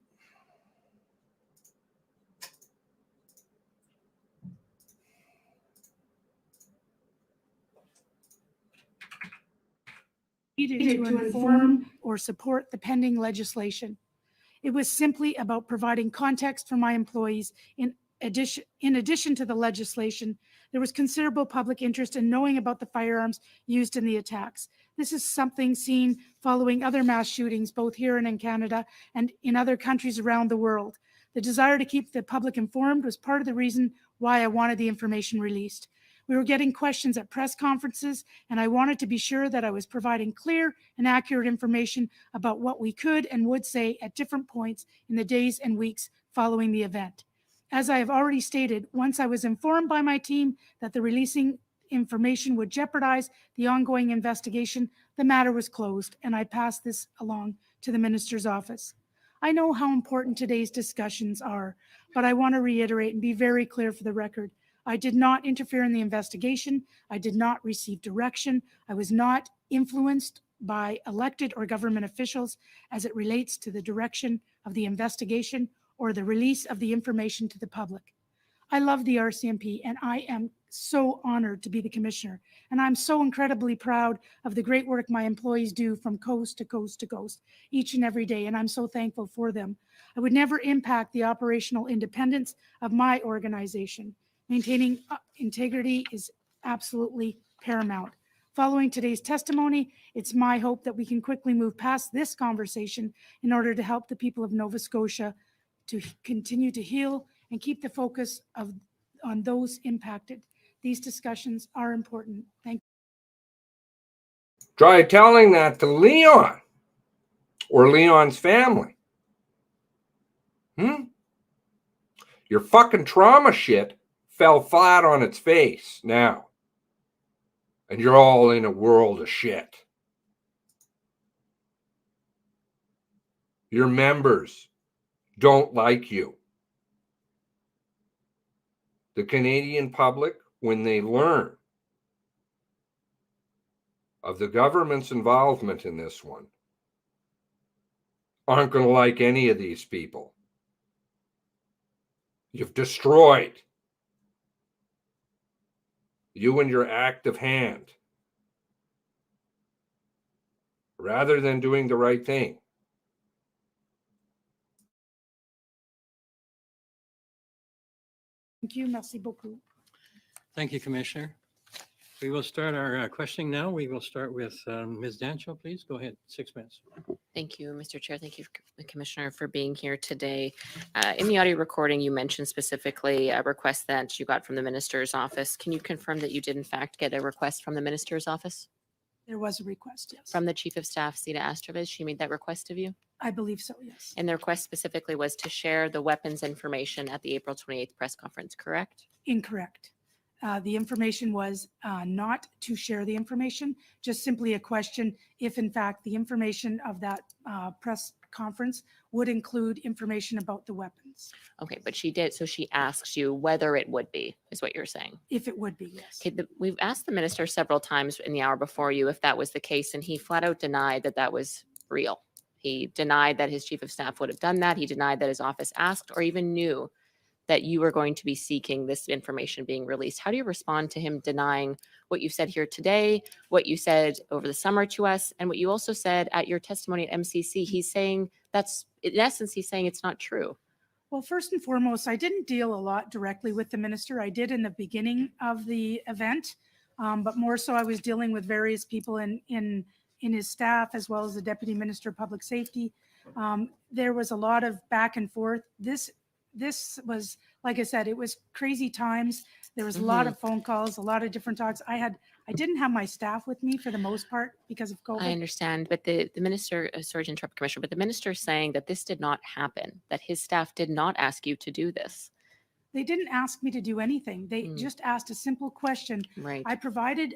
[SPEAKER 14] needed to inform or support the pending legislation. It was simply about providing context for my employees. In addition to the legislation, there was considerable public interest in knowing about the firearms used in the attacks. This is something seen following other mass shootings, both here and in Canada and in other countries around the world. The desire to keep the public informed was part of the reason why I wanted the information released. We were getting questions at press conferences, and I wanted to be sure that I was providing clear and accurate information about what we could and would say at different points in the days and weeks following the event. As I have already stated, once I was informed by my team that the releasing information would jeopardize the ongoing investigation, the matter was closed, and I passed this along to the minister's office. I know how important today's discussions are, but I want to reiterate and be very clear for the record. I did not interfere in the investigation. I did not receive direction. I was not influenced by elected or government officials as it relates to the direction of the investigation or the release of the information to the public. I love the RCMP, and I am so honored to be the commissioner. And I'm so incredibly proud of the great work my employees do from coast to coast to coast each and every day, and I'm so thankful for them. I would never impact the operational independence of my organization. Maintaining integrity is absolutely paramount. Following today's testimony, it's my hope that we can quickly move past this conversation in order to help the people of Nova Scotia to continue to heal and keep the focus on those impacted. These discussions are important. Thank you.
[SPEAKER 1] Try telling that to Leon or Leon's family. Your fucking trauma shit fell flat on its face now. And you're all in a world of shit. Your members don't like you. The Canadian public, when they learn of the government's involvement in this one, aren't going to like any of these people. You've destroyed you and your active hand rather than doing the right thing.
[SPEAKER 14] Thank you. Merci beaucoup.
[SPEAKER 2] Thank you, Commissioner. We will start our questioning now. We will start with Ms. Dancho, please. Go ahead, 6 minutes.
[SPEAKER 4] Thank you, Mr. Chair. Thank you, Commissioner, for being here today. In the audio recording, you mentioned specifically a request that you got from the minister's office. Can you confirm that you did in fact get a request from the minister's office?
[SPEAKER 14] There was a request, yes.
[SPEAKER 4] From the Chief of Staff, Zita Astrovich, she made that request of you?
[SPEAKER 14] I believe so, yes.
[SPEAKER 4] And the request specifically was to share the weapons information at the April 28th press conference, correct?
[SPEAKER 14] Incorrect. The information was not to share the information, just simply a question if in fact the information of that press conference would include information about the weapons.
[SPEAKER 4] Okay, but she did, so she asked you whether it would be, is what you're saying?
[SPEAKER 14] If it would be, yes.
[SPEAKER 4] Okay, we've asked the minister several times in the hour before you if that was the case, and he flat out denied that that was real. He denied that his chief of staff would have done that. He denied that his office asked or even knew that you were going to be seeking this information being released. How do you respond to him denying what you said here today, what you said over the summer to us, and what you also said at your testimony at MCC? He's saying that's, in essence, he's saying it's not true.
[SPEAKER 14] Well, first and foremost, I didn't deal a lot directly with the minister. I did in the beginning of the event, but more so I was dealing with various people in his staff, as well as the Deputy Minister of Public Safety. There was a lot of back and forth. this was, like I said, it was crazy times. There was a lot of phone calls, a lot of different talks. I didn't have my staff with me for the most part because of
[SPEAKER 4] I
[SPEAKER 14] COVID.
[SPEAKER 4] understand, but the minister, sorry to interrupt, Commissioner, but the minister is saying that this did not happen, that his staff did not ask you to do this.
[SPEAKER 14] They didn't ask me to do anything. They just asked a simple question.
[SPEAKER 4] Right.
[SPEAKER 14] I provided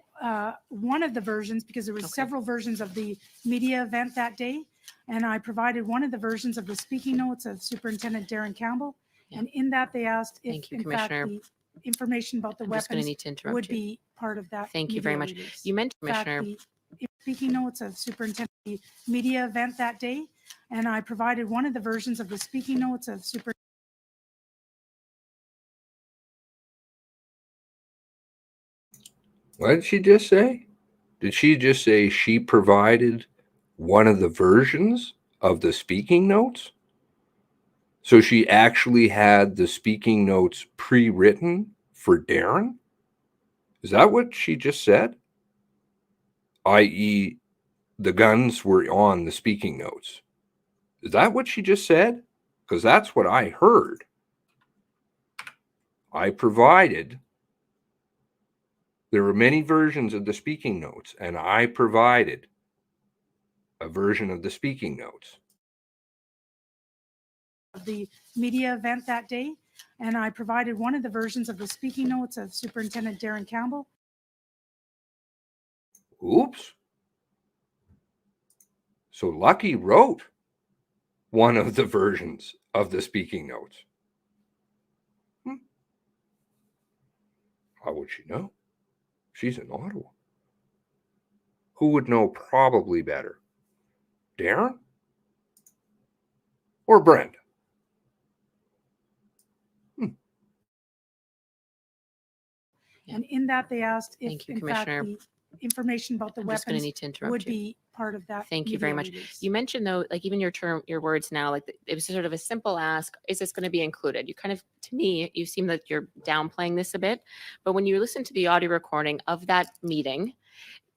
[SPEAKER 14] one of the versions because there was several versions of the media event that day. And I provided one of the versions of the speaking notes of Superintendent Darren Campbell.
[SPEAKER 4] Yeah.
[SPEAKER 14] And in that, they asked if,
[SPEAKER 4] Thank you,
[SPEAKER 14] in fact,
[SPEAKER 4] Commissioner.
[SPEAKER 14] the information about the
[SPEAKER 4] I'm just going to
[SPEAKER 14] weapons
[SPEAKER 4] need to interrupt
[SPEAKER 14] would
[SPEAKER 4] you.
[SPEAKER 14] be part of that.
[SPEAKER 4] Thank you very
[SPEAKER 14] media
[SPEAKER 4] much.
[SPEAKER 14] release.
[SPEAKER 4] You mentioned,
[SPEAKER 14] In fact,
[SPEAKER 4] Commissioner,
[SPEAKER 14] the speaking notes of Superintendent the media event that day. And I provided one of the versions of the speaking notes of Superintendent.
[SPEAKER 1] What did she just say? Did she just say she provided one of the versions of the speaking notes? So she actually had the speaking notes pre-written for Darren? Is that what she just said? i.e., the guns were on the speaking notes. Is that what she just said? Because that's what I heard. I provided, there were many versions of the speaking notes, and I provided a version of the speaking notes.
[SPEAKER 14] The media event that day. And I provided one of the versions of the speaking notes of Superintendent Darren Campbell.
[SPEAKER 1] Oops. So Lucki wrote one of the versions of the speaking notes. How would she know? She's in Ottawa. Who would know probably better? Darren? Or Brenda?
[SPEAKER 14] And in that, they asked if,
[SPEAKER 4] Thank you,
[SPEAKER 14] in fact,
[SPEAKER 4] Commissioner.
[SPEAKER 14] the information about the
[SPEAKER 4] I'm just going to
[SPEAKER 14] weapons
[SPEAKER 4] need to interrupt
[SPEAKER 14] would
[SPEAKER 4] you.
[SPEAKER 14] be part of that.
[SPEAKER 4] Thank you very
[SPEAKER 14] media
[SPEAKER 4] much.
[SPEAKER 14] release.
[SPEAKER 4] You mentioned though, like even your words now, like it was sort of a simple ask, is this going to be included? You kind of, to me, you seem that you're downplaying this a bit, but when you listen to the audio recording of that meeting,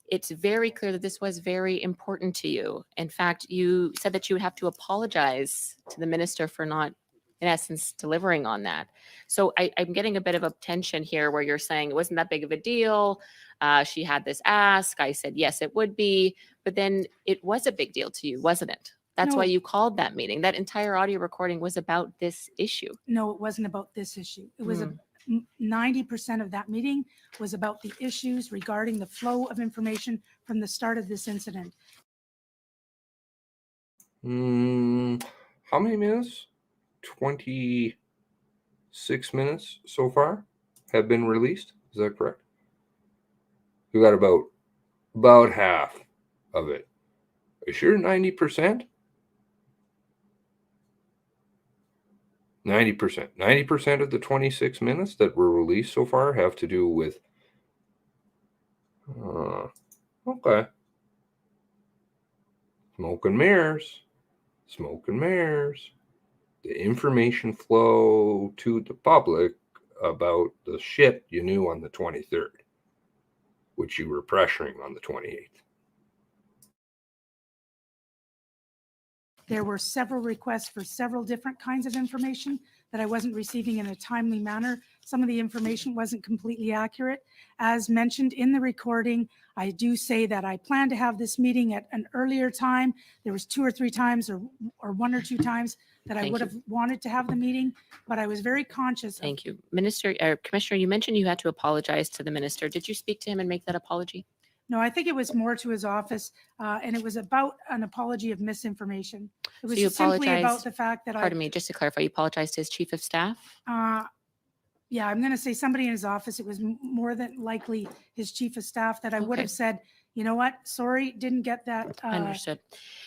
[SPEAKER 4] it's very clear that this was very important to you. In fact, you said that you would have to apologize to the minister for not, in essence, delivering on that. So I'm getting a bit of a tension here where you're saying it wasn't that big of a deal. She had this ask. I said, yes, it would be. But then it was a big deal to you, wasn't it? That's why
[SPEAKER 14] No.
[SPEAKER 4] you called that meeting. That entire audio recording was about this issue.
[SPEAKER 14] No, it wasn't about this issue. It was 90% of that meeting was about the issues regarding the flow of information from the start of this incident.
[SPEAKER 1] How many minutes? 26 minutes so far have been released. Is that correct? We got about half of it. Are you sure 90%? 90%. 90% of the 26 minutes that were released so far have to do with okay. Smoke and mirrors. Smoke and mirrors. The information flow to the public about the shit you knew on the 23rd, which you were pressuring on the 28th.
[SPEAKER 14] There were several requests for several different kinds of information that I wasn't receiving in a timely manner. Some of the information wasn't completely accurate. As mentioned in the recording, I do say that I plan to have this meeting at an earlier time. There was 2 or 3 times or 1 or 2 times that I
[SPEAKER 4] Thank
[SPEAKER 14] would
[SPEAKER 4] you.
[SPEAKER 14] have wanted to have the meeting, but I was very conscious of.
[SPEAKER 4] Thank you. Commissioner, you mentioned you had to apologize to the minister. Did you speak to him and make that apology?
[SPEAKER 14] No, I think it was more to his office, and it was about an apology of misinformation. It was
[SPEAKER 4] you
[SPEAKER 14] simply about
[SPEAKER 4] apologized-
[SPEAKER 14] the fact that
[SPEAKER 4] Pardon me, just to clarify, you apologized to his chief of staff?
[SPEAKER 14] Yeah, I'm going to say somebody in his office. It was more than likely his chief of staff that I would
[SPEAKER 4] Okay.
[SPEAKER 14] have said, you know what, sorry, didn't get that.
[SPEAKER 4] Understood.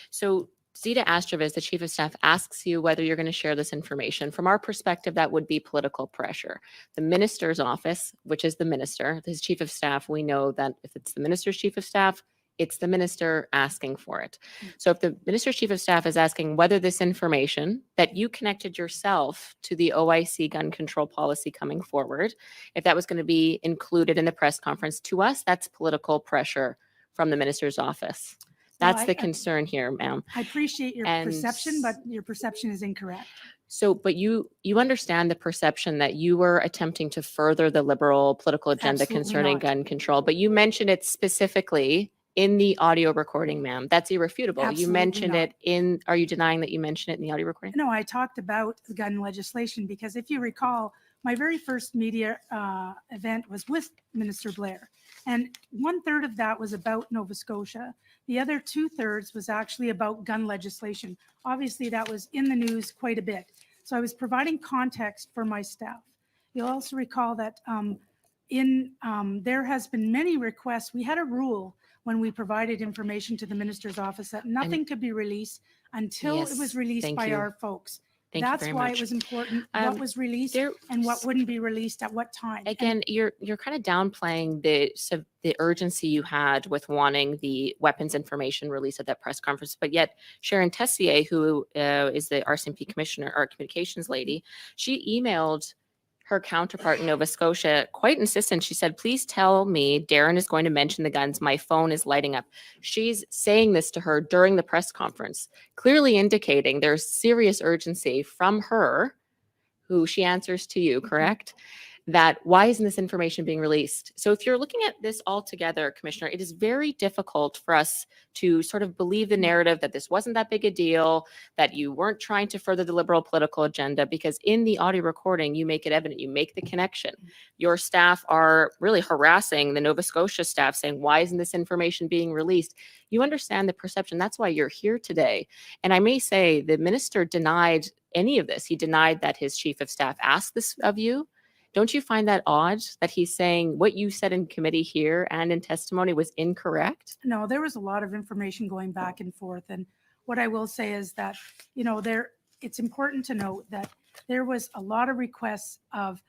[SPEAKER 4] So Zita Astroviz, the chief of staff, asks you whether you're going to share this information. From our perspective, that would be political pressure. The minister's office, which is the minister, his chief of staff, we know that if it's the minister's chief of staff, it's the minister asking for it. So if the minister's chief of staff is asking whether this information that you connected yourself to the OIC gun control policy coming forward, if that was going to be included in the press conference, to us, that's political pressure from the minister's office.
[SPEAKER 14] Well,
[SPEAKER 4] That's the concern here, ma'am.
[SPEAKER 14] I appreciate your
[SPEAKER 4] And
[SPEAKER 14] perception, but your perception is incorrect.
[SPEAKER 4] So, but you understand the perception that you were attempting to further the Liberal political agenda
[SPEAKER 14] Absolutely
[SPEAKER 4] concerning
[SPEAKER 14] not.
[SPEAKER 4] gun control, but you mentioned it specifically in the audio recording, ma'am. That's irrefutable. You
[SPEAKER 14] Absolutely
[SPEAKER 4] mentioned
[SPEAKER 14] not.
[SPEAKER 4] it in, are you denying that you mentioned it in the audio recording?
[SPEAKER 14] No, I talked about the gun legislation because if you recall, my very first media event was with Minister Blair. And 1/3 of that was about Nova Scotia. The other 2/3 was actually about gun legislation. Obviously, that was in the news quite a bit. So I was providing context for my staff. You'll also recall that there has been many requests. We had a rule when we provided information to the minister's office that nothing could be released until it
[SPEAKER 4] Yes,
[SPEAKER 14] was released
[SPEAKER 4] thank
[SPEAKER 14] by
[SPEAKER 4] you.
[SPEAKER 14] our folks.
[SPEAKER 4] Thank you
[SPEAKER 14] That's
[SPEAKER 4] very
[SPEAKER 14] why
[SPEAKER 4] much.
[SPEAKER 14] it was important what was released
[SPEAKER 4] there-
[SPEAKER 14] and what wouldn't be released at what time. And
[SPEAKER 4] Again, you're kind of downplaying the urgency you had with wanting the weapons information released at that press conference, but yet Sharon Tessier, who is the RCMP commissioner or communications lady, she emailed her counterpart in Nova Scotia quite insistent. She said, please tell me Darren is going to mention the guns. My phone is lighting up. She's saying this to her during the press conference, clearly indicating there's serious urgency from her, who she answers to you, correct? That why isn't this information being released? So if you're looking at this all together, Commissioner, it is very difficult for us to sort of believe the narrative that this wasn't that big a deal, that you weren't trying to further the Liberal political agenda, because in the audio recording, you make it evident, you make the connection. Your staff are really harassing the Nova Scotia staff saying, why isn't this information being released? You understand the perception. That's why you're here today. And I may say the minister denied any of this. He denied that his chief of staff asked this of you. Don't you find that odd that he's saying what you said in committee here and in testimony was incorrect?
[SPEAKER 14] no, there was a lot of information going back and forth. And what I will say is that, it's important to note that there was a lot of requests of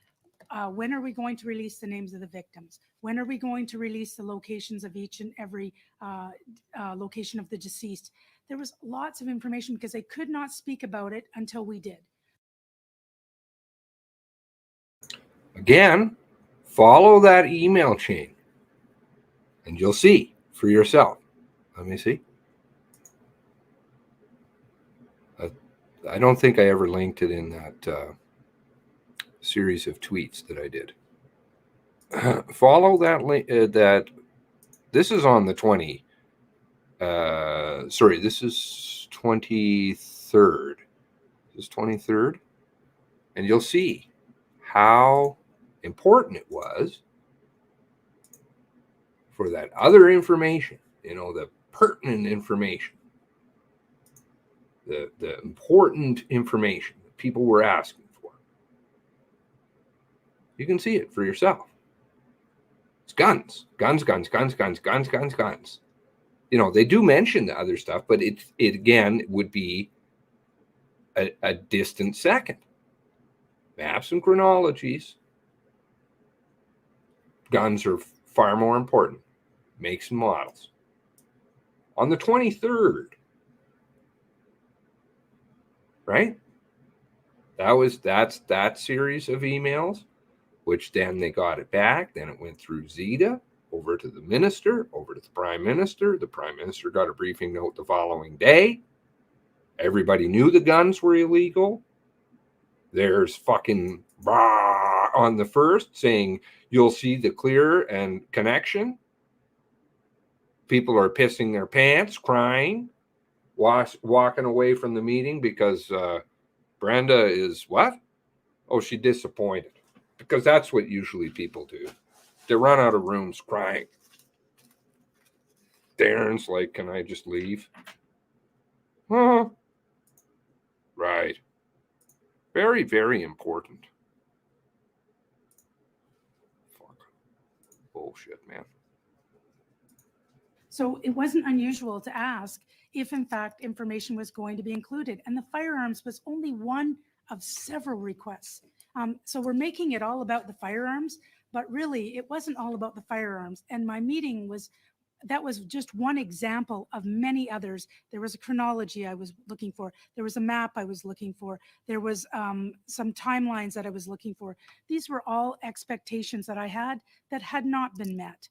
[SPEAKER 14] when are we going to release the names of the victims? When are we going to release the locations of each and every location of the deceased? There was lots of information because they could not speak about it until we did.
[SPEAKER 1] Again, follow that email chain and you'll see for yourself. Let me see. I don't think I ever linked it in that series of tweets that I did. Follow that link. This is on the 20. This is 23rd. This is 23rd, and you'll see how important it was for that other information, the pertinent information, the important information that people were asking for. You can see it for yourself. It's guns. They do mention the other stuff, but it again would be a distant second. Maps and chronologies. Guns are far more important. Makes and models. On the 23rd, right? That's that series of emails, which then they got it back. Then it went through Zeta, over to the minister, over to the prime minister. The prime minister got a briefing note the following day. Everybody knew the guns were illegal. There's fucking on the 1st saying you'll see the clear and connection. People are pissing their pants, crying, walking away from the meeting because Brenda is what? Oh, she's disappointed. Because that's what usually people do. They run out of rooms crying. Darren's like, can I just leave? Huh? Right. Very, very important. Fuck. Bullshit, man.
[SPEAKER 14] So it wasn't unusual to ask if in fact information was going to be included. And the firearms was only one of several requests. So we're making it all about the firearms, but really it wasn't all about the firearms. And my meeting that was just one example of many others. There was a chronology I was looking for. There was a map I was looking for. There was some timelines that I was looking for. These were all expectations that I had that had not been met.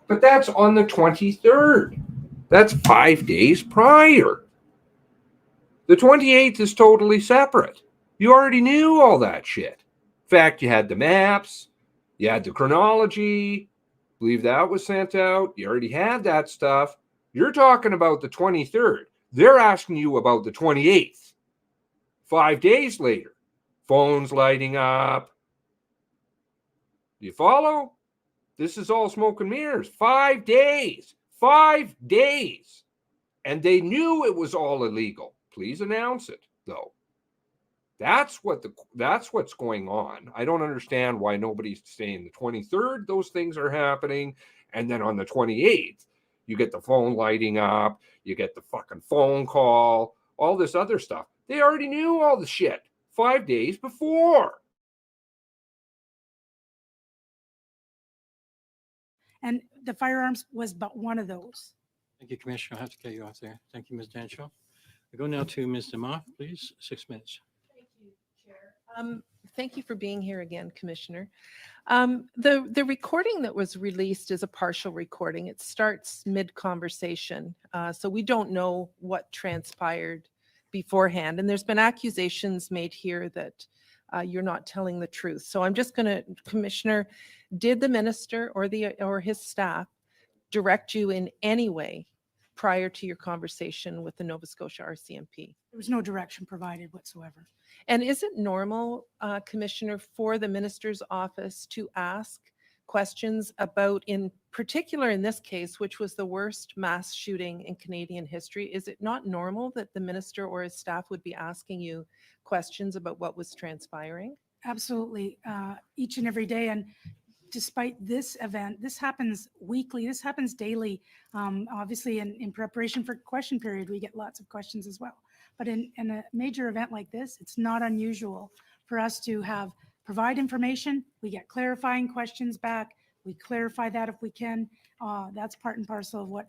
[SPEAKER 1] But that's on the 23rd. That's 5 days prior. The 28th is totally separate. You already knew all that shit. In fact, you had the maps, you had the chronology, I believe that was sent out. You already had that stuff. You're talking about the 23rd. They're asking you about the 28th. 5 days later, phones lighting up. Do you follow? This is all smoke and mirrors. 5 days. 5 days. And they knew it was all illegal. Please announce it, though. That's what's going on. I don't understand why nobody's saying the 23rd those things are happening, and then on the 28th you get the phone lighting up, you get the fucking phone call, all this other stuff. They already knew all the shit 5 days before.
[SPEAKER 14] And the firearms was but one of those.
[SPEAKER 2] Thank you, Commissioner. I'll have to cut you off there. Thank you, Ms. Dancho. We go now to Ms. Demoff, please. 6 minutes.
[SPEAKER 5] Thank you, Chair. Thank you for being here again, Commissioner. The recording that was released is a partial recording. It starts mid-conversation, so we don't know what transpired beforehand. And there's been accusations made here that you're not telling the truth. So I'm just going to, Commissioner, did the minister or his staff direct you in any way prior to your conversation with the Nova Scotia RCMP?
[SPEAKER 14] There was no direction provided whatsoever.
[SPEAKER 5] And is it normal, Commissioner, for the minister's office to ask questions about, in particular in this case, which was the worst mass shooting in Canadian history? Is it not normal that the minister or his staff would be asking you questions about what was transpiring?
[SPEAKER 14] Absolutely, each and every day. And despite this event, this happens weekly, this happens daily. Obviously, in preparation for question period, we get lots of questions as well. But in a major event like this, it's not unusual for us to provide information. We get clarifying questions back. We clarify that if we can. That's part and parcel of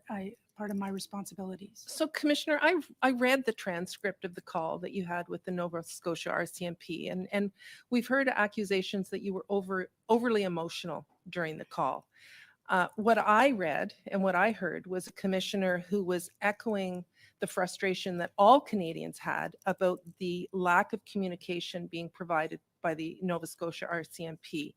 [SPEAKER 14] part of my responsibilities.
[SPEAKER 5] So, Commissioner, I read the transcript of the call that you had with the Nova Scotia RCMP, and we've heard accusations that you were overly emotional during the call. What I read and what I heard was a commissioner who was echoing the frustration that all Canadians had about the lack of communication being provided by the Nova Scotia RCMP.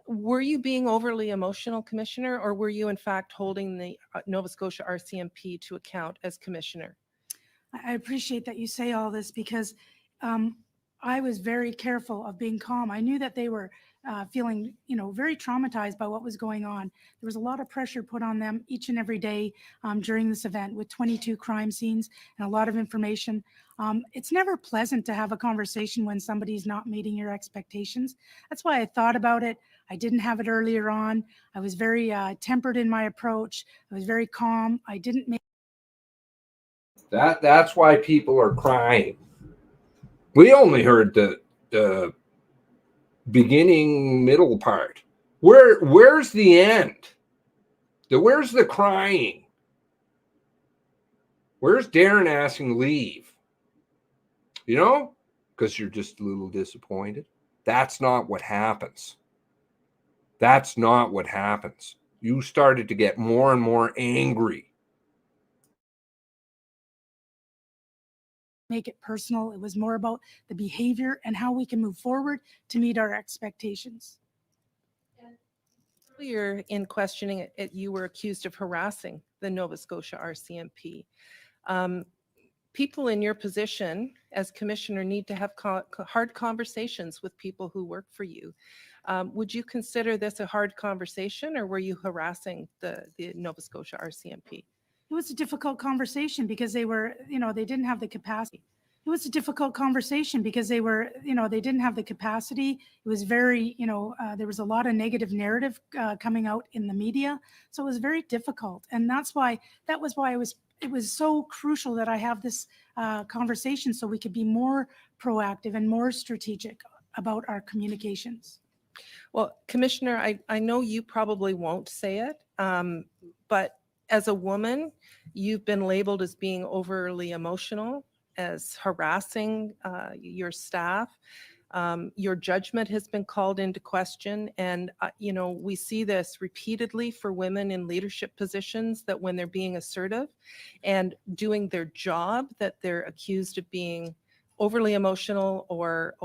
[SPEAKER 5] Were you being overly emotional, Commissioner, or were you in fact holding the Nova Scotia RCMP to account as Commissioner?
[SPEAKER 14] I appreciate that you say all this because I was very careful of being calm. I knew that they were feeling, very traumatized by what was going on. There was a lot of pressure put on them each and every day during this event with 22 crime scenes and a lot of information. It's never pleasant to have a conversation when somebody's not meeting your expectations. That's why I thought about it. I didn't have it earlier on. I was very tempered in my approach. I was very calm. I didn't make.
[SPEAKER 1] That's why people are crying. We only heard the beginning, middle part. Where's the end? Where's the crying? Where's Darren asking leave? Because you're just a little disappointed. That's not what happens. That's not what happens. You started to get more and more angry.
[SPEAKER 14] Make it personal. It was more about the behavior and how we can move forward to meet our expectations.
[SPEAKER 5] Earlier in questioning it, you were accused of harassing the Nova Scotia RCMP. People in your position as commissioner need to have hard conversations with people who work for you. Would you consider this a hard conversation, or were you harassing the Nova Scotia RCMP?
[SPEAKER 14] It was a difficult conversation because they were, they didn't have the capacity. It was a difficult conversation because they were, they didn't have the capacity. It was very, there was a lot of negative narrative coming out in the media. So it was very difficult. And that was why it was so crucial that I have this conversation so we could be more proactive and more strategic about our communications.
[SPEAKER 5] Well, Commissioner, I know you probably won't say it, but as a woman, you've been labeled as being overly emotional, as harassing your staff. Your judgment has been called into question. And, you know, we see this repeatedly for women in leadership positions, that when they're being assertive and doing their job, that they're accused of being overly emotional, or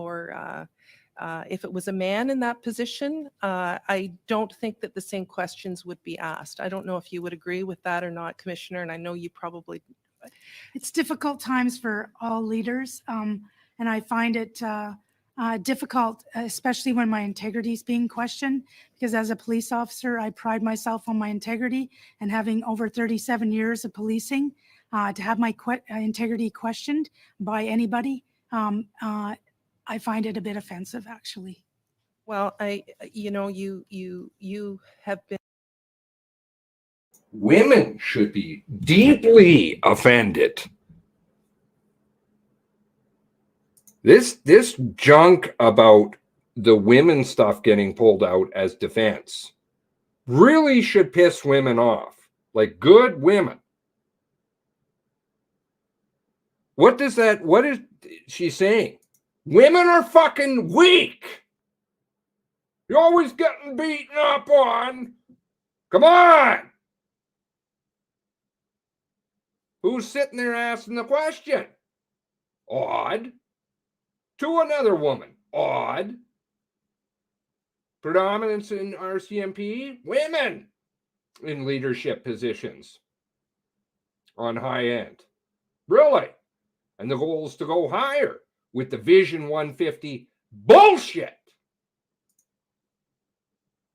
[SPEAKER 5] if it was a man in that position, I don't think that the same questions would be asked. I don't know if you would agree with that or not, Commissioner, and I know you probably.
[SPEAKER 14] It's difficult times for all leaders, and I find it difficult, especially when my integrity is being questioned, because as a police officer, I pride myself on my integrity, and having over 37 years of policing, to have my integrity questioned by anybody, I find it a bit offensive, actually.
[SPEAKER 5] Well, you have been.
[SPEAKER 1] Women should be deeply offended. This junk about the women stuff getting pulled out as defense really should piss women off, like good women. What is she saying? Women are fucking weak. You're always getting beaten up on. Come on. Who's sitting there asking the question? Odd. To another woman. Odd. Predominance in RCMP? Women in leadership positions on high end. Really? And the goal is to go higher with the Vision 150 bullshit.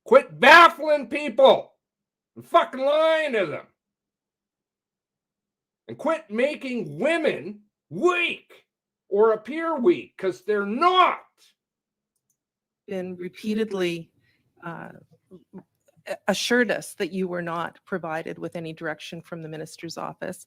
[SPEAKER 1] Quit baffling people and fucking lying to them. And quit making women weak or appear weak, because they're not.
[SPEAKER 5] Been repeatedly assured us that you were not provided with any direction from the minister's office.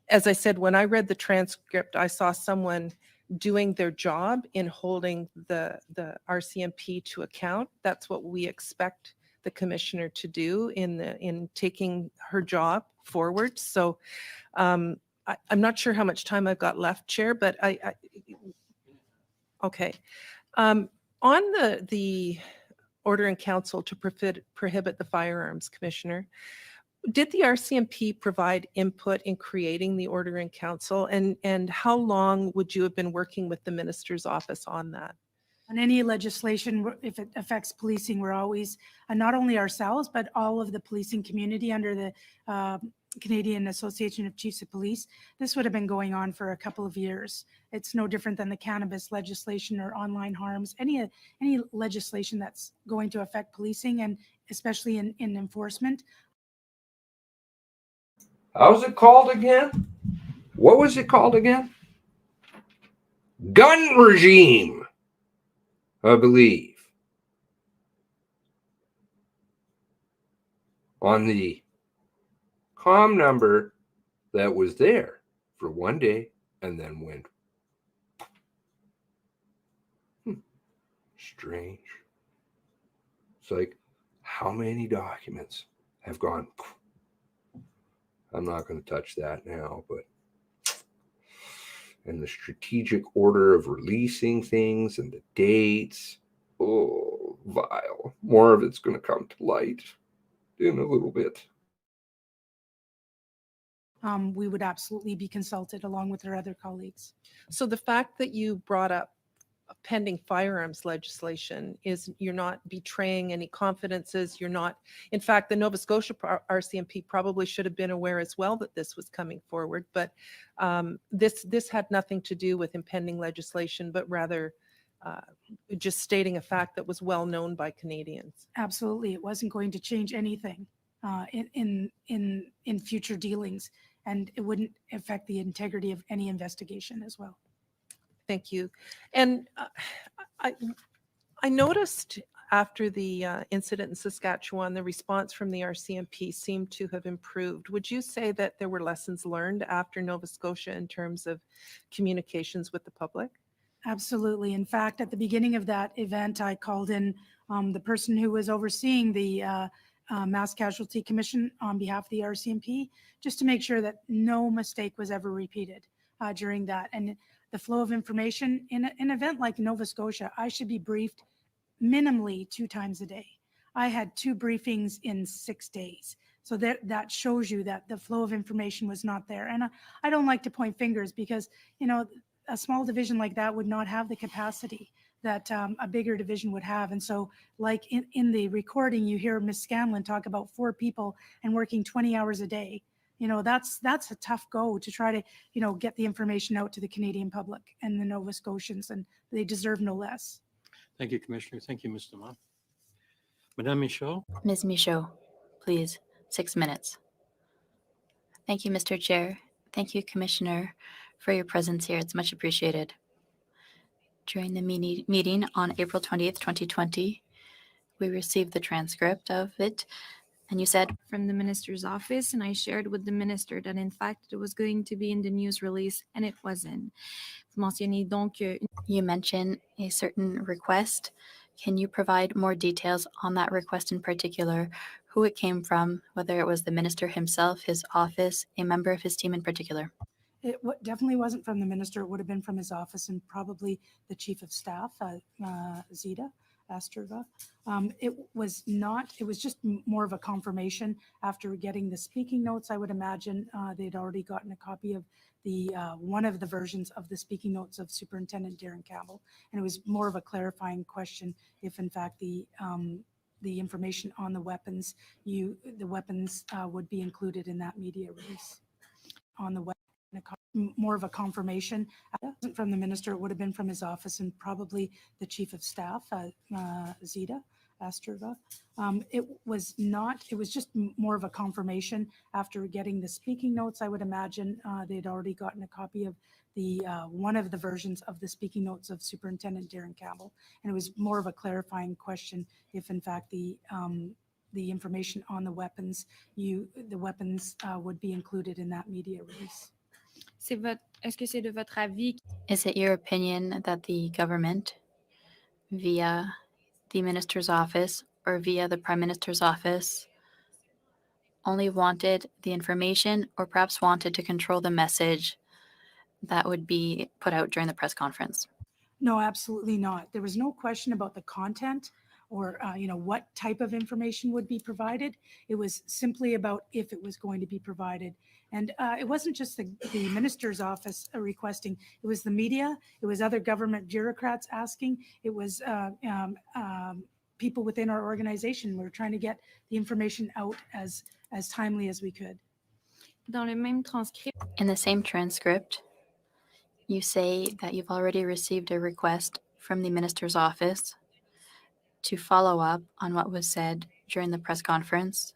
[SPEAKER 5] As I said, when I read the transcript, I saw someone doing their job in holding the RCMP to account. That's what we expect the commissioner to do in taking her job forward. So I'm not sure how much time I've got left, Chair, but okay. On the order in council to prohibit the firearms, Commissioner, did the RCMP provide input in creating the order in council, and how long would you have been working with the minister's office on that?
[SPEAKER 14] On any legislation, if it affects policing, we're always, not only ourselves, but all of the policing community under the Canadian Association of Chiefs of Police. This would have been going on for a couple of years. It's no different than the cannabis legislation or online harms, any legislation that's going to affect policing, and especially in enforcement.
[SPEAKER 1] How's it called again? What was it called again? Gun regime, I believe. On the comm number that was there for one day and then went. Strange. It's like, how many documents have gone? I'm not going to touch that now, but and the strategic order of releasing things and the dates. Oh, vile. More of it's going to come to light in a little bit.
[SPEAKER 14] We would absolutely be consulted along with our other colleagues.
[SPEAKER 5] So the fact that you brought up pending firearms legislation is you're not betraying any confidences. You're not, in fact, the Nova Scotia RCMP probably should have been aware as well that this was coming forward, but this had nothing to do with impending legislation, but rather just stating a fact that was well known by Canadians.
[SPEAKER 14] Absolutely. It wasn't going to change anything in future dealings, and it wouldn't affect the integrity of any investigation as well.
[SPEAKER 5] Thank you. And I noticed after the incident in Saskatchewan, the response from the RCMP seemed to have improved. Would you say that there were lessons learned after Nova Scotia in terms of communications with the public?
[SPEAKER 14] Absolutely. In fact, at the beginning of that event, I called in the person who was overseeing the Mass Casualty Commission on behalf of the RCMP, just to make sure that no mistake was ever repeated. during that. And the flow of information in an event like Nova Scotia, I should be briefed minimally 2 times a day. I had 2 briefings in 6 days. So that shows you that the flow of information was not there. And I don't like to point fingers because, you know, a small division like that would not have the capacity that a bigger division would have. And so like in the recording, you hear Ms. Scanlon talk about 4 people and working 20 hours a day. You know, that's a tough go to try to, you know, get the information out to the Canadian public and the Nova Scotians, and they deserve no less.
[SPEAKER 2] Thank you, Commissioner. Thank you, Mr. Ma. Madame Michaud.
[SPEAKER 7] Ms. Michaud, please, 6 minutes. Thank you, Mr. Chair. Thank you, Commissioner, for your presence here. It's much appreciated. During the meeting on April 20th, 2020, we received the transcript of it, and you said,
[SPEAKER 8] From the minister's office, and I shared with the minister that in fact it was going to be in the news release, and it wasn't. Vous mentionnez donc
[SPEAKER 7] you mentioned a certain request. Can you provide more details on that request in particular, who it came from, whether it was the minister himself, his office, a member of his team in particular?
[SPEAKER 14] It definitely wasn't from the minister. It would have been from his office and probably the chief of staff, Zita Asterva. It was not, it was just more of a confirmation after getting the speaking notes. I would imagine they'd already gotten a copy of the one of the versions of the speaking notes of Superintendent Darren Campbell. And it was more of a clarifying question if in fact the information on the weapons, would be included in that media release. On the more of a confirmation from the minister. It would have been from his office and probably the chief of staff, Zita Asterva. It was not, it was just more of a confirmation after getting the speaking notes. I would imagine they'd already gotten a copy of the one of the versions of the speaking notes of Superintendent Darren Campbell. And it was more of a clarifying question if in fact the information on the weapons, would be included in that media release.
[SPEAKER 8] Est-ce que c'est de votre avis?
[SPEAKER 7] Is it your opinion that the government, via the minister's office or via the prime minister's office, only wanted the information or perhaps wanted to control the message that would be put out during the press conference?
[SPEAKER 14] No, absolutely not. There was no question about the content or, what type of information would be provided. It was simply about if it was going to be provided. And it wasn't just the minister's office requesting, it was the media, it was other government bureaucrats asking, it was people within our organization. We were trying to get the information out as timely as we could.
[SPEAKER 8] Dans le même transcript,
[SPEAKER 7] In the same transcript, you say that you've already received a request from the minister's office to follow up on what was said during the press conference.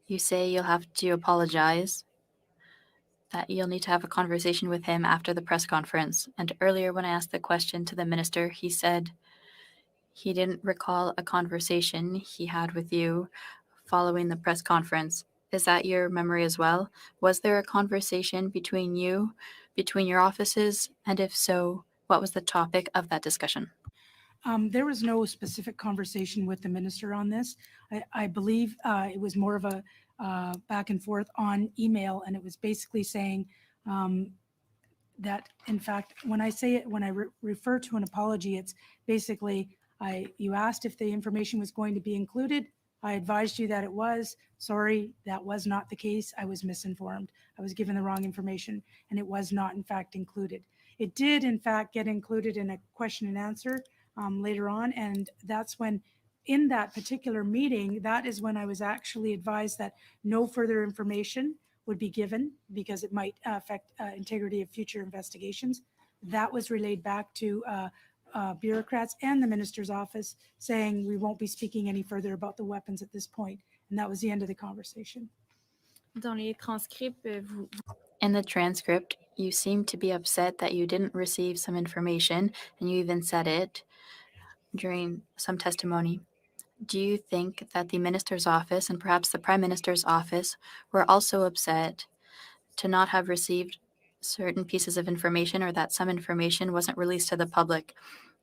[SPEAKER 7] You say you'll have to apologize, that you'll need to have a conversation with him after the press conference. And earlier when I asked the question to the minister, he said he didn't recall a conversation he had with you following the press conference. Is that your memory as well? Was there a conversation between you, between your offices? And if so, what was the topic of that discussion?
[SPEAKER 14] There was no specific conversation with the minister on this. I believe it was more of a back and forth on email, and it was basically saying that, in fact, when I say it, when I refer to an apology, it's basically you asked if the information was going to be included. I advised you that it was. Sorry, that was not the case. I was misinformed. I was given the wrong information, and it was not, in fact, included. It did, in fact, get included in a question and answer later on, and that's when, in that particular meeting, that is when I was actually advised that no further information would be given because it might affect integrity of future investigations. That was relayed back to bureaucrats and the minister's office saying we won't be speaking any further about the weapons at this point. And that was the end of the conversation.
[SPEAKER 8] dans les transcripts,
[SPEAKER 7] In the transcript, you seem to be upset that you didn't receive some information, and you even said it during some testimony. Do you think that the minister's office and perhaps the prime minister's office were also upset to not have received certain pieces of information or that some information wasn't released to the public?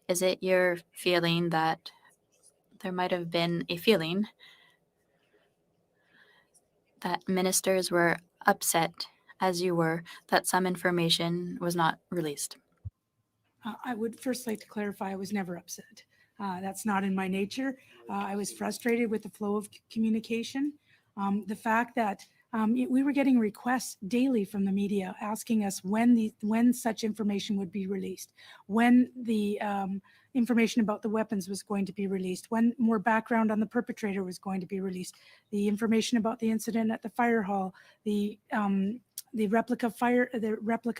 [SPEAKER 7] Is it your feeling that there might have been a feeling that ministers were upset as you were, that some information was not released?
[SPEAKER 14] I would first like to clarify, I was never upset. That's not in my nature. I was frustrated with the flow of communication. The fact that we were getting requests daily from the media asking us when such information would be released, when the information about the weapons was going to be released, when more background on the perpetrator was going to be released, the information about the incident at the fire hall, the replica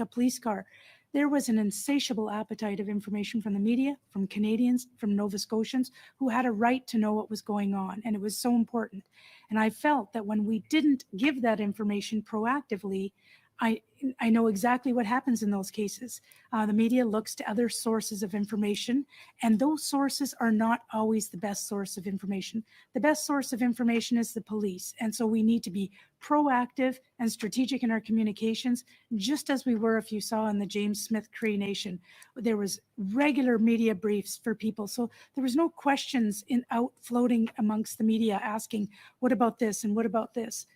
[SPEAKER 14] police car. There was an insatiable appetite of information from the media, from Canadians, from Nova Scotians who had a right to know what was going on. And it was so important. And I felt that when we didn't give that information proactively, I know exactly what happens in those cases. The media looks to other sources of information, and those sources are not always the best source of information. The best source of information is the police. And so we need to be proactive and strategic in our communications, just as we were, if you saw in the James Smith Cree Nation, there was regular media briefs for people. So there was no questions out floating amongst the media asking, what about this and what about this?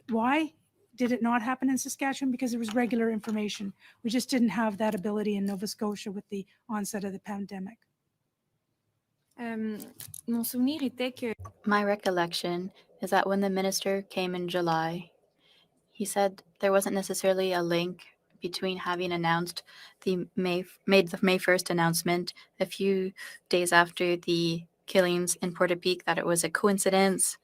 [SPEAKER 14] Why did it not happen in Saskatchewan? Because there was regular information. We just didn't have that ability in Nova Scotia with the onset of the pandemic.
[SPEAKER 8] Mon souvenir était que
[SPEAKER 7] My recollection is that when the minister came in July, he said there wasn't necessarily a link between having announced made the May 1st announcement a few days after the killings in Portapique, that it was a coincidence,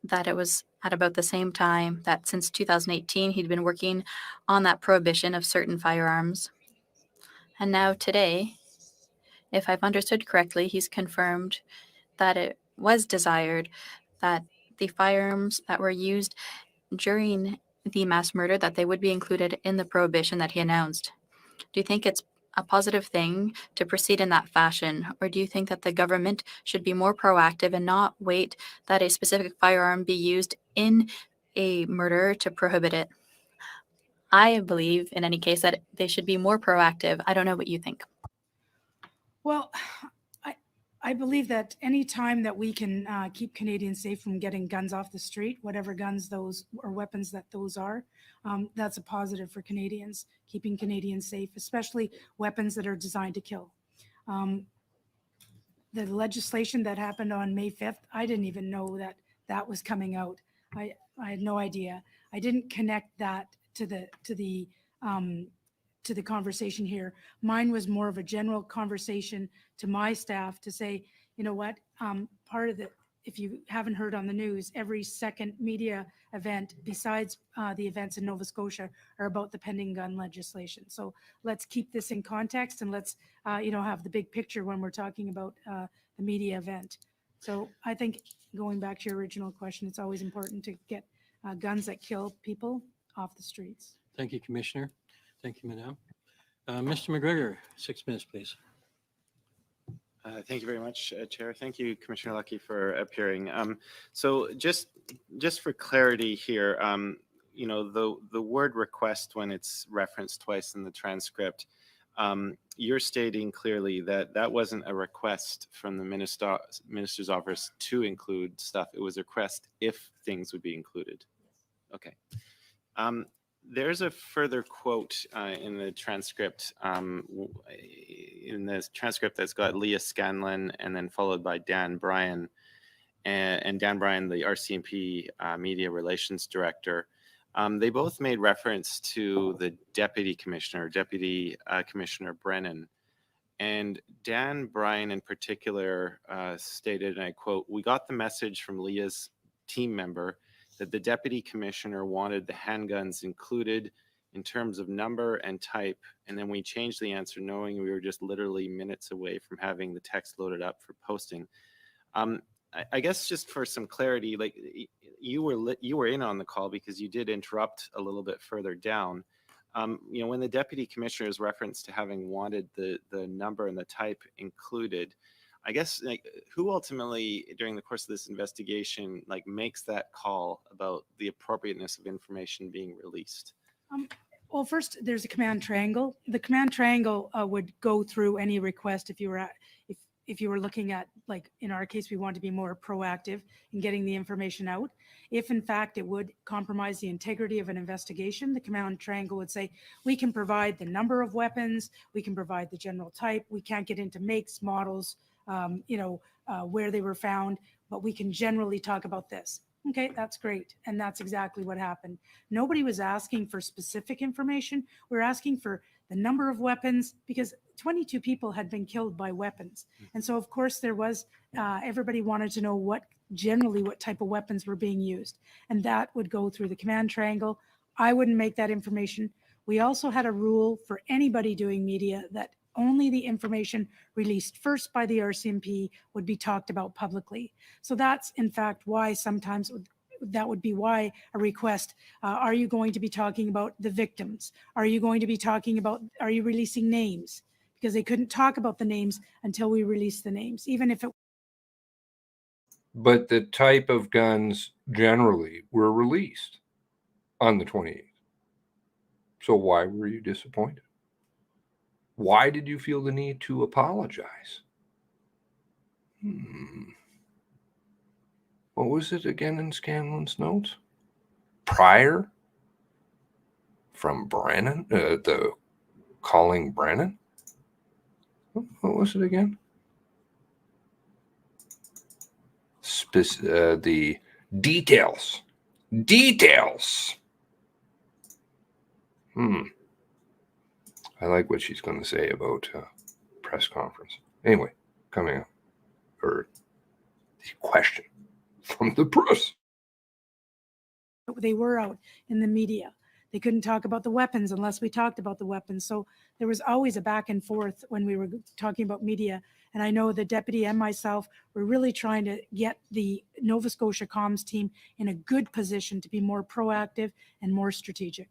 [SPEAKER 7] that it was at about the same time, that since 2018 he'd been working on that prohibition of certain firearms. And now today, if I've understood correctly, he's confirmed that it was desired that the firearms that were used during the mass murder, that they would be included in the prohibition that he announced. Do you think it's a positive thing to proceed in that fashion, or do you think that the government should be more proactive and not wait that a specific firearm be used in a murder to prohibit it? I believe, in any case, that they should be more proactive. I don't know what you think.
[SPEAKER 14] Well, I believe that any time that we can keep Canadians safe from getting guns off the street, whatever guns those or weapons that those are, that's a positive for Canadians, keeping Canadians safe, especially weapons that are designed to kill. The legislation that happened on May 5th, I didn't even know that that was coming out. I had no idea. I didn't connect that to the conversation here. Mine was more of a general conversation to my staff to say, you know what, part of the, if you haven't heard on the news, every second media event besides the events in Nova Scotia are about the pending gun legislation. So let's keep this in context and let's, have the big picture when we're talking about the media event. So I think going back to your original question, it's always important to get guns that kill people off the streets.
[SPEAKER 2] Thank you, Commissioner. Thank you, Madam. Mr. McGregor, 6 minutes, please.
[SPEAKER 9] Thank you very much, Chair. Thank you, Commissioner Lucki, for appearing. So just for clarity here, the word request, when it's referenced twice in the transcript, you're stating clearly that that wasn't a request from the minister's office to include stuff. It was a request if things would be included. Okay. There's a further quote in the transcript, that's got Leah Scanlon and then followed by Dan Bryan, and Dan Bryan, the RCMP Media Relations Director. They both made reference to the Deputy Commissioner Brennan. And Dan Bryan in particular stated, and I quote, "We got the message from Leah's team member that the deputy commissioner wanted the handguns included in terms of number and type, and then we changed the answer knowing we were just literally minutes away from having the text loaded up for posting." I guess just for some clarity, like you were in on the call because you did interrupt a little bit further down. When the deputy commissioner is referenced to having wanted the number and the type included, I guess, who ultimately during the course of this investigation makes that call about the appropriateness of information being released?
[SPEAKER 14] Well, first there's a command triangle. The command triangle would go through any request if if you were looking at, like in our case, we want to be more proactive in getting the information out. If in fact it would compromise the integrity of an investigation, the command triangle would say, we can provide the number of weapons, we can provide the general type, we can't get into makes, models, where they were found, but we can generally talk about this. Okay, that's great. And that's exactly what happened. Nobody was asking for specific information. We're asking for the number of weapons because 22 people had been killed by weapons. And so, of course, there was, everybody wanted to know what type of weapons were being used. And that would go through the command triangle. I wouldn't make that information. We also had a rule for anybody doing media that only the information released first by the RCMP would be talked about publicly. So that's in fact why sometimes that would be why a request, are you going to be talking about the victims? Are you going to be talking about, are you releasing names? Because they couldn't talk about the names until we released the names, even if it.
[SPEAKER 1] But the type of guns generally were released on the 28th. So why were you disappointed? Why did you feel the need to apologize? What was it again in Scanlon's notes? Prior from Brennan, the calling Brennan? What was it again? The details. Details. I like what she's going to say about press conference. Anyway, coming up, or the question from the press.
[SPEAKER 14] They were out in the media. They couldn't talk about the weapons unless we talked about the weapons. So there was always a back and forth when we were talking about media. And I know the deputy and myself were really trying to get the Nova Scotia comms team in a good position to be more proactive and more strategic.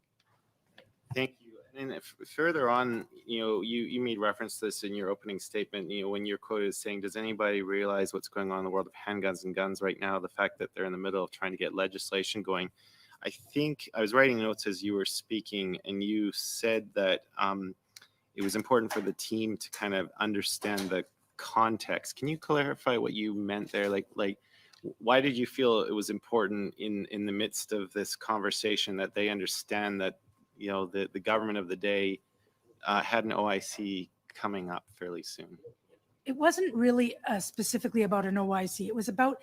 [SPEAKER 9] Thank you. And further on, you made reference to this in your opening statement, when your quote is saying, does anybody realize what's going on in the world of handguns and guns right now? The fact that they're in the middle of trying to get legislation going. I think I was writing notes as you were speaking, and you said that it was important for the team to kind of understand the context. Can you clarify what you meant there? Like why did you feel it was important in the midst of this conversation that they understand that the government of the day had an OIC coming up fairly soon?
[SPEAKER 14] It wasn't really specifically about an OIC. It was about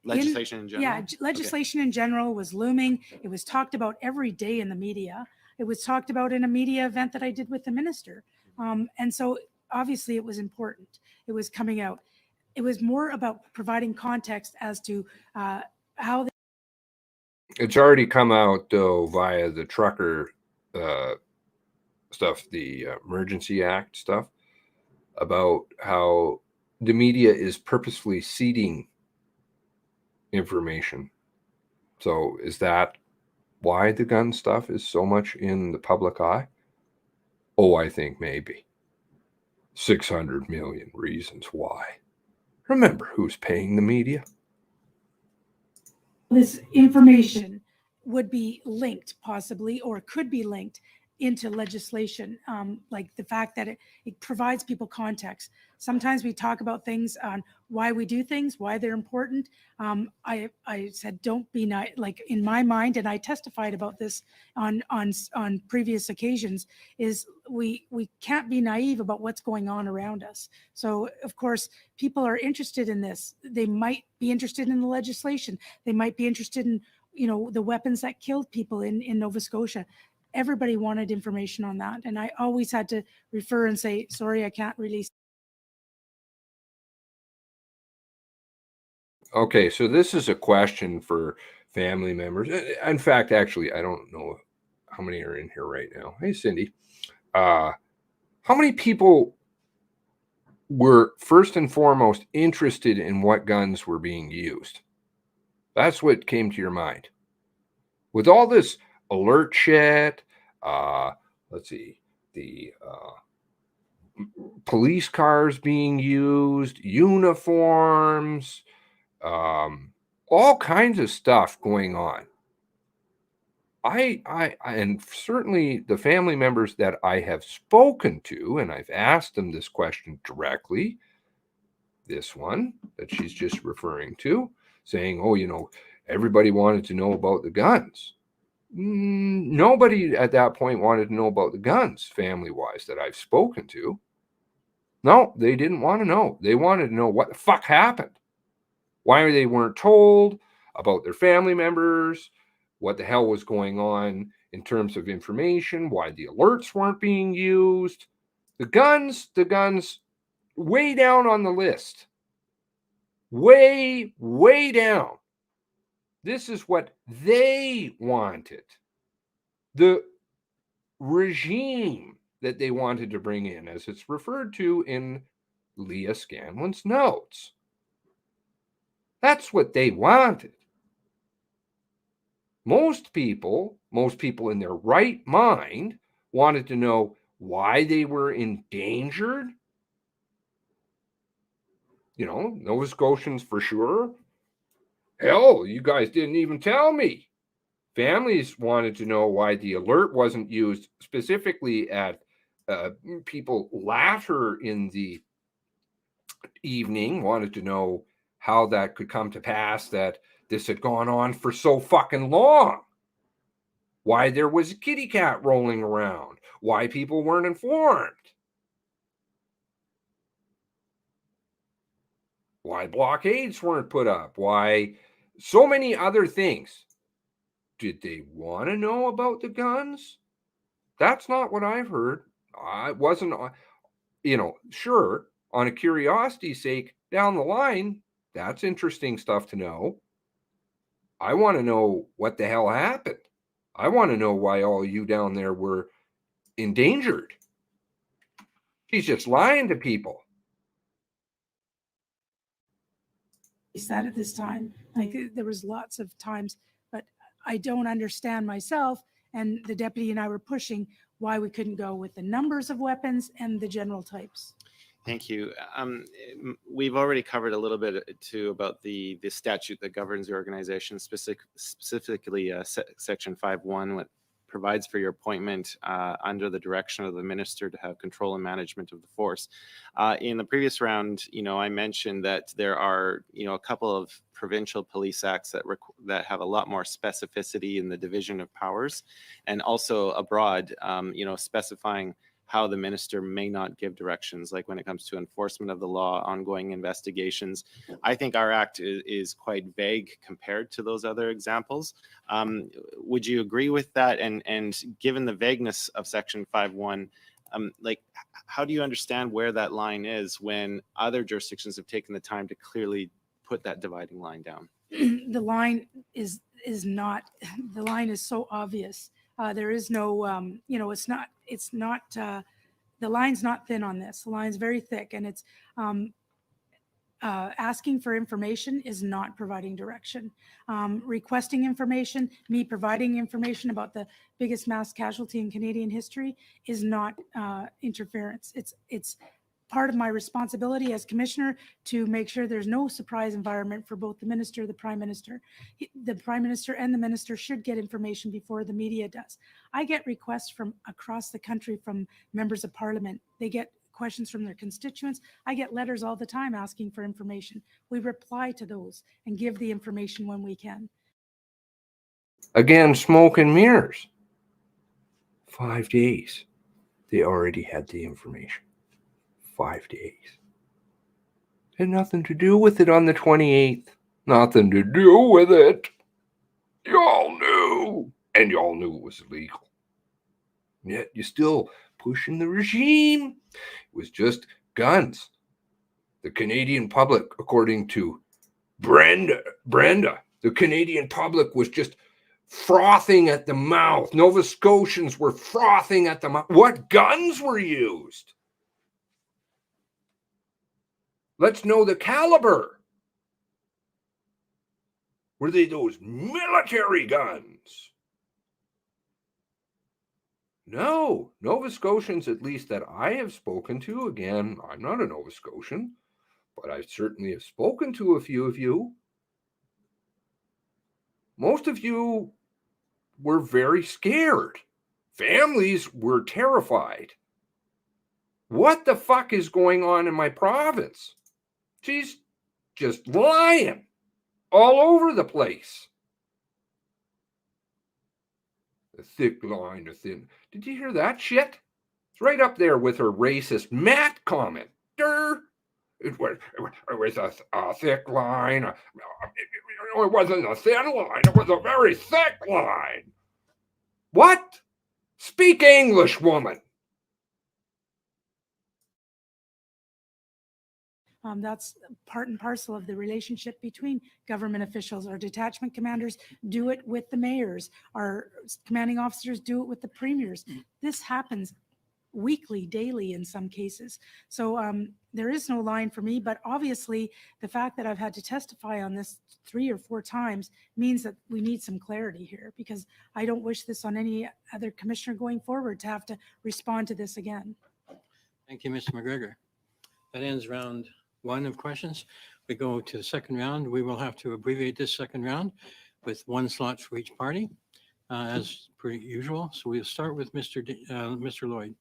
[SPEAKER 9] legislation in general.
[SPEAKER 14] Yeah, legislation in general was looming. It was talked about every day in the media. It was talked about in a media event that I did with the minister. And so obviously it was important. It was coming out. It was more about providing context as to how.
[SPEAKER 1] It's already come out though via the trucker stuff, the Emergency Act stuff, about how the media is purposefully seeding information. So is that why the gun stuff is so much in the public eye? Oh, I think maybe 600 million reasons why. Remember who's paying the media?
[SPEAKER 14] This information would be linked possibly, or could be linked into legislation, like the fact that it provides people context. Sometimes we talk about things on why we do things, why they're important. I said, don't be like in my mind, and I testified about this on previous occasions, is we can't be naive about what's going on around us. So of course, people are interested in this. They might be interested in the legislation. They might be interested in, the weapons that killed people in Nova Scotia. Everybody wanted information on that. And I always had to refer and say, sorry, I can't release.
[SPEAKER 1] Okay, so this is a question for family members. In fact, actually, I don't know how many are in here right now. Hey, Cindy. How many people were first and foremost interested in what guns were being used? That's what came to your mind. With all this alert shit, let's see, the police cars being used, uniforms, all kinds of stuff going on. I and certainly the family members that I have spoken to, and I've asked them this question directly, This one that she's just referring to, saying, oh, everybody wanted to know about the guns. Nobody at that point wanted to know about the guns, family-wise, that I've spoken to. No, they didn't want to know. They wanted to know what the fuck happened. Why they weren't told about their family members, what the hell was going on in terms of information, why the alerts weren't being used. The guns, way down on the list. Way, way down. This is what they wanted. The regime that they wanted to bring in, as it's referred to in Leah Scanlon's notes. That's what they wanted. Most people in their right mind wanted to know why they were endangered. Nova Scotians for sure. Hell, you guys didn't even tell me. Families wanted to know why the alert wasn't used specifically at people later in the evening, wanted to know how that could come to pass that this had gone on for so fucking long. Why there was a kitty cat rolling around. Why people weren't informed. Why blockades weren't put up. Why so many other things. Did they want to know about the guns? That's not what I've heard. I wasn't, sure, on a curiosity's sake, down the line, that's interesting stuff to know. I want to know what the hell happened. I want to know why all you down there were endangered. She's just lying to people.
[SPEAKER 14] That at this time, there was lots of times, but I don't understand myself, and the deputy and I were pushing why we couldn't go with the numbers of weapons and the general types.
[SPEAKER 9] Thank you. We've already covered a little bit too about the statute that governs the organization, specifically Section 5.1, what provides for your appointment under the direction of the minister to have control and management of the force. In the previous round, I mentioned that there are, a couple of provincial police acts that have a lot more specificity in the division of powers, and also abroad, specifying how the minister may not give directions, like when it comes to enforcement of the law, ongoing investigations. I think our act is quite vague compared to those other examples. Would you agree with that? And given the vagueness of Section 5.1, how do you understand where that line is when other jurisdictions have taken the time to clearly put that dividing line down?
[SPEAKER 14] The line is not, the line is so obvious. There is no, it's not, the line's not thin on this. The line's very thick, and it's asking for information is not providing direction. Requesting information, me providing information about the biggest mass casualty in Canadian history is not interference. It's part of my responsibility as commissioner to make sure there's no surprise environment for both the minister, the prime minister. The prime minister and the minister should get information before the media does. I get requests from across the country from members of parliament. They get questions from their constituents. I get letters all the time asking for information. We reply to those and give the information when we can.
[SPEAKER 1] Again, smoke and mirrors. 5 days. They already had the information. 5 days. Had nothing to do with it on the 28th. Nothing to do with it. Y'all knew. And y'all knew it was illegal. Yet you're still pushing the regime. It was just guns. The Canadian public, according to Brenda, the Canadian public was just frothing at the mouth. Nova Scotians were frothing at the mouth. What guns were used? Let's know the caliber. Were they those military guns? No, Nova Scotians, at least that I have spoken to, again, I'm not a Nova Scotian, but I certainly have spoken to a few of you. Most of you were very scared. Families were terrified. What the fuck is going on in my province? She's just lying all over the place. A thick line, a thin. Did you hear that shit? It's right up there with her racist Matt comment. It was a thick line. It wasn't a thin line. It was a very thick line. What? Speak English, woman.
[SPEAKER 14] That's part and parcel of the relationship between government officials. Our detachment commanders do it with the mayors. Our commanding officers do it with the premiers. This happens weekly, daily in some cases. So there is no line for me, but obviously the fact that I've had to testify on this 3 or 4 times means that we need some clarity here, because I don't wish this on any other commissioner going forward to have to respond to this again.
[SPEAKER 2] Thank you, Mr. McGregor. That ends round 1 of questions. We go to the second round. We will have to abbreviate this second round with 1 slot for each party, as per usual. So we'll start with Mr. Lloyd.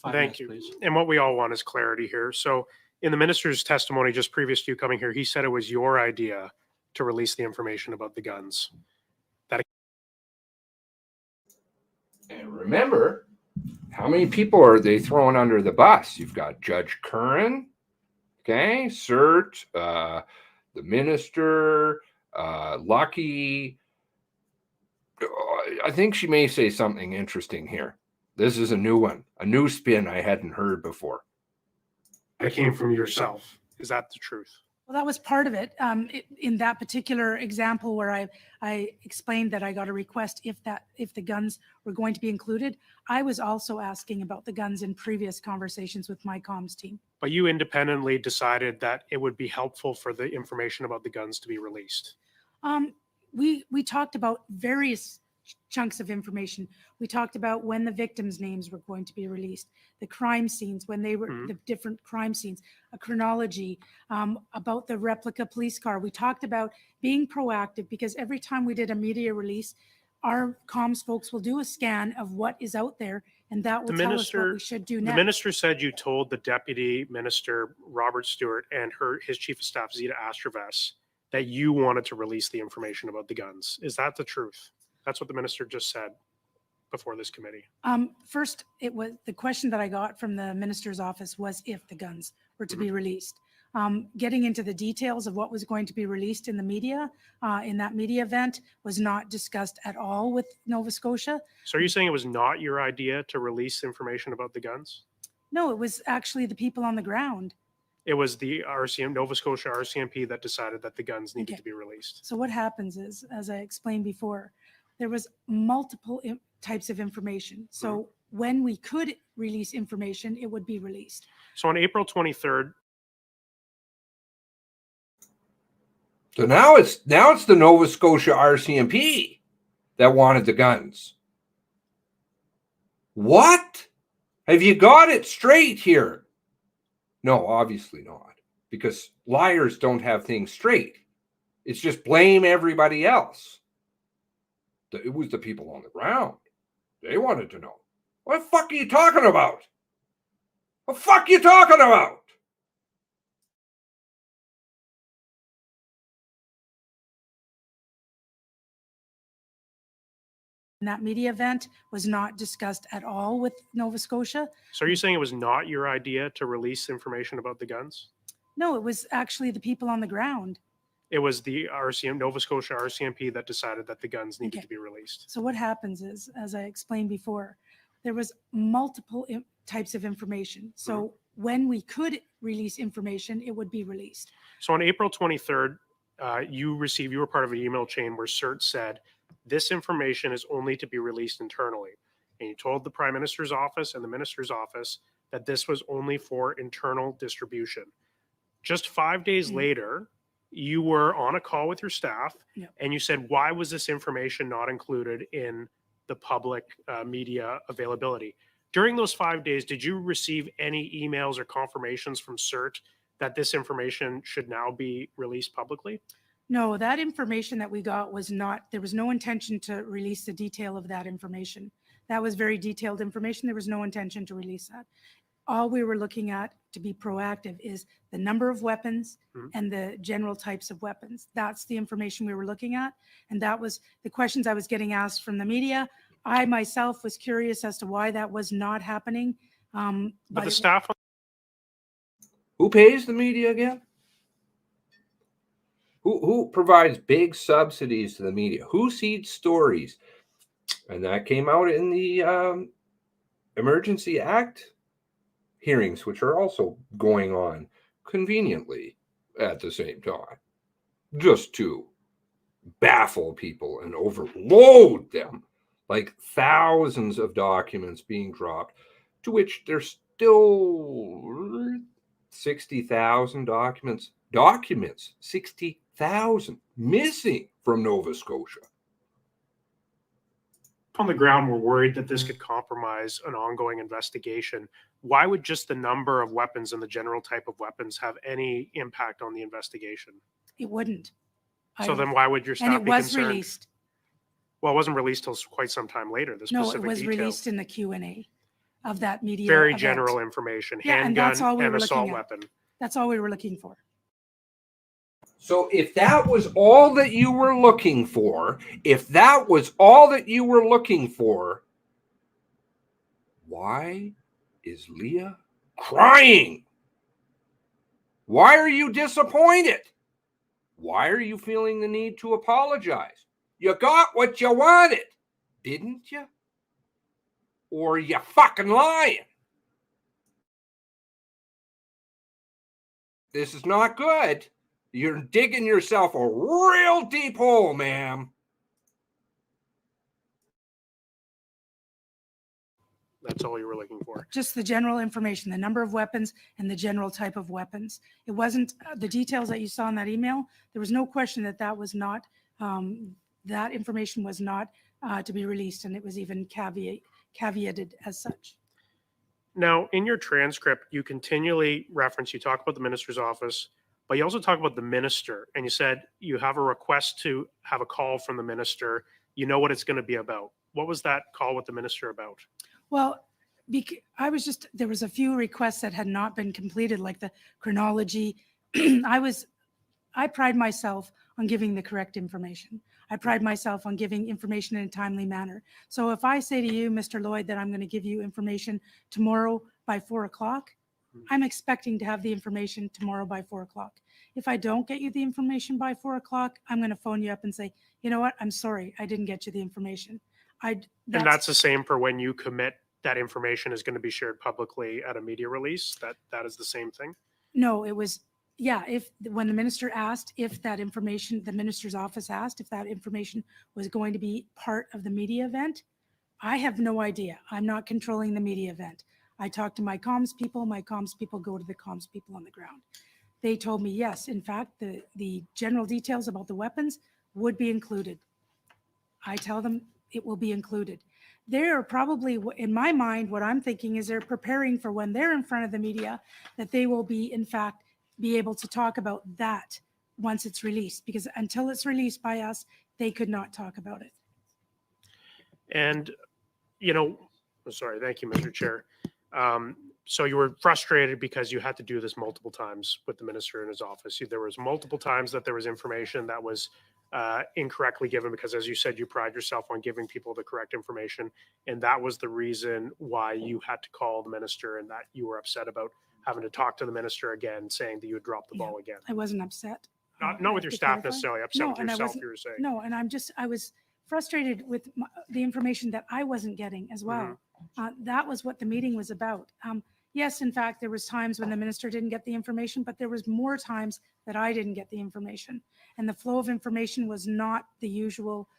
[SPEAKER 2] 5
[SPEAKER 13] Thank
[SPEAKER 2] minutes,
[SPEAKER 13] you.
[SPEAKER 2] please.
[SPEAKER 13] And what we all want is clarity here. So in the minister's testimony just previous to you coming here, he said it was your idea to release the information about the guns.
[SPEAKER 1] And remember, how many people are they throwing under the bus? You've got Judge Curran, okay, Cert, the minister, Lucki. I think she may say something interesting here. This is a new one, a new spin I hadn't heard before.
[SPEAKER 13] That came from yourself. Is that the truth?
[SPEAKER 14] Well, that was part of it. In that particular example where I explained that I got a request if the guns were going to be included, I was also asking about the guns in previous conversations with my comms team.
[SPEAKER 13] But you independently decided that it would be helpful for the information about the guns to be released.
[SPEAKER 14] We talked about various chunks of information. We talked about when the victims' names were going to be released, the crime scenes, when they were the different crime scenes, a chronology, about the replica police car. We talked about being proactive, because every time we did a media release, our comms folks will do a scan of what is out there, and that will tell us what we should do next.
[SPEAKER 13] The minister said you told the deputy minister, Robert Stewart, and his chief of staff, Zita Astroves, that you wanted to release the information about the guns. Is that the truth? That's what the minister just said before this committee.
[SPEAKER 14] First, it was the question that I got from the minister's office was if the guns were to be released. Getting into the details of what was going to be released in the media, in that media event, was not discussed at all with Nova Scotia.
[SPEAKER 13] So are you saying it was not your idea to release information about the guns?
[SPEAKER 14] No, it was actually the people on the ground.
[SPEAKER 13] It was the Nova Scotia RCMP that decided that the guns needed to be released.
[SPEAKER 14] So what happens is, as I explained before, there was multiple types of information. So when we could release information, it would be released.
[SPEAKER 13] So on April 23rd.
[SPEAKER 1] So now it's the Nova Scotia RCMP that wanted the guns. What? Have you got it straight here? No, obviously not, because liars don't have things straight. It's just blame everybody else. It was the people on the ground. They wanted to know. What the fuck are you talking about? What the fuck are you talking about?
[SPEAKER 14] And that media event was not discussed at all with Nova Scotia.
[SPEAKER 13] So are you saying it was not your idea to release information about the guns?
[SPEAKER 14] No, it was actually the people on the ground.
[SPEAKER 13] It was the Nova Scotia RCMP that decided that the guns needed to be released.
[SPEAKER 14] So what happens is, as I explained before, there was multiple types of information. So when we could release information, it would be released.
[SPEAKER 13] So on April 23rd, you were part of an email chain where CERT said, this information is only to be released internally. And you told the Prime Minister's office and the Minister's office that this was only for internal distribution. Just 5 days later, you were on a call with your staff and you said, why was this information not included in the public media availability? During those 5 days, did you receive any emails or confirmations from CERT that this information should now be released publicly?
[SPEAKER 14] No, that information that we got was not, there was no intention to release the detail of that information. That was very detailed information. There was no intention to release that. all we were looking at to be proactive is the number of weapons
[SPEAKER 13] Mhm.
[SPEAKER 14] and the general types of weapons. That's the information we were looking at. And that was the questions I was getting asked from the media. I myself was curious as to why that was not happening.
[SPEAKER 13] But the
[SPEAKER 14] it-
[SPEAKER 13] staff,
[SPEAKER 1] Who pays the media again? Who provides big subsidies to the media? Who seeds stories? And that came out in the Emergency Act hearings, which are also going on conveniently at the same time, just to baffle people and overload them, like thousands of documents being dropped, to which there's still 60,000 documents, 60,000 missing from Nova Scotia.
[SPEAKER 13] on the ground were worried that this could compromise an ongoing investigation. Why would just the number of weapons and the general type of weapons have any impact on the investigation?
[SPEAKER 14] It wouldn't.
[SPEAKER 13] So then why would your
[SPEAKER 14] And
[SPEAKER 13] staff
[SPEAKER 14] it
[SPEAKER 13] be
[SPEAKER 14] was
[SPEAKER 13] concerned?
[SPEAKER 14] released.
[SPEAKER 13] Well, it wasn't released till quite some time later, the
[SPEAKER 14] No,
[SPEAKER 13] specific
[SPEAKER 14] it was
[SPEAKER 13] details.
[SPEAKER 14] released in the Q&A of that media
[SPEAKER 13] Very
[SPEAKER 14] event.
[SPEAKER 13] general information,
[SPEAKER 14] Yeah, and that's all
[SPEAKER 13] handgun
[SPEAKER 14] we
[SPEAKER 13] and
[SPEAKER 14] were
[SPEAKER 13] assault
[SPEAKER 14] looking at.
[SPEAKER 13] weapon.
[SPEAKER 14] That's all we were looking for.
[SPEAKER 1] So if that was all that you were looking for, why is Leah crying? Why are you disappointed? Why are you feeling the need to apologize? You got what you wanted, didn't you? Or are you fucking lying? This is not good. You're digging yourself a real deep hole, ma'am.
[SPEAKER 13] That's all you were looking for.
[SPEAKER 14] Just the general information, the number of weapons and the general type of weapons. It wasn't the details that you saw in that email. There was no question that that was not, that information was not to be released, and it was even caveated as such.
[SPEAKER 13] Now, in your transcript, you continually reference, you talk about the minister's office, but you also talk about the minister, and you said you have a request to have a call from the minister. You know what it's going to be about. What was that call with the minister about?
[SPEAKER 14] Well, there was a few requests that had not been completed, like the chronology. I pride myself on giving the correct information. I pride myself on giving information in a timely manner. So if I say to you, Mr. Lloyd, that I'm going to give you information tomorrow by 4 o'clock, I'm expecting to have the information tomorrow by 4 o'clock. If I don't get you the information by 4 o'clock, I'm going to phone you up and say, you know what, I'm sorry, I didn't get you the information.
[SPEAKER 13] And that's the same for when you commit that information is going to be shared publicly at a media release. That is the same thing.
[SPEAKER 14] No, it was, yeah, when the minister asked if that information, the minister's office asked if that information was going to be part of the media event, I have no idea. I'm not controlling the media event. I talked to my comms people go to the comms people on the ground. They told me, yes, in fact, the general details about the weapons would be included. I tell them it will be included. They're probably, in my mind, what I'm thinking is they're preparing for when they're in front of the media, that they will be, in fact, be able to talk about that once it's released, because until it's released by us, they could not talk about it.
[SPEAKER 13] And, sorry, thank you, Mr. Chair. So you were frustrated because you had to do this multiple times with the minister in his office. There was multiple times that there was information that was incorrectly given because, as you said, you pride yourself on giving people the correct information. And that was the reason why you had to call the minister and that you were upset about having to talk to the minister again, saying that you had dropped the ball again.
[SPEAKER 14] I wasn't upset.
[SPEAKER 13] Not with your staff necessarily, upset with
[SPEAKER 14] and
[SPEAKER 13] yourself, you were saying.
[SPEAKER 14] No, and I was frustrated with the information that I wasn't getting as well. That was what the meeting was about. Yes, in fact, there was times when the minister didn't get the information, but there was more times that I didn't get the information. And the flow of information was not the usual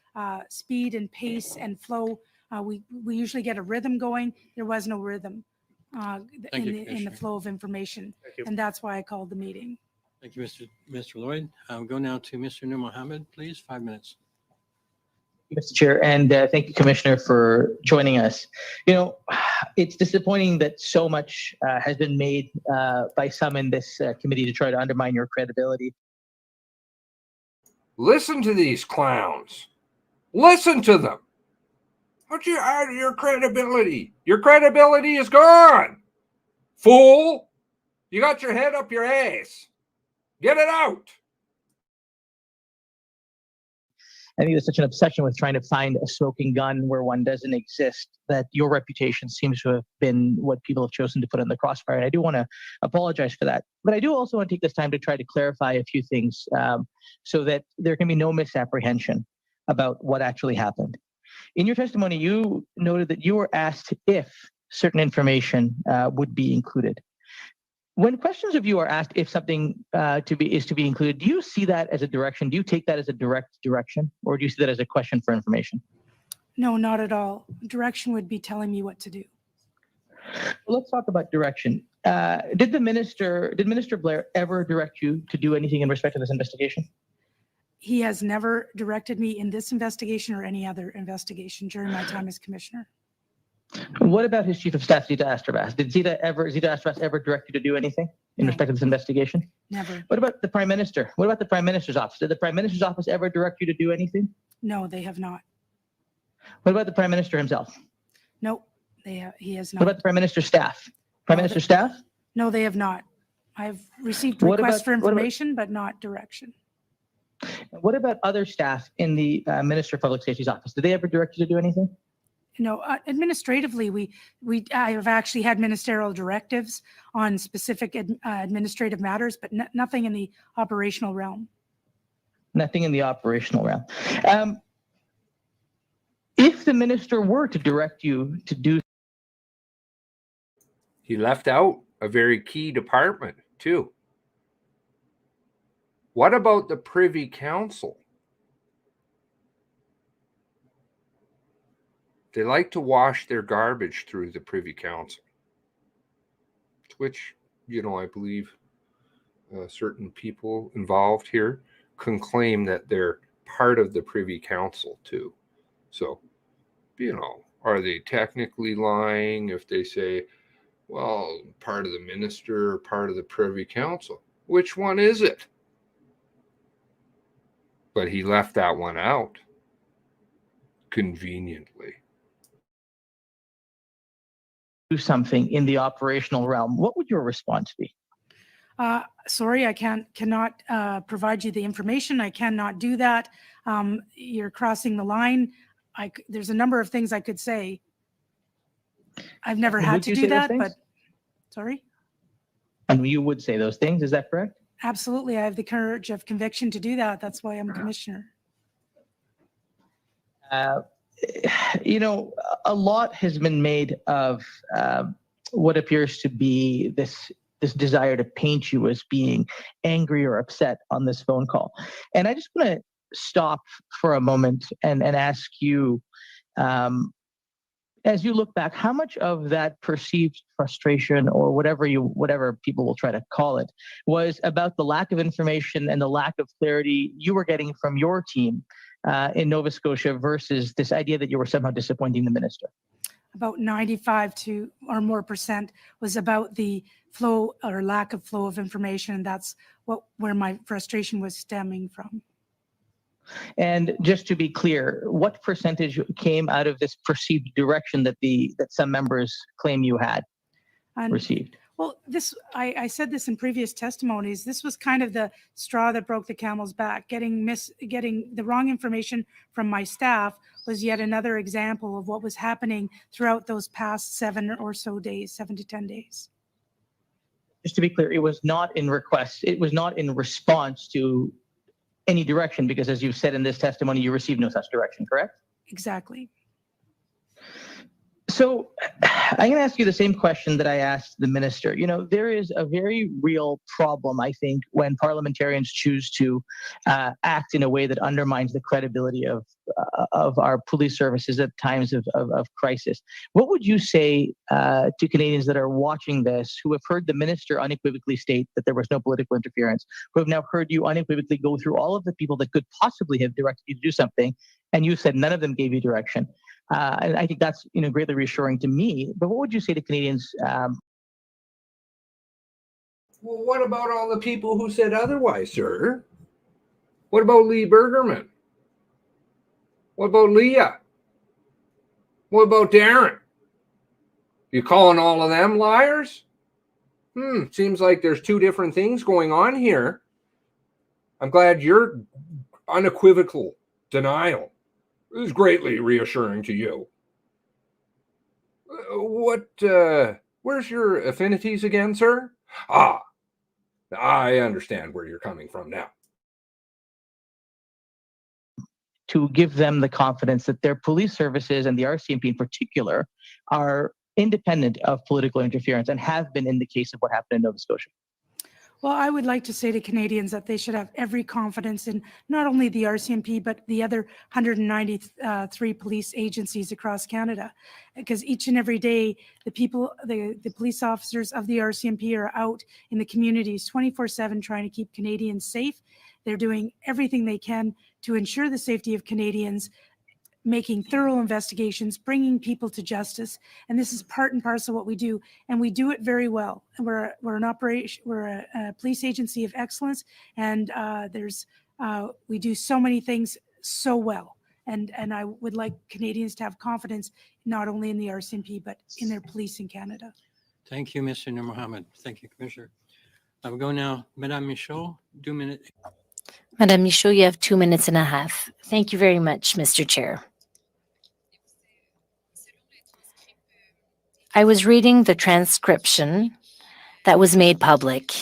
[SPEAKER 14] speed and pace and flow. We usually get a rhythm going. There was no rhythm in the flow of information. And that's why I called the meeting.
[SPEAKER 2] Thank you, Mr. Lloyd. I'll go now to Mr. Nur Mohammed, please, 5 minutes.
[SPEAKER 6] Mr. Chair, and thank you, Commissioner, for joining us. It's disappointing that so much has been made by some in this committee to try to undermine your credibility.
[SPEAKER 1] Listen to these clowns. Listen to them. How'd you add your credibility? Your credibility is gone. Fool! You got your head up your ass. Get it out.
[SPEAKER 6] I think there's such an obsession with trying to find a smoking gun where one doesn't exist that your reputation seems to have been what people have chosen to put in the crossfire. And I do want to apologize for that. But I do also want to take this time to try to clarify a few things so that there can be no misapprehension about what actually happened. In your testimony, you noted that you were asked if certain information would be included. When questions of you are asked if something is to be included, do you see that as a direction? Do you take that as a direct direction, or do you see that as a question for information?
[SPEAKER 14] No, not at all. Direction would be telling me what to do.
[SPEAKER 6] Well, let's talk about direction. Did Minister Blair ever direct you to do anything in respect to this investigation?
[SPEAKER 14] He has never directed me in this investigation or any other investigation during my time as commissioner.
[SPEAKER 6] What about his chief of staff, Zita Astravas? Did Zita Astravas ever direct you to do anything in respect to this investigation?
[SPEAKER 14] Never.
[SPEAKER 6] What about the Prime Minister? What about the Prime Minister's office? Did the Prime Minister's office ever direct you to do anything?
[SPEAKER 14] No, they have not.
[SPEAKER 6] What about the Prime Minister himself?
[SPEAKER 14] No, he has not.
[SPEAKER 6] What about the Prime Minister's staff? Prime Minister's staff?
[SPEAKER 14] No, they have not. I've received
[SPEAKER 6] What
[SPEAKER 14] requests
[SPEAKER 6] about-
[SPEAKER 14] for
[SPEAKER 6] what about-
[SPEAKER 14] information, but not direction.
[SPEAKER 6] What about other staff in the Minister of Public Safety's office? Did they ever direct you to do anything?
[SPEAKER 14] No, administratively, I have actually had ministerial directives on specific administrative matters, but nothing in the operational realm.
[SPEAKER 6] Nothing in the operational realm. If the minister were to direct you to do,
[SPEAKER 1] He left out a very key department, too. What about the Privy Council? They like to wash their garbage through the Privy Council, which, I believe certain people involved here can claim that they're part of the Privy Council too. So, are they technically lying if they say, well, part of the minister or part of the Privy Council? Which one is it? But he left that one out conveniently.
[SPEAKER 6] do something in the operational realm, what would your response be?
[SPEAKER 14] Sorry, I cannot provide you the information. I cannot do that. You're crossing the line. There's a number of things I could say. I've never had
[SPEAKER 6] Would
[SPEAKER 14] to
[SPEAKER 6] you
[SPEAKER 14] do
[SPEAKER 6] say those
[SPEAKER 14] that,
[SPEAKER 6] things?
[SPEAKER 14] but sorry.
[SPEAKER 6] And you would say those things, is that correct?
[SPEAKER 14] Absolutely. I have the courage of conviction to do that. That's why I'm commissioner.
[SPEAKER 6] A lot has been made of what appears to be this desire to paint you as being angry or upset on this phone call. And I just want to stop for a moment and ask you, as you look back, how much of that perceived frustration or whatever people will try to call it was about the lack of information and the lack of clarity you were getting from your team in Nova Scotia versus this idea that you were somehow disappointing the minister?
[SPEAKER 14] About 95 to or more percent was about the flow or lack of flow of information. And that's where my frustration was stemming from.
[SPEAKER 6] And just to be clear, what percentage came out of this perceived direction that some members claim you had received?
[SPEAKER 14] Well, I said this in previous testimonies. This was kind of the straw that broke the camel's back. Getting the wrong information from my staff was yet another example of what was happening throughout those past 7 to 10 days.
[SPEAKER 6] Just to be clear, it was not in request. It was not in response to any direction, because as you've said in this testimony, you received no such direction, correct?
[SPEAKER 14] Exactly.
[SPEAKER 6] So I'm going to ask you the same question that I asked the minister. There is a very real problem, I think, when parliamentarians choose to act in a way that undermines the credibility of our police services at times of crisis. What would you say to Canadians that are watching this, who have heard the minister unequivocally state that there was no political interference, who have now heard you unequivocally go through all of the people that could possibly have directed you to do something, and you said none of them gave you direction? And I think that's greatly reassuring to me. But what would you say to Canadians?
[SPEAKER 1] Well, what about all the people who said otherwise, sir? What about Lee Bergerman? What about Leah? What about Darren? You calling all of them liars? Seems like there's two different things going on here. I'm glad your unequivocal denial is greatly reassuring to you. Where's your affinities again, sir? Ah, I understand where you're coming from now.
[SPEAKER 6] To give them the confidence that their police services and the RCMP in particular are independent of political interference and have been in the case of what happened in Nova Scotia.
[SPEAKER 14] Well, I would like to say to Canadians that they should have every confidence in not only the RCMP, but the other 193 police agencies across Canada. Because each and every day, the police officers of the RCMP are out in the communities 24/7 trying to keep Canadians safe. They're doing everything they can to ensure the safety of Canadians, making thorough investigations, bringing people to justice. And this is part and parcel what we do. And we do it very well. And we're a police agency of excellence. And we do so many things so well. And I would like Canadians to have confidence, not only in the RCMP, but in their police in Canada.
[SPEAKER 2] Thank you, Mr. Nur Mohammed. Thank you, Commissioner. I will go now. Madame Michaud, 2 minutes.
[SPEAKER 15] Madame Michaud, you have 2 minutes and a half. Thank you very much, Mr. Chair. I was reading the transcription that was made public,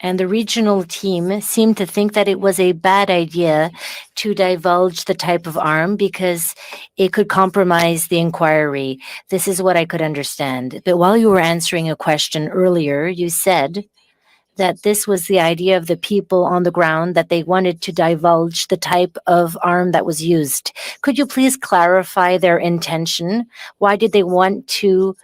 [SPEAKER 15] and the regional team seemed to think that it was a bad idea to divulge the type of arm because it could compromise the inquiry. This is what I could understand. But while you were answering a question earlier, you said that this was the idea of the people on the ground, that they wanted to divulge the type of arm that was used. Could you please clarify their intention? Why did they want to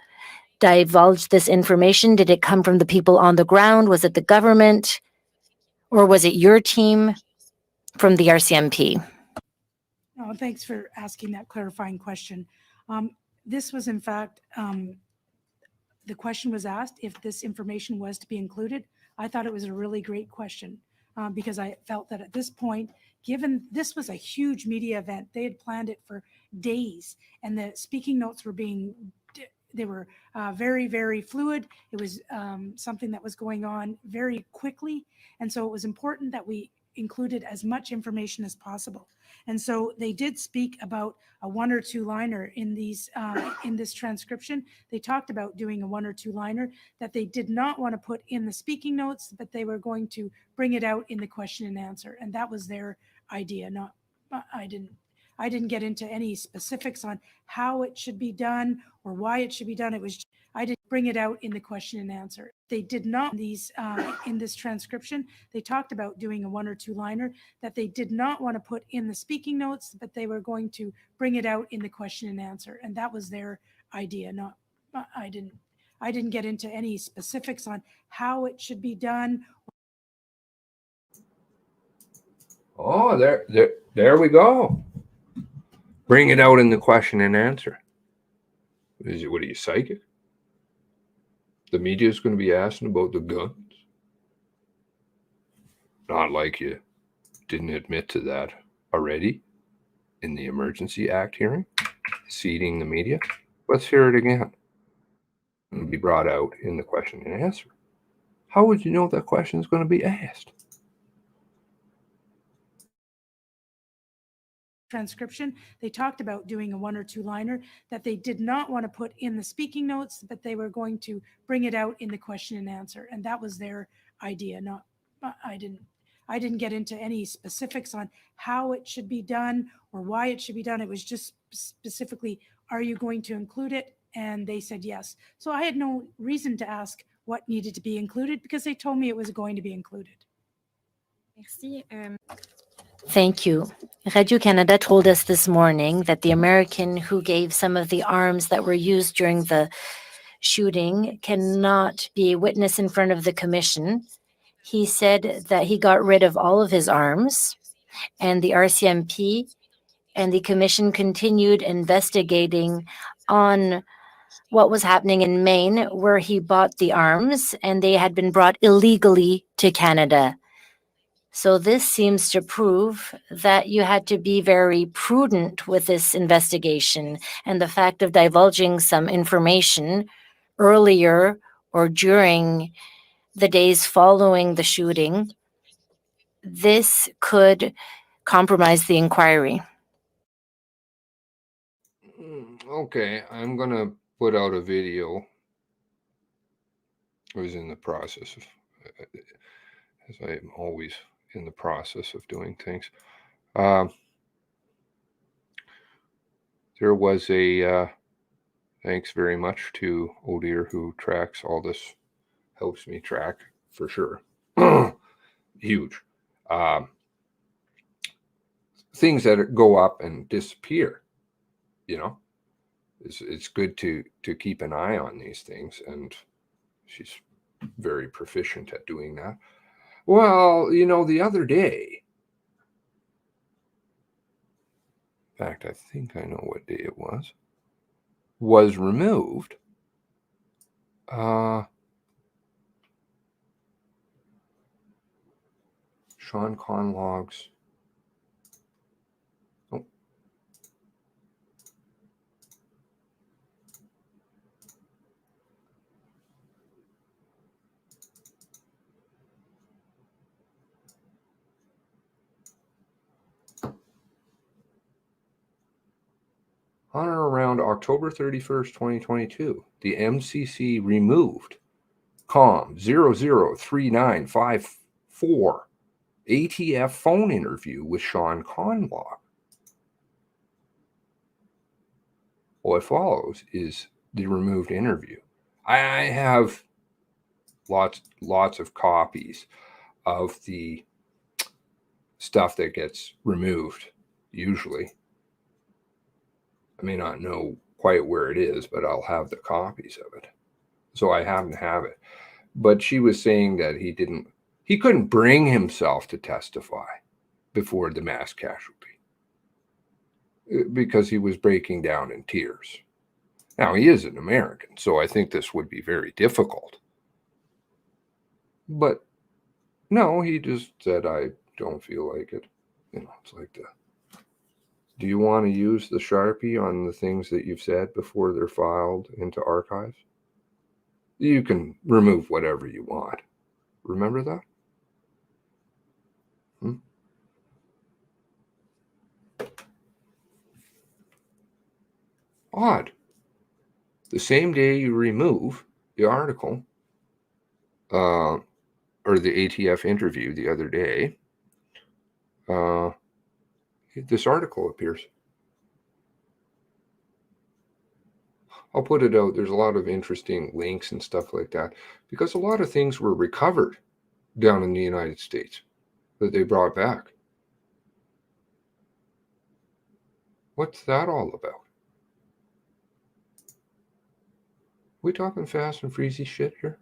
[SPEAKER 15] divulge this information? Did it come from the people on the ground? Was it the government? Or was it your team from the RCMP?
[SPEAKER 14] Oh, thanks for asking that clarifying question. This was, in fact, the question was asked if this information was to be included. I thought it was a really great question because I felt that at this point, given this was a huge media event, they had planned it for days, and the speaking notes were very, very fluid. It was something that was going on very quickly, and so it was important that we included as much information as possible. And so they did speak about a 1 or 2 liner in this transcription. They talked about doing a 1 or 2 liner that they did not want to put in the speaking notes, but they were going to bring it out in the question and answer. And that was their idea. I didn't get into any specifics on how it should be done or why it should be done. I did bring it out in the question and answer. They did not in this transcription. They talked about doing a 1 or 2 liner that they did not want to put in the speaking notes, but they were going to bring it out in the question and answer. And that was their idea. I didn't get into any specifics on how it should be done.
[SPEAKER 1] Oh, there we go. Bring it out in the question and answer. What are you, psychic? The media is going to be asking about the guns. Not like you didn't admit to that already in the Emergency Act hearing, seeding the media. Let's hear it again. It'll be brought out in the question and answer. How would you know that question is going to be asked?
[SPEAKER 14] Transcription, they talked about doing a 1 or 2 liner that they did not want to put in the speaking notes, but they were going to bring it out in the question and answer. And that was their idea. I didn't get into any specifics on how it should be done or why it should be done. It was just specifically, are you going to include it? And they said yes. So I had no reason to ask what needed to be included because they told me it was going to be included.
[SPEAKER 8] Merci.
[SPEAKER 15] Thank you. Radio-Canada told us this morning that the American who gave some of the arms that were used during the shooting cannot be a witness in front of the commission. He said that he got rid of all of his arms, and the RCMP and the commission continued investigating on what was happening in Maine, where he bought the arms, and they had been brought illegally to Canada. So this seems to prove that you had to be very prudent with this investigation, and the fact of divulging some information earlier or during the days following the shooting, this could compromise the inquiry.
[SPEAKER 1] Okay, I'm gonna put out a video. I was in the process of, as I'm always in the process of doing things. There was a thanks very much to Odeer, who tracks all this, helps me track for sure. Huge. Things that go up and disappear, you know. It's good to keep an eye on these things, and she's very proficient at doing that. Well, you know, the other day, in fact, I think I know what day it was removed. Sean Conlog's. Oh. On or around October 31st, 2022, the MCC removed COM 003954 ATF phone interview with Sean Conlog. What follows is the removed interview. I have lots of copies of the stuff that gets removed, usually. I may not know quite where it is, but I'll have the copies of it. So I happen to have it. But she was saying that he couldn't bring himself to testify before the mass casualty because he was breaking down in tears. Now, he is an American, so I think this would be very difficult. But no, he just said, I don't feel like it. You know, it's like do you want to use the Sharpie on the things that you've said before they're filed into archives? You can remove whatever you want. Remember that? Odd. The same day you remove the article, or the ATF interview the other day, this article appears. I'll put it out. There's a lot of interesting links and stuff like that, because a lot of things were recovered down in the United States that they brought back. What's that all about? We talking fast and freezy shit here?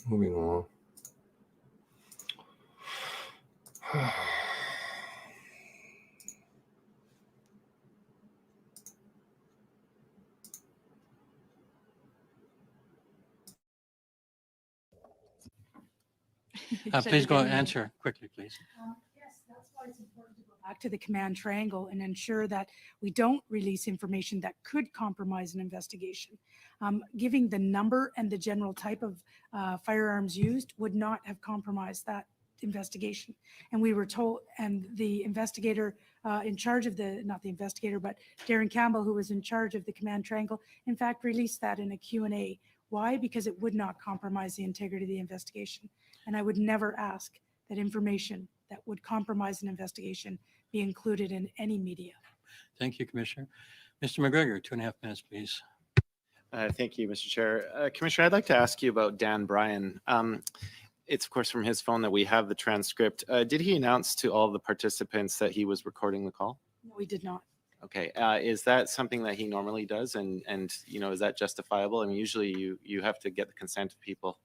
[SPEAKER 1] Moving along.
[SPEAKER 2] Please go answer quickly, please.
[SPEAKER 14] Yes, that's why it's important to go back to the command triangle and ensure that we don't release information that could compromise an investigation. Giving the number and the general type of firearms used would not have compromised that investigation. And we were told, and the investigator in charge of not the investigator, but Darren Campbell, who was in charge of the command triangle, in fact, released that in a Q&A. Why? Because it would not compromise the integrity of the investigation. And I would never ask that information that would compromise an investigation be included in any media.
[SPEAKER 2] Thank you, Commissioner. Mr. McGregor, 2.5 minutes, please.
[SPEAKER 9] Thank you, Mr. Chair. Commissioner, I'd like to ask you about Dan Bryan. It's, of course, from his phone that we have the transcript. Did he announce to all the participants that he was recording the call?
[SPEAKER 14] No, we did not.
[SPEAKER 9] Okay. Is that something that he normally does? And you know, is that justifiable? I mean, usually you have to get the consent of people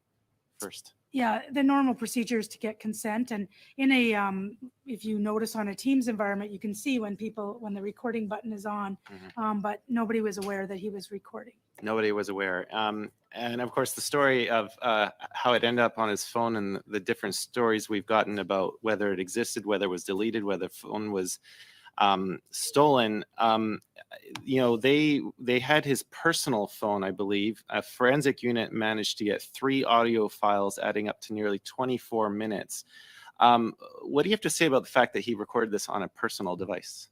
[SPEAKER 9] first.
[SPEAKER 14] Yeah, the normal procedure is to get consent. And in a, if you notice on a Teams environment, you can see when the recording button is on, but nobody was aware that he was recording.
[SPEAKER 9] Nobody was aware. And of course, the story of how it ended up on his phone and the different stories we've gotten about whether it existed, whether it was deleted, whether the phone was stolen. They had his personal phone, I believe. A forensic unit managed to get 3 audio files adding up to nearly 24 minutes. What do you have to say about the fact that he recorded this on a personal device?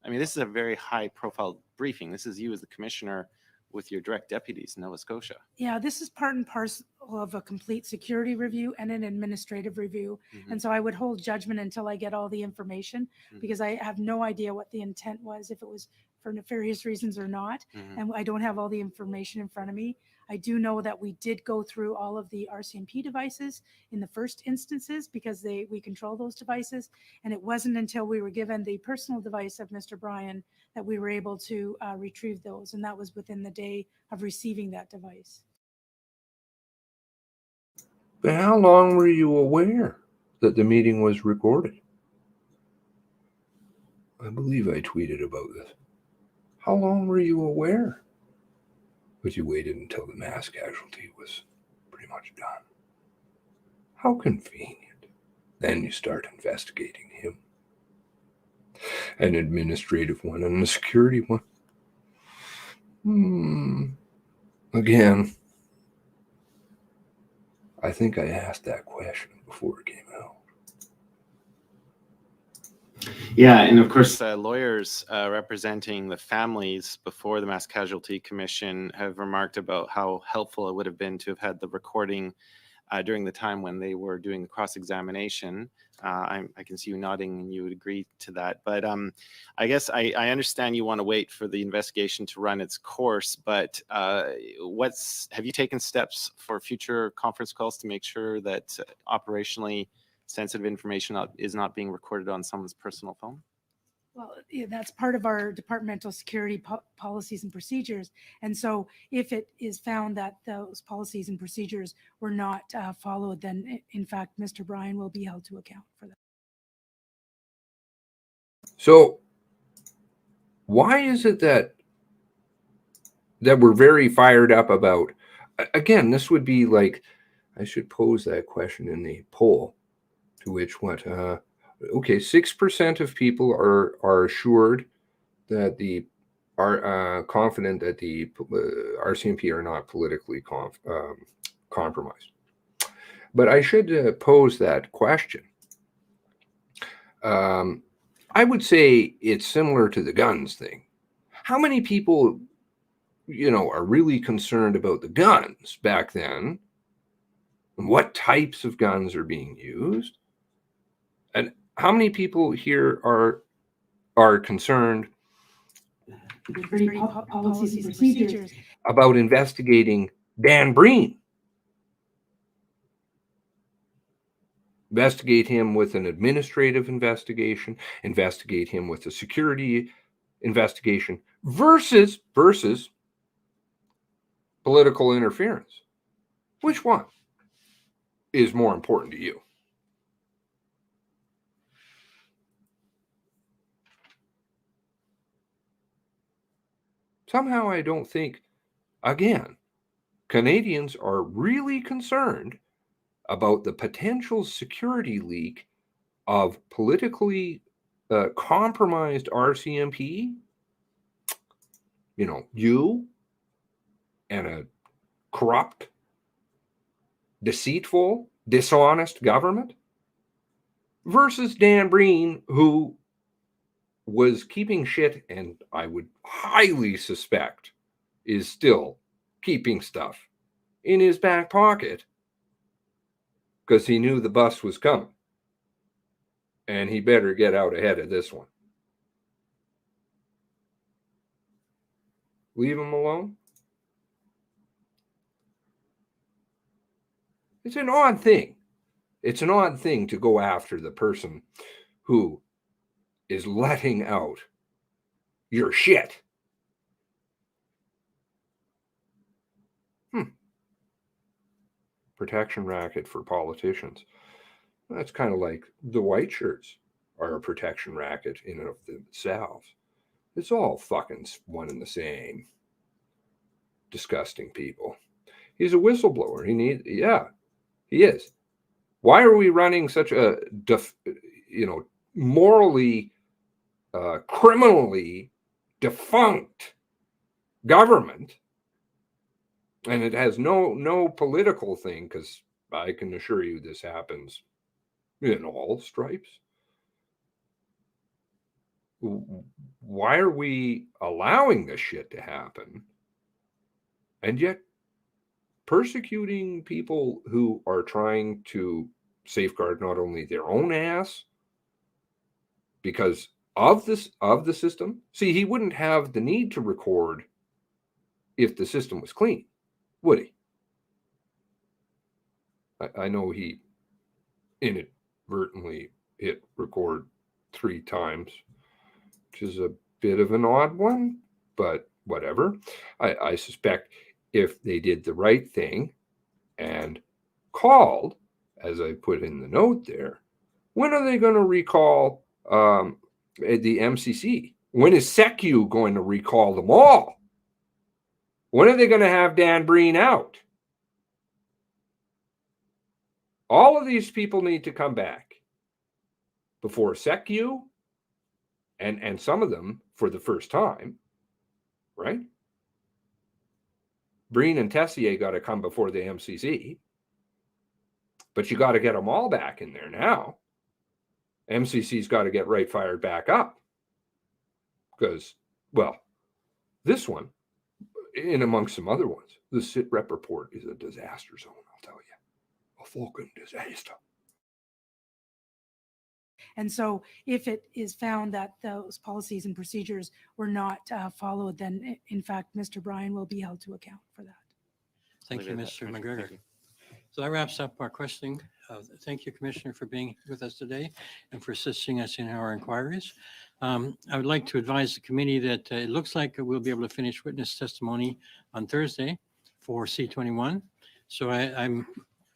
[SPEAKER 9] I mean, this is a very high profile briefing. This is you as the commissioner with your direct deputies in Nova Scotia.
[SPEAKER 14] Yeah, this is part and parcel of a complete security review and an administrative review. And so I would hold judgment until I get all the information, because I have no idea what the intent was, if it was for nefarious reasons or not. And I don't have all the information in front of me. I do know that we did go through all of the RCMP devices in the first instances, because we control those devices. And it wasn't until we were given the personal device of Mr. Bryan that we were able to retrieve those. And that was within the day of receiving that device.
[SPEAKER 1] But how long were you aware that the meeting was recorded? I believe I tweeted about this. How long were you aware? But you waited until the mass casualty was pretty much done. How convenient. Then you start investigating him. An administrative one and a security one. Again, I think I asked that question before it came out.
[SPEAKER 9] Yeah, and of course, lawyers representing the families before the Mass Casualty Commission have remarked about how helpful it would have been to have had the recording during the time when they were doing the cross-examination. I can see you nodding and you would agree to that. But I guess I understand you want to wait for the investigation to run its course, but have you taken steps for future conference calls to make sure that operationally sensitive information is not being recorded on someone's personal phone?
[SPEAKER 14] Well, yeah, that's part of our departmental security policies and procedures. And so if it is found that those policies and procedures were not followed, then in fact, Mr. Bryan will be held to account for that.
[SPEAKER 1] So why is it that we're very fired up about, again, this would be like, I should pose that question in the poll, to which okay, 6% of people are assured that are confident that the RCMP are not politically compromised. But I should pose that question. I would say it's similar to the guns thing. How many people, are really concerned about the guns back then? And what types of guns are being used? And how many people here are concerned
[SPEAKER 14] Policies and procedures
[SPEAKER 1] about investigating Dan Breen? Investigate him with an administrative investigation, investigate him with a security investigation versus political interference. Which one is more important to you? Somehow I don't think, again, Canadians are really concerned about the potential security leak of politically compromised RCMP, you and a corrupt, deceitful, dishonest government, versus Dan Breen, who was keeping shit, and I would highly suspect is still keeping stuff in his back pocket because he knew the bus was coming and he better get out ahead of this one. Leave him alone? It's an odd thing. It's an odd thing to go after the person who is letting out your shit. Protection racket for politicians. That's kind of like the white shirts are a protection racket in and of themselves. It's all fucking one and the same. Disgusting people. He's a whistleblower. He is. Why are we running such a, morally criminally defunct government, and it has no political thing, because I can assure you this happens in all stripes. Why are we allowing this shit to happen and yet persecuting people who are trying to safeguard not only their own ass because of the system? See, he wouldn't have the need to record if the system was clean, would he? I know he inadvertently hit record 3 times, which is a bit of an odd one, but whatever. I suspect if they did the right thing and called, as I put in the note there, when are they going to recall the MCC? When is SECU going to recall them all? When are they going to have Dan Breen out? All of these people need to come back before SECU, and some of them for the first time, right? Breen and Tessier got to come before the MCC, but you got to get them all back in there now. MCC's got to get right fired back up because, well, this one, in amongst some other ones, the sit rep report is a disaster zone, I'll tell you. A fucking disaster.
[SPEAKER 14] And so if it is found that those policies and procedures were not followed, then in fact, Mr. Bryan will be held to account for that.
[SPEAKER 2] Thank you,
[SPEAKER 9] Leave it at
[SPEAKER 2] Mr.
[SPEAKER 9] that.
[SPEAKER 2] McGregor.
[SPEAKER 9] Thank you.
[SPEAKER 2] So that wraps up our questioning. Thank you, Commissioner, for being with us today and for assisting us in our inquiries. I would like to advise the committee that it looks like we'll be able to finish witness testimony on Thursday for C21. So I'm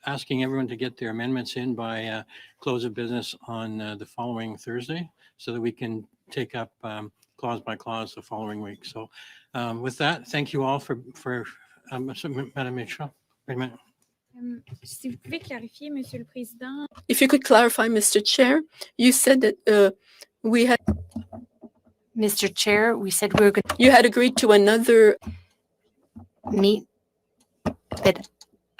[SPEAKER 2] asking everyone to get their amendments in by close of business on the following Thursday so that we can take up clause by clause the following week. So with that, thank you all for Madam Mitchell. Wait a minute.
[SPEAKER 8] Si vous pouvez clarifier, Monsieur le Président.
[SPEAKER 16] If you could clarify, Mr. Chair, you said that we had
[SPEAKER 15] Mr. Chair, we said we were going
[SPEAKER 16] you had agreed to another.
[SPEAKER 15] to meet, but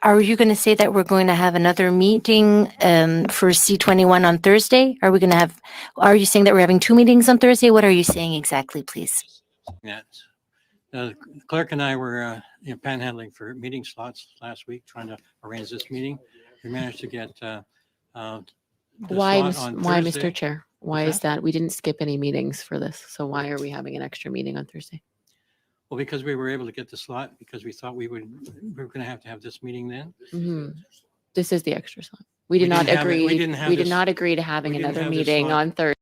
[SPEAKER 15] are you going to say that we're going to have another meeting for C21 on Thursday? Are you saying that we're having 2 meetings on Thursday? What are you saying exactly, please?
[SPEAKER 2] Yes. The clerk and I were panhandling for meeting slots last week, trying to arrange this meeting. We managed to get the
[SPEAKER 4] Why,
[SPEAKER 2] slot on
[SPEAKER 4] why,
[SPEAKER 2] Thursday.
[SPEAKER 4] Mr. Chair? Why
[SPEAKER 2] What's
[SPEAKER 4] is that? We didn't skip any meetings for this. So why are we having an extra meeting on Thursday?
[SPEAKER 2] Well, because we were able to get the slot because we thought we were going to have this meeting then.
[SPEAKER 4] Mhm. This is the extra slot. We
[SPEAKER 2] We
[SPEAKER 4] did not
[SPEAKER 2] didn't have it- we
[SPEAKER 4] agree.
[SPEAKER 2] didn't have
[SPEAKER 4] We did
[SPEAKER 2] this-
[SPEAKER 4] not agree to having
[SPEAKER 2] we didn't
[SPEAKER 4] another
[SPEAKER 2] have this
[SPEAKER 4] meeting
[SPEAKER 2] slot.
[SPEAKER 4] on Thursday.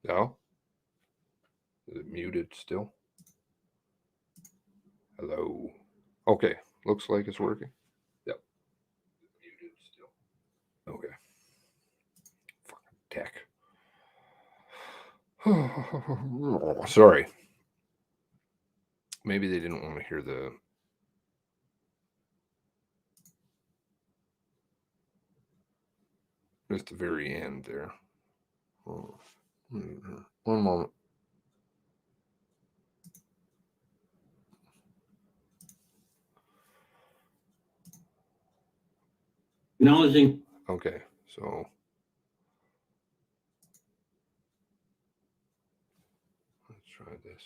[SPEAKER 1] No? Is it muted still? Hello. Okay. Looks like it's working. Yep. Muted still. Okay. Fucking tech. Sorry. Maybe they didn't want to hear the just the very end there. Oh. One moment.
[SPEAKER 2] Acknowledging.
[SPEAKER 1] Okay, so let's try this.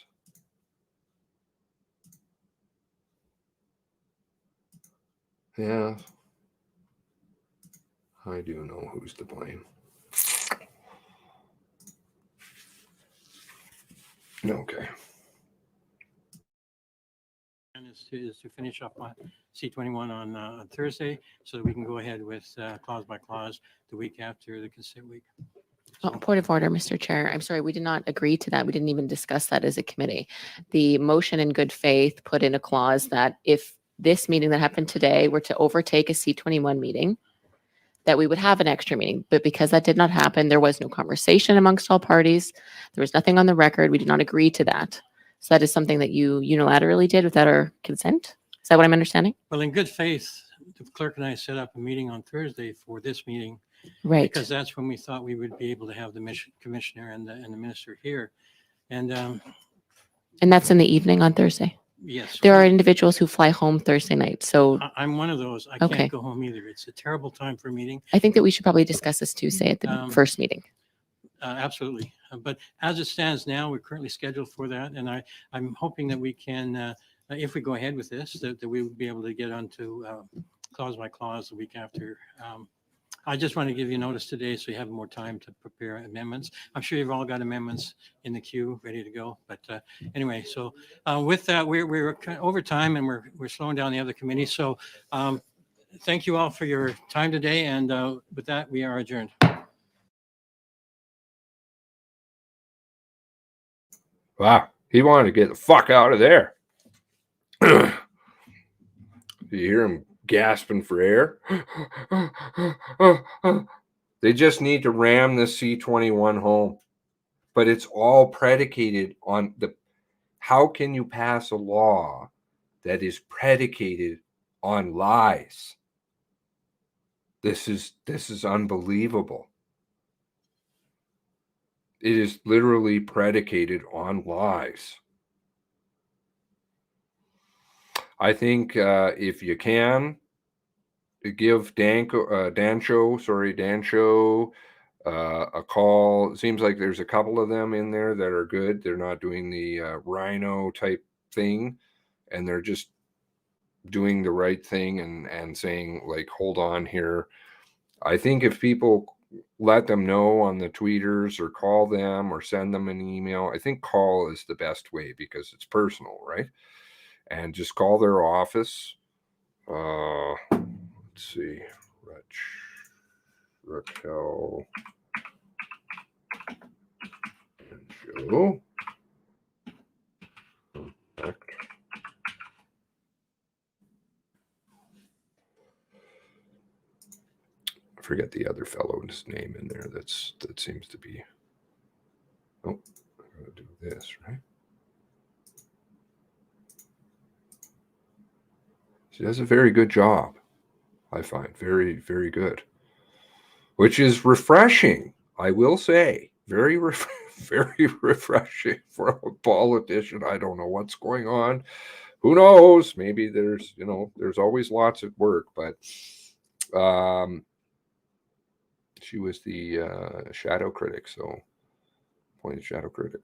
[SPEAKER 1] Yeah, I do know who's to blame. Okay.
[SPEAKER 2] And is to finish up on C21 on Thursday, so that we can go ahead with clause by clause the week after the consent week.
[SPEAKER 4] Oh, point of order, Mr. Chair. I'm sorry, we did not agree to that. We didn't even discuss that as a committee. The motion in good faith put in a clause that if this meeting that happened today were to overtake a C21 meeting, that we would have an extra meeting. But because that did not happen, there was no conversation amongst all parties. There was nothing on the record. We did not agree to that. So that is something that you unilaterally did without our consent? Is that what I'm understanding?
[SPEAKER 2] Well, in good faith, the clerk and I set up a meeting on Thursday for this meeting.
[SPEAKER 4] Right.
[SPEAKER 2] Because that's when we thought we would be able to have the commissioner and the minister here. And
[SPEAKER 4] that's in the evening on Thursday?
[SPEAKER 2] yes.
[SPEAKER 4] There are individuals who fly home Thursday night. So
[SPEAKER 2] I'm one of those. I
[SPEAKER 4] Okay.
[SPEAKER 2] can't go home either. It's a terrible time for a meeting.
[SPEAKER 4] I think that we should probably discuss this Tuesday at the first meeting.
[SPEAKER 2] Absolutely. But as it stands now, we're currently scheduled for that. And I'm hoping that we can, if we go ahead with this, that we would be able to get onto clause by clause the week after. I just want to give you notice today so you have more time to prepare amendments. I'm sure you've all got amendments in the queue ready to go. But anyway, so with that, we're over time and we're slowing down the other committees. So thank you all for your time today. And with that, we are adjourned.
[SPEAKER 1] Wow, he wanted to get the fuck out of there. You hear him gasping for air? They just need to ram the C21 home. But it's all predicated on how can you pass a law that is predicated on lies? This is unbelievable. It is literally predicated on lies. I think if you can give Dancho a call. It seems like there's a couple of them in there that are good. They're not doing the rhino type thing, and they're just doing the right thing and saying like, hold on here. I think if people let them know on the tweeters or call them or send them an email, I think call is the best way because it's personal, right? And just call their office. Let's see, Raquel and Joe. Contact. I forget the other fellow's name in there. That seems to be. Oh, I gotta do this, right? She does a very good job, I find. Very, very good. Which is refreshing, I will say. Very refreshing for a politician. I don't know what's going on. Who knows? Maybe there's always lots at work, but she was the shadow critic, so appointed shadow critic.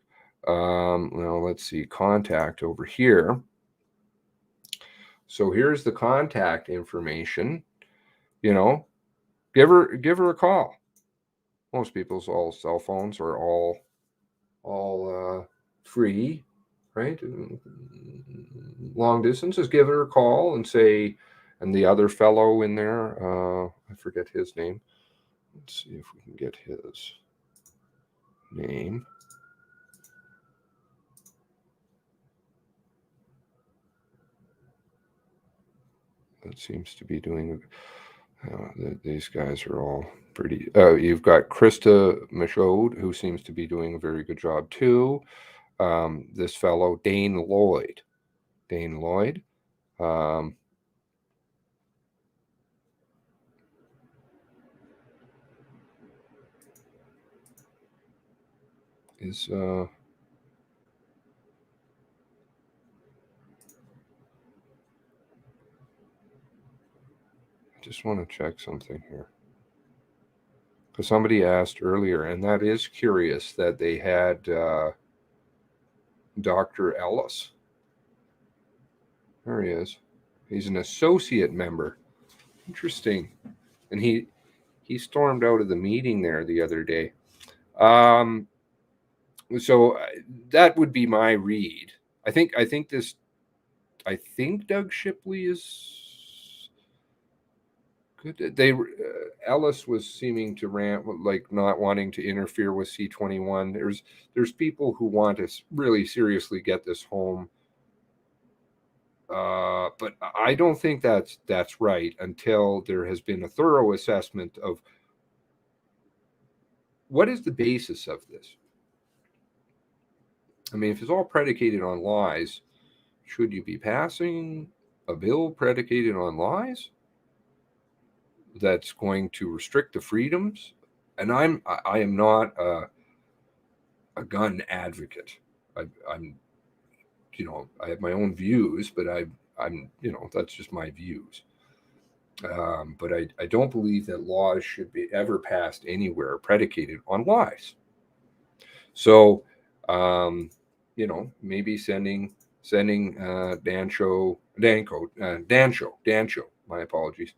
[SPEAKER 1] Now let's see, contact over here. So here's the contact information. Give her a call. Most people's all cell phones are all free, right? Long distance, just give her a call and say, and the other fellow in there, I forget his name. Let's see if we can get his name. that seems to be doing. These guys are all pretty. You've got Krista Michaud, who seems to be doing a very good job too. This fellow Dane Lloyd. Is I just want to check something here, because somebody asked earlier, and that is curious that they had Dr. Ellis. There he is. He's an associate member. Interesting. And he stormed out of the meeting there the other day. So that would be my read. I think Doug Shipley is good. Ellis was seeming to rant, like not wanting to interfere with C21. There's people who want to really seriously get this home. But I don't think that's right until there has been a thorough assessment of what is the basis of this. I mean, if it's all predicated on lies, should you be passing a bill predicated on lies that's going to restrict the freedoms? And I am not a gun advocate. I'm I have my own views, but I'm that's just my views. But I don't believe that laws should be ever passed anywhere predicated on lies. So, maybe sending Dancho, my apologies,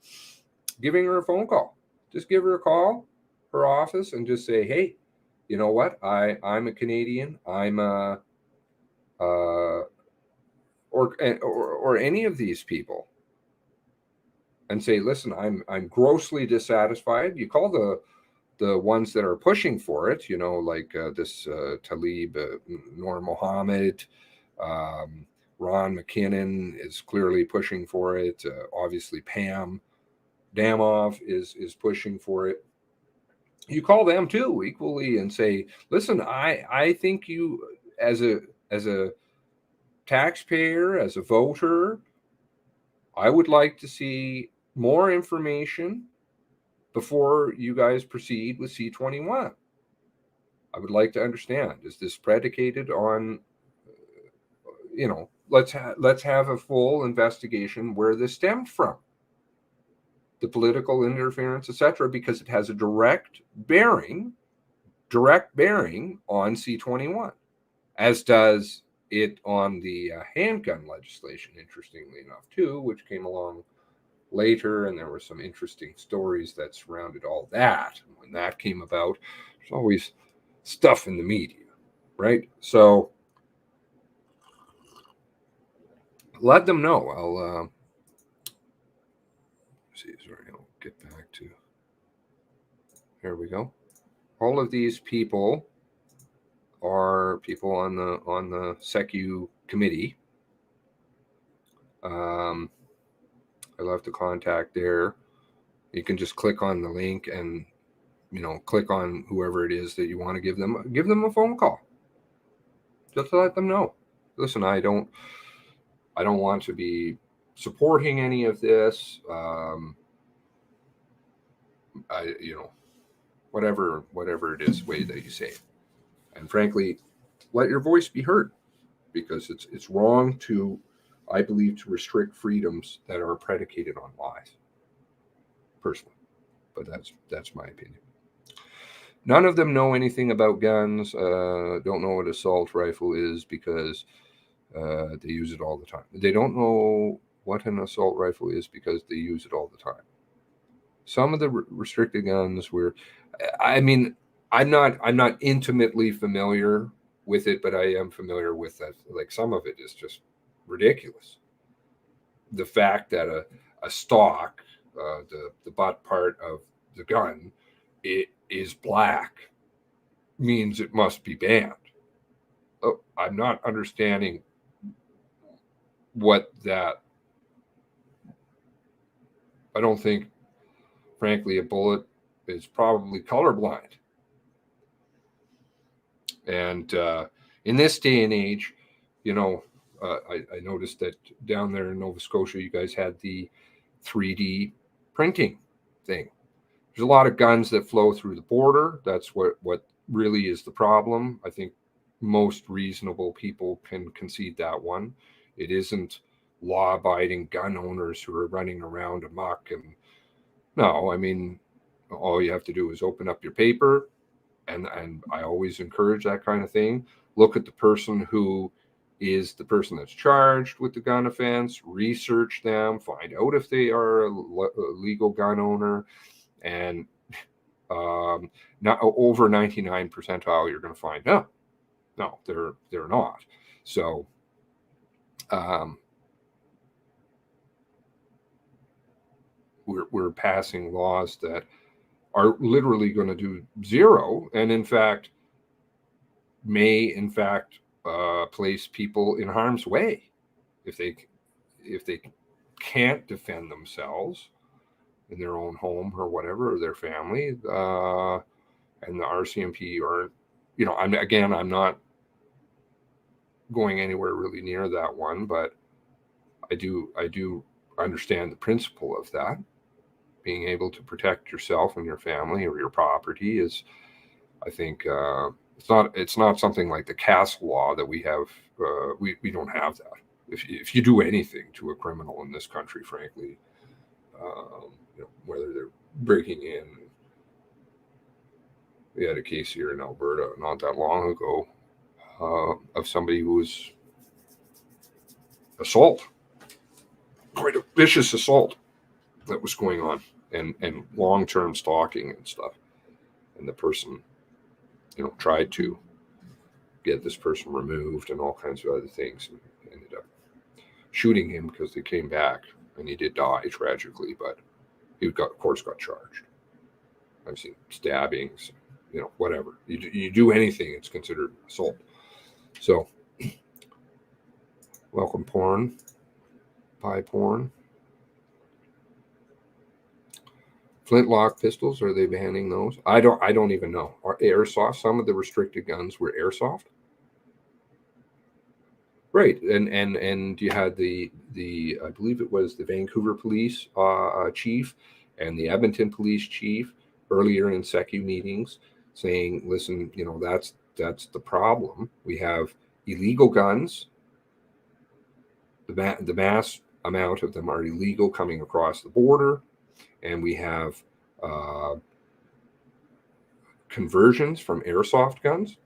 [SPEAKER 1] giving her a phone call. Just give her a call, her office, and just say, hey, you know what? I'm a Canadian. I'm or any of these people, and say, listen, I'm grossly dissatisfied. You call the ones that are pushing for it, like this Talib Noor Mohammed, Ron McKinnon is clearly pushing for it. Obviously, Pam Damov is pushing for it. You call them too equally and say, listen, I think you as a taxpayer, as a voter, I would like to see more information before you guys proceed with C21. I would like to understand, is this predicated on, let's have a full investigation where this stemmed from, the political interference, etc., because it has a direct bearing on C21, as does it on the handgun legislation, interestingly enough, too, which came along later, and there were some interesting stories that surrounded all that. And when that came about, there's always stuff in the media, right? So let them know. I'll see. Sorry, I'll get back to. Here we go. All of these people are people on the SECU committee. I'll have to contact there. You can just click on the link and click on whoever it is that you want to give them a phone call. Just to let them know. Listen, I don't want to be supporting any of this. Whatever it is, way that you say it. And frankly, let your voice be heard, because it's wrong to, I believe, to restrict freedoms that are predicated on lies, personally. But that's my opinion. None of them know anything about guns, don't know what assault rifle is, because they use it all the time. They don't know what an assault rifle is because they use it all the time. Some of the restricted guns I'm not intimately familiar with it, but I am familiar with that. Like, some of it is just ridiculous. The fact that a stock, the butt part of the gun, it is black, means it must be banned. Oh, I'm not understanding what that I don't think, frankly, a bullet is probably colorblind. And in this day and age, you know, I noticed that down there in Nova Scotia, you guys had the 3D printing thing. There's a lot of guns that flow through the border. That's what really is the problem. I think most reasonable people can concede that one. It isn't law-abiding gun owners who are running around amok. And no, I mean, all you have to do is open up your paper, and I always encourage that kind of thing. Look at the person who is the person that's charged with the gun offense, research them, find out if they are a legal gun owner, and not over 99 percentile, you're going to find no, they're not. So we're passing laws that are literally going to do zero, and in fact may place people in harm's way if they can't defend themselves in their own home or whatever, or their family. And the RCMP aren't, you know, I'm not going anywhere really near that one, but I do understand the principle of that. Being able to protect yourself and your family or your property is, I think, it's not something like the castle law that we have. We don't have that. If you do anything to a criminal in this country, frankly, you know, whether they're breaking in. We had a case here in Alberta not that long ago of somebody who was quite a vicious assault that was going on, and long-term stalking and stuff. And the person, you know, tried to get this person removed and all kinds of other things, and ended up shooting him because they came back, and he did die tragically, but he of course got charged. I've seen stabbings, you know, whatever. You do anything, it's considered assault. So, welcome porn, buy porn. Flintlock pistols, are they banning those? I don't even know. Are airsoft, some of the restricted guns were airsoft. Right, and you had the I believe it was the Vancouver police chief and the Edmonton police chief earlier in SECU meetings saying, listen, you know, that's the problem. We have illegal guns. The mass amount of them are illegal coming across the border, and we have conversions from airsoft guns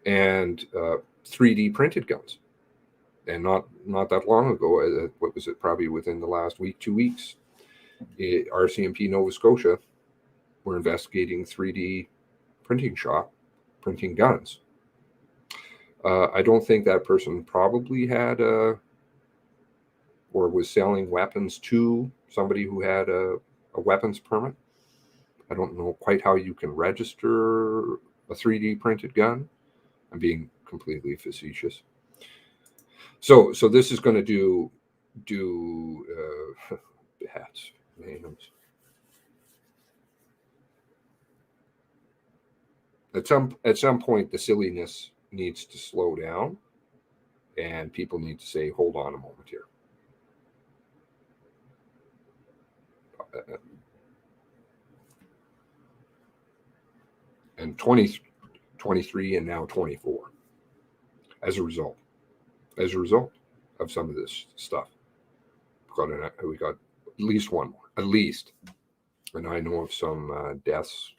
[SPEAKER 1] and 3D printed guns. And not that long ago, what was it, probably within the last week, 2 weeks, RCMP Nova Scotia were investigating 3D printing shop printing guns. I don't think that person probably had or was selling weapons to somebody who had a weapons permit. I don't know quite how you can register a 3D printed gun. I'm being completely facetious. So this is going to do hats, names. At some point, the silliness needs to slow down, and people need to say, "Hold on a moment here." And 23 and now 24 as a result of some of this stuff. We got at least one more, at least. And I know of some deaths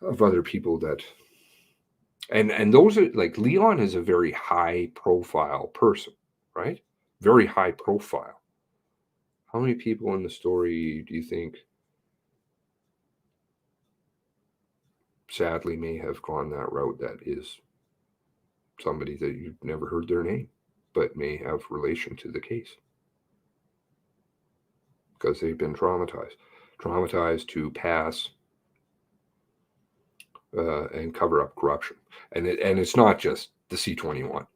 [SPEAKER 1] of other people that, and those are like, Leon is a very high profile person, right? Very high profile. How many people in the story do you think sadly may have gone that route? That is somebody that you've never heard their name, but may have relation to the case because they've been traumatized to pass and cover up corruption. And it's not just the C-21.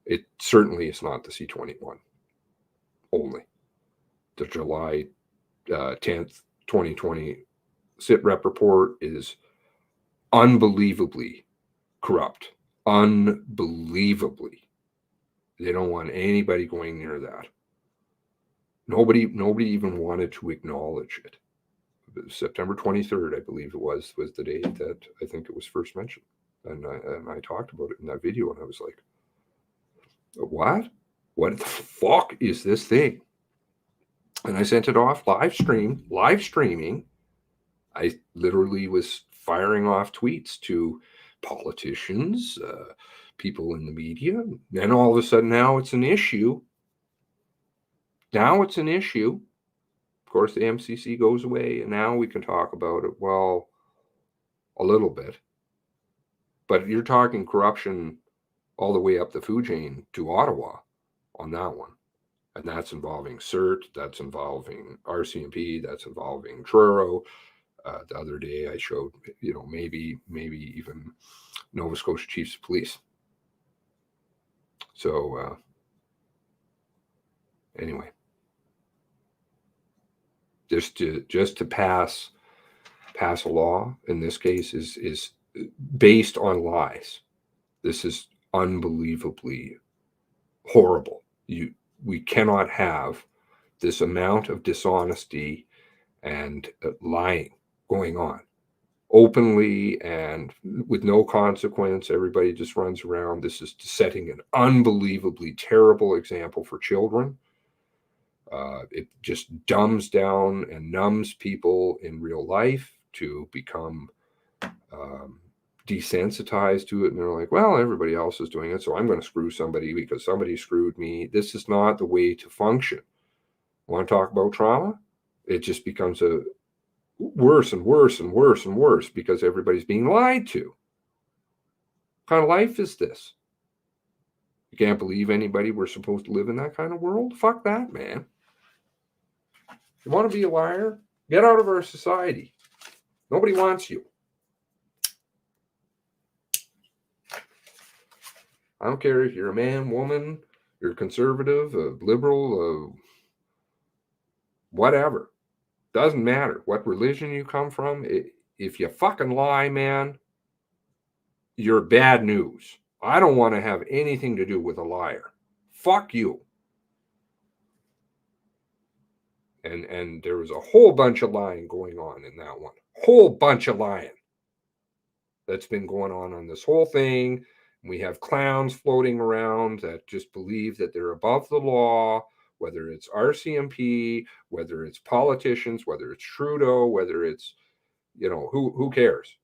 [SPEAKER 1] It certainly is not the C-21 only. The July 10th, 2020 sit rep report is unbelievably corrupt. Unbelievably. They don't want anybody going near that. Nobody even wanted to acknowledge it. September 23rd, I believe it was the date that I think it was first mentioned. And I talked about it in that video, and I was like, what? What the fuck is this thing? And I sent it off live streaming. I literally was firing off tweets to politicians, people in the media. Then all of a sudden now it's an issue. Now it's an issue. Of course, the MCC goes away, and now we can talk about it. Well, a little bit. But you're talking corruption all the way up the food chain to Ottawa on that one. And that's involving CERT, that's involving RCMP, that's involving Truro. The other day I showed, maybe even Nova Scotia Chiefs of Police. So anyway, just to pass a law in this case is based on lies. This is unbelievably horrible. We cannot have this amount of dishonesty and lying going on openly and with no consequence. Everybody just runs around. This is setting an unbelievably terrible example for children. It just dumbs down and numbs people in real life to become desensitized to it. And they're like, well, everybody else is doing it, so I'm going to screw somebody because somebody screwed me. This is not the way to function. Want to talk about trauma? It just becomes a worse and worse and worse and worse because everybody's being lied to. What kind of life is this? You can't believe anybody we're supposed to live in that kind of world? Fuck that, man. You want to be a liar? Get out of our society. Nobody wants you. I don't care if you're a man, woman, you're conservative, a liberal, whatever. Doesn't matter what religion you come from. If you fucking lie, man, you're bad news. I don't want to have anything to do with a liar. Fuck you. And there was a whole bunch of lying going on in that one. Whole bunch of lying that's been going on this whole thing. We have clowns floating around that just believe that they're above the law, whether it's RCMP, whether it's politicians, whether it's Trudeau, whether it's, who cares?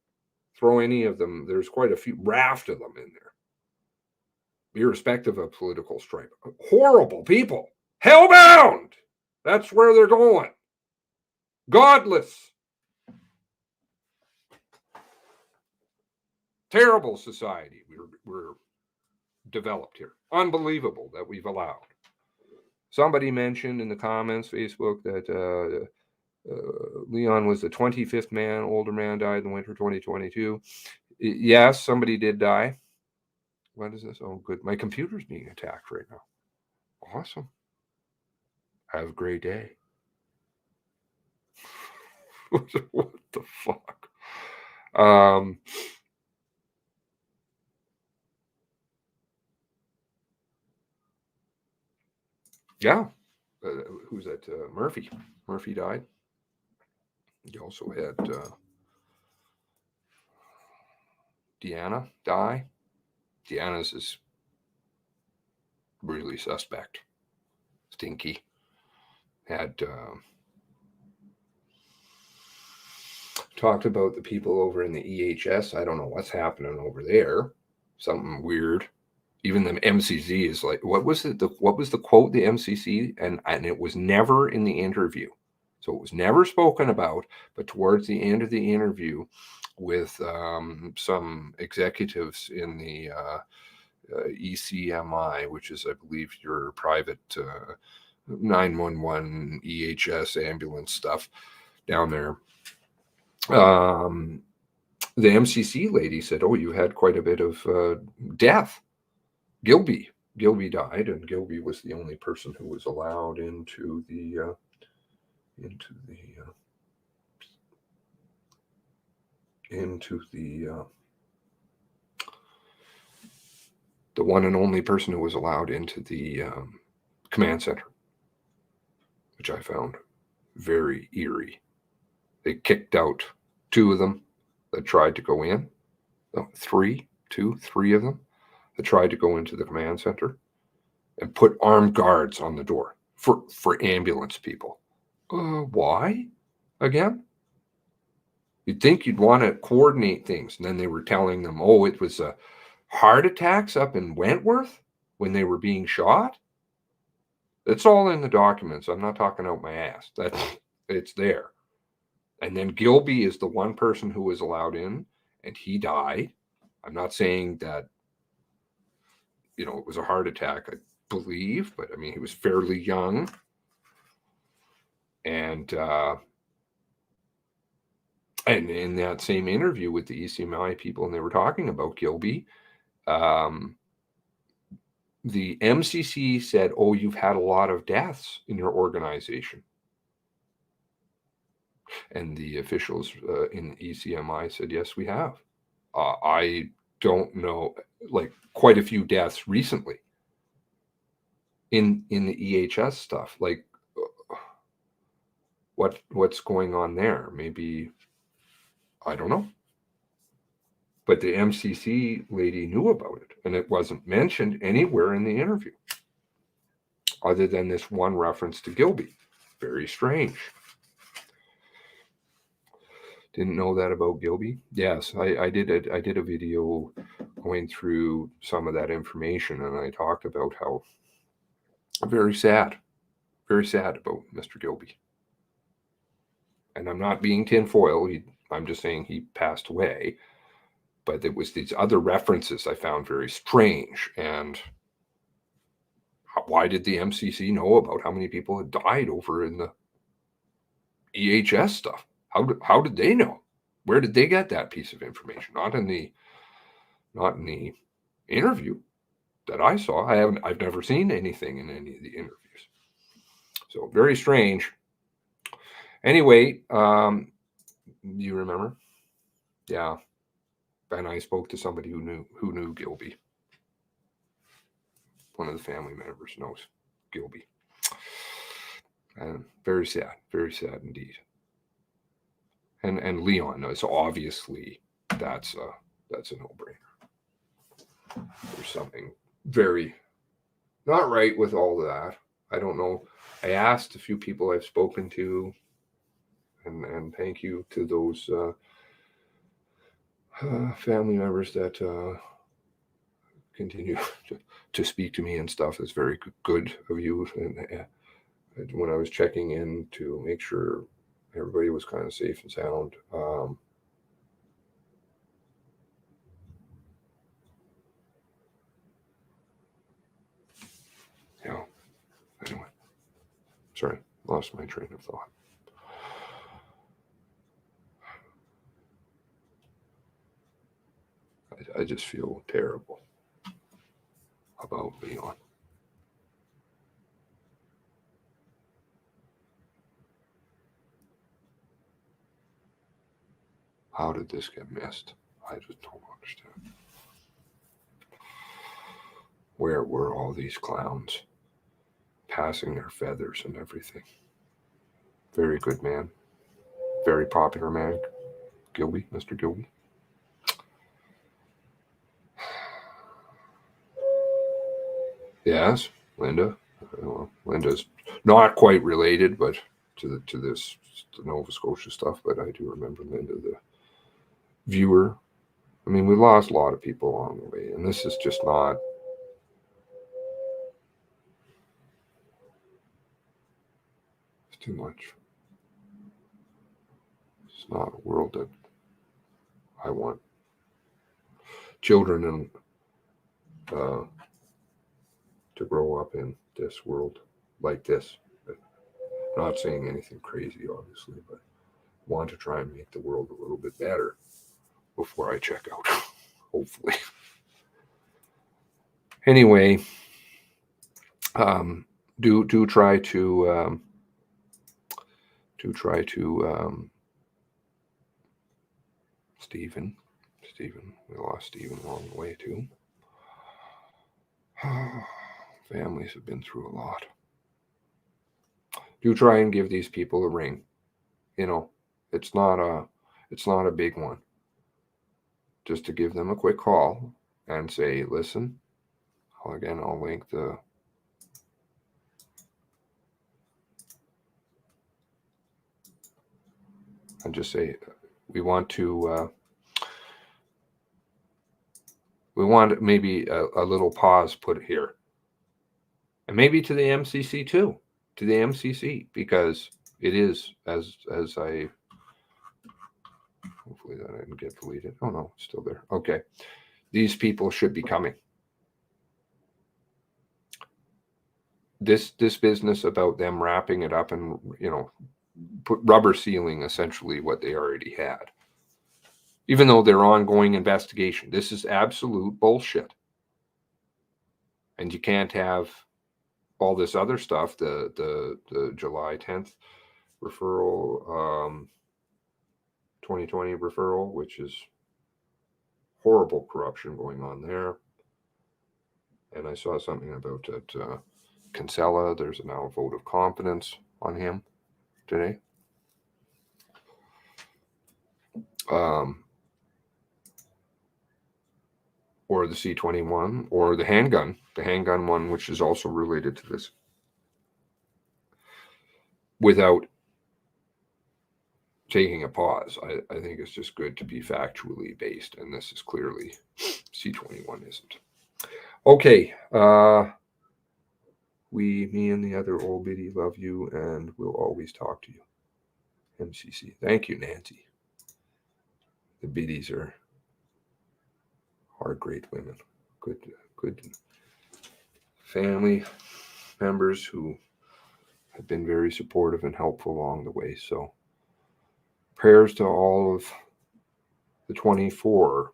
[SPEAKER 1] Throw any of them. There's quite a few, raft of them in there, irrespective of political stripe. Horrible people. Hellbound. That's where they're going. Godless. Terrible society we're developed here. Unbelievable that we've allowed. Somebody mentioned in the comments, Facebook, that Leon was the 25th older man died in the winter 2022. Yes, somebody did die. What is this? Oh, good. My computer's being attacked right now. Awesome. Have a great day. What the fuck? Yeah. Who's that? Murphy. Murphy died. You also had Deanna die. Deanna's is really suspect. Stinky. Had talked about the people over in the EHS. I don't know what's happening over there. Something weird. Even the MCC is like, what was the quote, the MCC? And it was never in the interview. So it was never spoken about, but towards the end of the interview with some executives in the ECMI, which is, I believe, your private 911 EHS ambulance stuff down there. The MCC lady said, oh, you had quite a bit of death. Gilby died, and Gilby was the only person who was allowed into the the one and only person who was allowed into the command center, which I found very eerie. They kicked out 2 of them that tried to go in. No, 3 of them that tried to go into the command center, and put armed guards on the door for ambulance people. Why? Again? You'd think you'd want to coordinate things. And then they were telling them, oh, it was heart attacks up in Wentworth when they were being shot. It's all in the documents. I'm not talking out my ass. It's there. And then Gilby is the one person who was allowed in, and he died. I'm not saying that, it was a heart attack, I believe, but I mean, he was fairly young. And in that same interview with the ECMI people, and they were talking about Gilby, the MCC said, oh, you've had a lot of deaths in your organization. And the officials in ECMI said, yes, we have. I don't know, like quite a few deaths recently in the EHS stuff. Like what's going on there? Maybe, I don't know. But the MCC lady knew about it, and it wasn't mentioned anywhere in the interview, other than this one reference to Gilby. Very strange. Didn't know that about Gilby. Yes, I did a video going through some of that information, and I talked about how very sad about Mr. Gilby. And I'm not being tinfoil. I'm just saying he passed away. But it was these other references I found very strange. And why did the MCC know about how many people had died over in the EHS stuff? How did they know? Where did they get that piece of information? Not in the interview that I saw. I've never seen anything in any of the interviews. So very strange. Anyway, you remember? Yeah. And I spoke to somebody who knew Gilby. One of the family members knows Gilby. And very sad indeed. And Leon knows, obviously that's a no-brainer. There's something very not right with all of that. I don't know. I asked a few people I've spoken to, and thank you to those family members that continue to speak to me and stuff. It's very good of you. And when I was checking in to make sure everybody was kind of safe and sound, yeah. Anyway, sorry, lost my train of thought. I just feel terrible about Leon. How did this get missed? I just don't understand. Where were all these clowns passing their feathers and everything? Very good man. Very popular man. Gilby, Mr. Gilby. Yes, Linda. Well, Linda's not quite related, but to the Nova Scotia stuff. But I do remember Linda, the viewer. I mean, we lost a lot of people along the way, and this is just not. It's too much. It's not a world that I want children and to grow up in this world like this. But not saying anything crazy, obviously, but want to try and make the world a little bit better before I check out, hopefully. Anyway, do try to to try to Stephen, we lost Stephen along the way too. Families have been through a lot. Do try and give these people a ring. You know, it's not a big one. Just to give them a quick call and say, listen, again, I'll link the and just say, we want maybe a little pause put here. And maybe to the MCC too, to the MCC, because it is, as I, hopefully that didn't get deleted. Oh no, it's still there. Okay. These people should be coming. This business about them wrapping it up and, you know, put rubber sealing essentially what they already had. Even though they're ongoing investigation, this is absolute bullshit. And you can't have all this other stuff, the July 10th referral, 2020 referral, which is horrible corruption going on there. And I saw something about that Kinsella, there's now a vote of confidence on him today. Or the C-21, or the handgun one, which is also related to this. Without taking a pause, I think it's just good to be factually based, and this is clearly C-21 isn't. Okay, me and the other old biddy love you, and we'll always talk to you. MCC. Thank you, Nancy. The biddies are great women, good family members who have been very supportive and helpful along the way. So prayers to all of the 24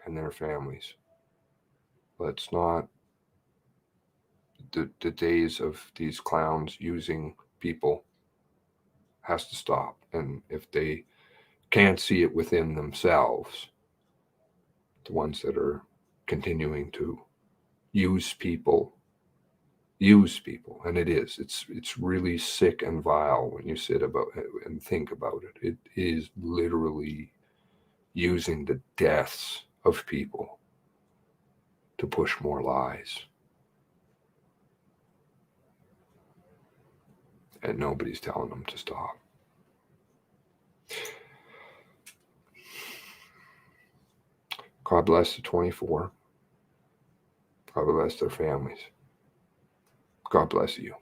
[SPEAKER 1] and their families. Let's not, the days of these clowns using people has to stop. And if they can't see it within themselves, the ones that are continuing to use people, and it's really sick and vile when you sit about it and think about it. It is literally using the deaths of people to push more lies, and nobody's telling them to stop. God bless the 24. God bless their families. God bless you.